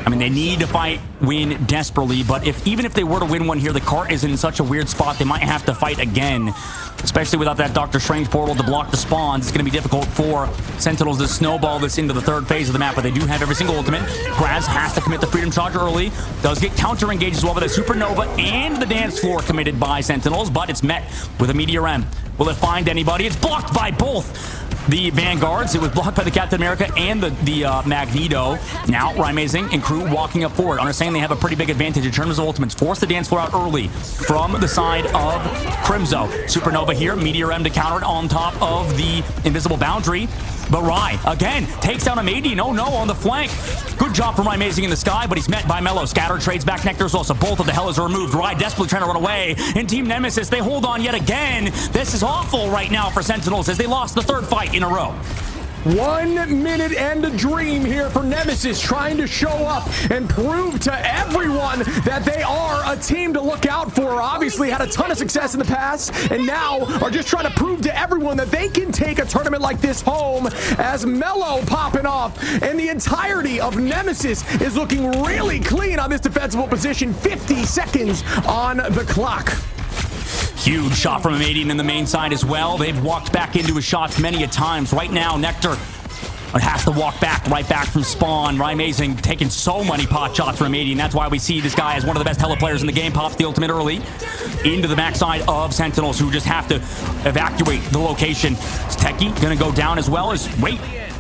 I mean, they need to win desperately, but even if they were to win one here, the cart is in such a weird spot, they might have to fight again, especially without that Doctor Strange portal to block the spawns. It's going to be difficult for Sentinels to snowball this into the third phase of the map, but they do have every single ultimate. Graz has to commit the Freedom Charge early, does get counter engaged as well, but the Supernova and the dance floor committed by Sentinels, but it's met with a Meteor M. Will it find anybody? It's blocked by both the Vanguards. It was blocked by the Captain America and the Magneto. Now, Rye Amazing and crew walking up forward, understanding they have a pretty big advantage in terms of ultimates. Force the dance floor out early from the side of Crimzo. Supernova here, Meteor M to counter it on top of the Invisible Boundary. But Rye, again, takes down a Madian. Oh no, on the flank. Good job from Rye Amazing in the sky, but he's met by Mello. Scatter trades back Nectar as well, so both of the Hellas are removed. Rye desperately trying to run away. And Team Nemesis, they hold on yet again. This is awful right now for Sentinels, as they lost the third fight in a row. 1 minute and a dream here for Nemesis, trying to show up and prove to everyone that they are a team to look out for. Obviously had a ton of success in the past and now are just trying to prove to everyone that they can take a tournament like this home, as Mellow popping off and the entirety of Nemesis is looking really clean on this defensible position. 50 seconds on the clock. Huge shot from Amadian in the main side as well. They've walked back into his shots many a times. Right now, Nectar has to walk back, right back from spawn. Amazing, taking so many pot shots from Amadian. That's why we see this guy as one of the best Hella players in the game. Pops the ultimate early into the backside of Sentinels, who just have to evacuate the location. Is Techie gonna go down as well as wait?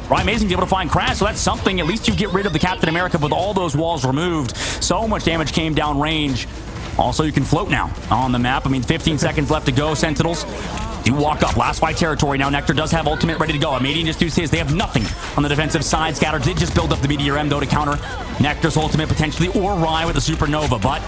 Amazing's able to find Crash, so that's something. At least you get rid of the Captain America with all those walls removed. So much damage came down range. Also, you can float now on the map. I mean, 15 seconds left to go. Sentinels do walk up. Last fight territory. Now, Nectar does have ultimate ready to go. Amadian just used his. They have nothing on the defensive side. Scatter did just build up the Meteor M, though, to counter Nectar's ultimate potentially, or Rye with the Supernova, but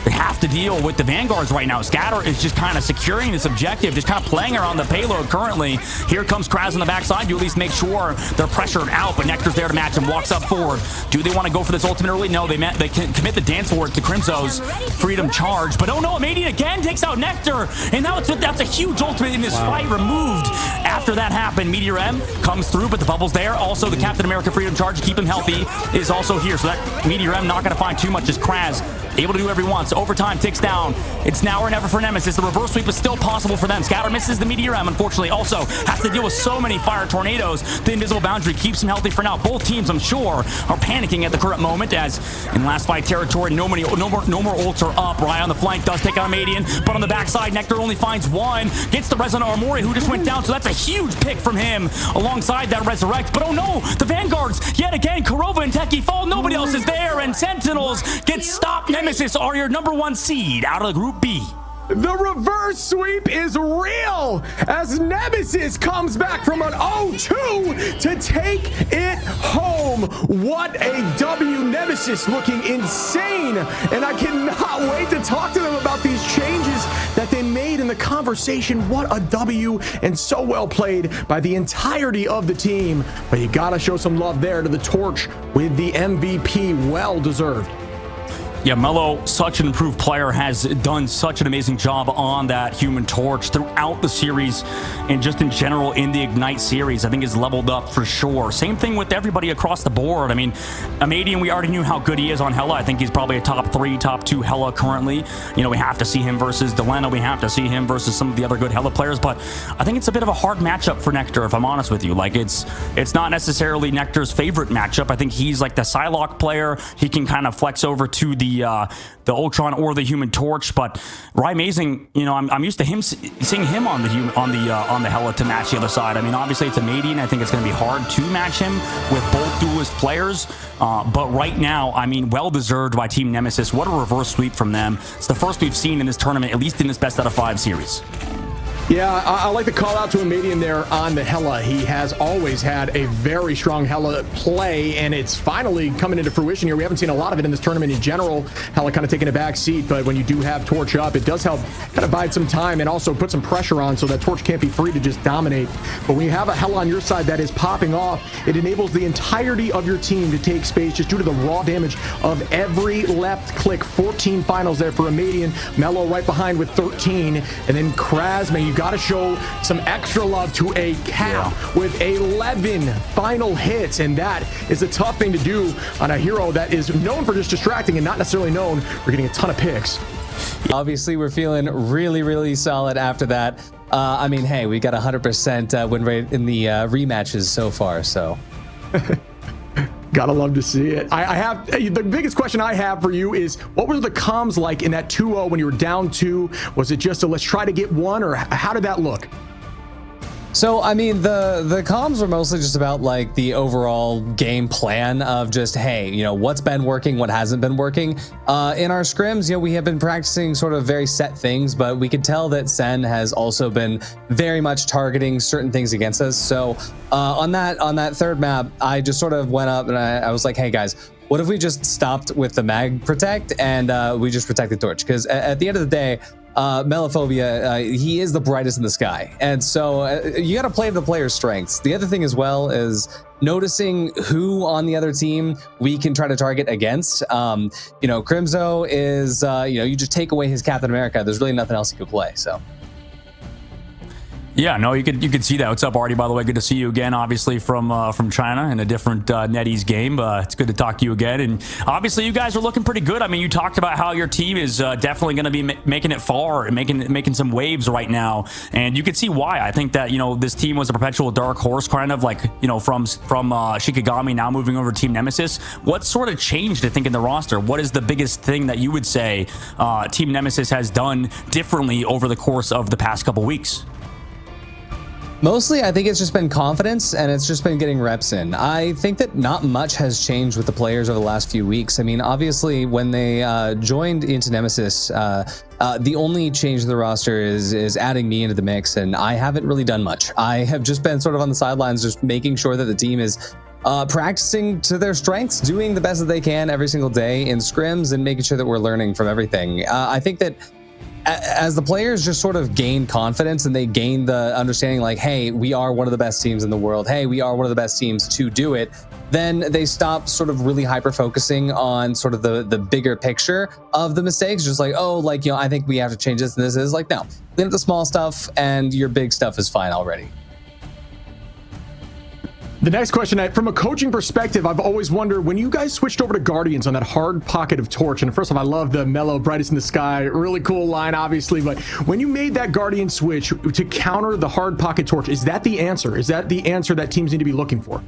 they have to deal with the Vanguards right now. Scatter is just kind of securing this objective, just kind of playing around the payload currently. Here comes Kraz on the backside. You at least make sure they're pressured out, but Nectar's there to match him. Walks up forward. Do they want to go for this ultimate early? No, they can commit the dance forward to Crimso's Freedom Charge. But oh no, Amadian again takes out Nectar. And now that's a huge ultimate in this fight removed. After that happened, Meteor M comes through, but the bubble's there. Also, the Captain America Freedom Charge to keep him healthy is also here. So that Meteor M not going to find too much as Kraz able to do whatever he wants. Overtime ticks down. It's now or never for Nemesis. The reverse sweep is still possible for them. Scatter misses the Meteor M, unfortunately. Also has to deal with so many fire tornadoes. The invisible boundary keeps him healthy for now. Both teams, I'm sure, are panicking at the current moment, as in last fight territory, no more ults are up. Rye on the flank does take out Amadian, but on the backside, Nectar only finds one. Gets the Res on Armori, who just went down, so that's a huge pick from him alongside that Resurrect. But oh no, the Vanguards, yet again, Kurova and Techie fall. Nobody else is there, and Sentinels get stopped. Nemesis are your #1 seed out of Group B. The reverse sweep is real as Nemesis comes back from an 0-2 to take it home. What a W. Nemesis looking insane, and I cannot wait to talk to them about these changes that they made in the conversation. What a W, and so well played by the entirety of the team. But you gotta show some love there to the Torch with the MVP. Well deserved. Yeah, Mello, such an improved player, has done such an amazing job on that Human Torch throughout the series and just in general in the Ignite series. I think he's leveled up for sure. Same thing with everybody across the board. I mean, Amadian, we already knew how good he is on Hella. I think he's probably a top 3, top 2 Hella currently. You know, we have to see him versus Delena. We have to see him versus some of the other good Hella players, but I think it's a bit of a hard matchup for Nectar, if I'm honest with you. Like, it's not necessarily Nectar's favorite matchup. I think he's like the Psylocke player. He can kind of flex over to the Ultron or the Human Torch, but Amazing, you know, I'm used to him seeing him on the Hella to match the other side. I mean, obviously it's Amadian. I think it's going to be hard to match him with both duelist players, but right now, I mean, well deserved by Team Nemesis. What a reverse sweep from them. It's the first we've seen in this tournament, at least in this best out of 5 series. Yeah, I like the call out to Amadian there on the Hella. He has always had a very strong Hella play, and it's finally coming into fruition here. We haven't seen a lot of it in this tournament in general. Hella kind of taking a back seat, but when you do have Torch up, it does help kind of bide some time and also put some pressure on so that Torch can't be free to just dominate. But when you have a Hella on your side that is popping off, it enables the entirety of your team to take space just due to the raw damage of every left click. 14 finals there for Amadian. Mello right behind with 13, and then Kraz, man, you got to show some extra love to a Cap with 11 final hits, and that is a tough thing to do on a hero that is known for just distracting and not necessarily known for getting a ton of picks. Obviously, we're feeling really solid after that. I mean, hey, we got 100% win rate in the rematches so far, so. Gotta love to see it. I have the biggest question I have for you is, what were the comms like in that 2-0 when you were down 2? Was it just a let's try to get 1, or how did that look? So, I mean, the comms were mostly just about like the overall game plan of just, hey, you know, what's been working, what hasn't been working. In our scrims, you know, we have been practicing sort of very set things, but we could tell that Sen has also been very much targeting certain things against us. So on that third map, I just sort of went up and I was like, hey guys, what if we just stopped with the mag protect and we just protect the Torch? Because at the end of the day, Melophobia, he is the brightest in the sky. And so you got to play to the player's strengths. The other thing as well is noticing who on the other team we can try to target against. Crimzo is, you just take away his Captain America. There's really nothing else he could play. So. Yeah, no, you could see that. What's up, Artie? By the way, good to see you again. Obviously from China in a different NetEase game. It's good to talk to you again. And obviously, you guys are looking pretty good. I mean, you talked about how your team is definitely going to be making it far and making some waves right now. And you can see why. I think that this team was a perpetual dark horse, kind of from Shikigami now moving over to Team Nemesis. What sort of changed, I think, in the roster? What is the biggest thing that you would say Team Nemesis has done differently over the course of the past couple weeks? Mostly, I think it's just been confidence, and it's just been getting reps in. I think that not much has changed with the players over the last few weeks. I mean, obviously, when they joined into Nemesis, the only change to the roster is adding me into the mix, and I haven't really done much. I have just been sort of on the sidelines, just making sure that the team is practicing to their strengths, doing the best that they can every single day in scrims, and making sure that we're learning from everything. I think that as the players just sort of gain confidence and they gain the understanding like, hey, we are one of the best teams in the world. Hey, we are one of the best teams to do it. Then they stop sort of really hyper focusing on sort of the bigger picture of the mistakes. Just like, I think we have to change this and this is like, no, clean up the small stuff and your big stuff is fine already. The next question, from a coaching perspective, I've always wondered when you guys switched over to Guardians on that hard pocket of torch. And first off, I love the mellow, brightest in the sky, really cool line, obviously. But when you made that Guardian switch to counter the hard pocket torch, is that the answer? Is that the answer that teams need to be looking for?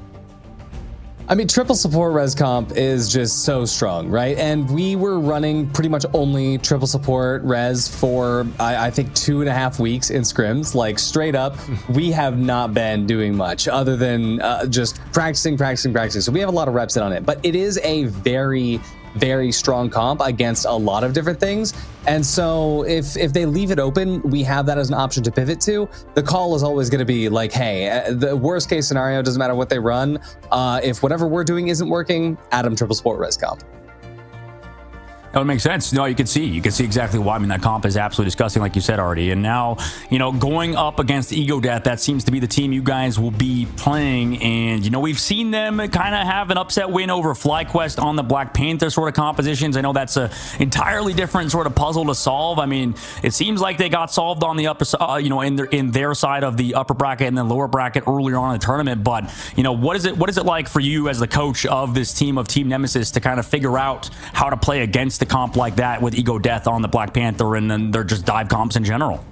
I mean, triple support res comp is just so strong, right? And we were running pretty much only triple support res for, I think, 2.5 weeks in scrims. Like, straight up, we have not been doing much other than just practicing. So we have a lot of reps in on it. But it is a very, very strong comp against a lot of different things. And so if they leave it open, we have that as an option to pivot to. The call is always going to be like, hey, the worst case scenario, doesn't matter what they run. If whatever we're doing isn't working, add them triple support res comp. That would make sense. No, you can see exactly why. I mean, that comp is absolutely disgusting, like you said already. And now, going up against Ego Death, that seems to be the team you guys will be playing. And, we've seen them kind of have an upset win over FlyQuest on the Black Panther sort of compositions. I know that's a entirely different sort of puzzle to solve. I mean, it seems like they got solved on the upper, in their side of the upper bracket and the lower bracket earlier on in the tournament. But, what is it like for you as the coach of this team of Team Nemesis to kind of figure out how to play against the comp like that with Ego Death on the Black Panther and then they're just dive comps in general?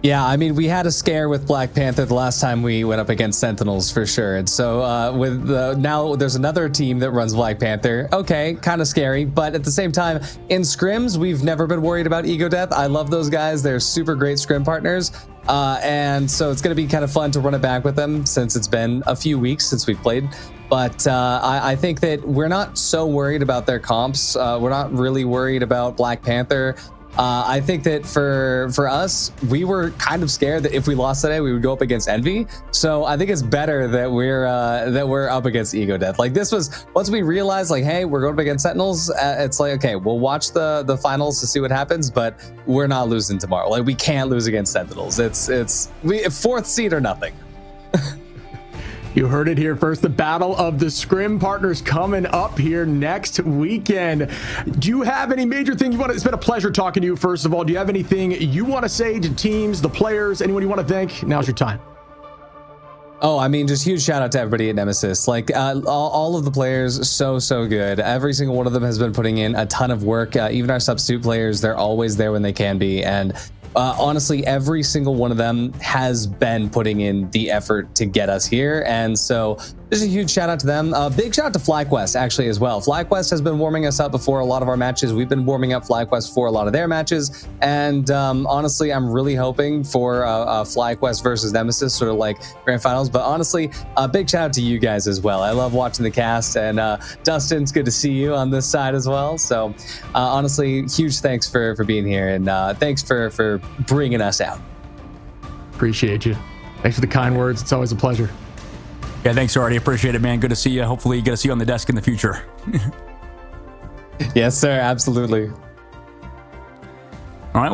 Yeah, I mean, we had a scare with Black Panther the last time we went up against Sentinels for sure. And so now there's another team that runs Black Panther. Okay, kind of scary, but at the same time, in scrims, we've never been worried about Ego Death. I love those guys. They're super great scrim partners. And so it's going to be kind of fun to run it back with them since it's been a few weeks since we've played. But I think that we're not so worried about their comps. We're not really worried about Black Panther. I think that for us, we were kind of scared that if we lost today, we would go up against Envy. So I think it's better that we're up against Ego Death. Like, this was, once we realized, like, hey, we're going up against Sentinels, it's like, okay, we'll watch the finals to see what happens, but we're not losing tomorrow. Like, we can't lose against Sentinels. It's fourth seed or nothing. You heard it here first. The battle of the scrim partners coming up here next weekend. Do you have any major thing you want to, it's been a pleasure talking to you. First of all, do you have anything you want to say to teams, the players, anyone you want to thank? Now's your time. Oh, I mean, just huge shout out to everybody at Nemesis. Like, all of the players, so good. Every single one of them has been putting in a ton of work. Even our substitute players, they're always there when they can be. And honestly, every single one of them has been putting in the effort to get us here. And so there's a huge shout out to them. Big shout out to FlyQuest actually as well. FlyQuest has been warming us up before a lot of our matches. We've been warming up FlyQuest for a lot of their matches. And honestly, I'm really hoping for FlyQuest versus Nemesis, sort of like grand finals. But honestly, a big shout out to you guys as well. I love watching the cast, and Dustin, it's good to see you on this side as well. So honestly, huge thanks for being here, and thanks for bringing us out. Appreciate you. Thanks for the kind words. It's always a pleasure. Yeah, thanks, Artie. Appreciate it, man. Good to see you. Hopefully, get to see you on the desk in the future. Yes, sir. Absolutely.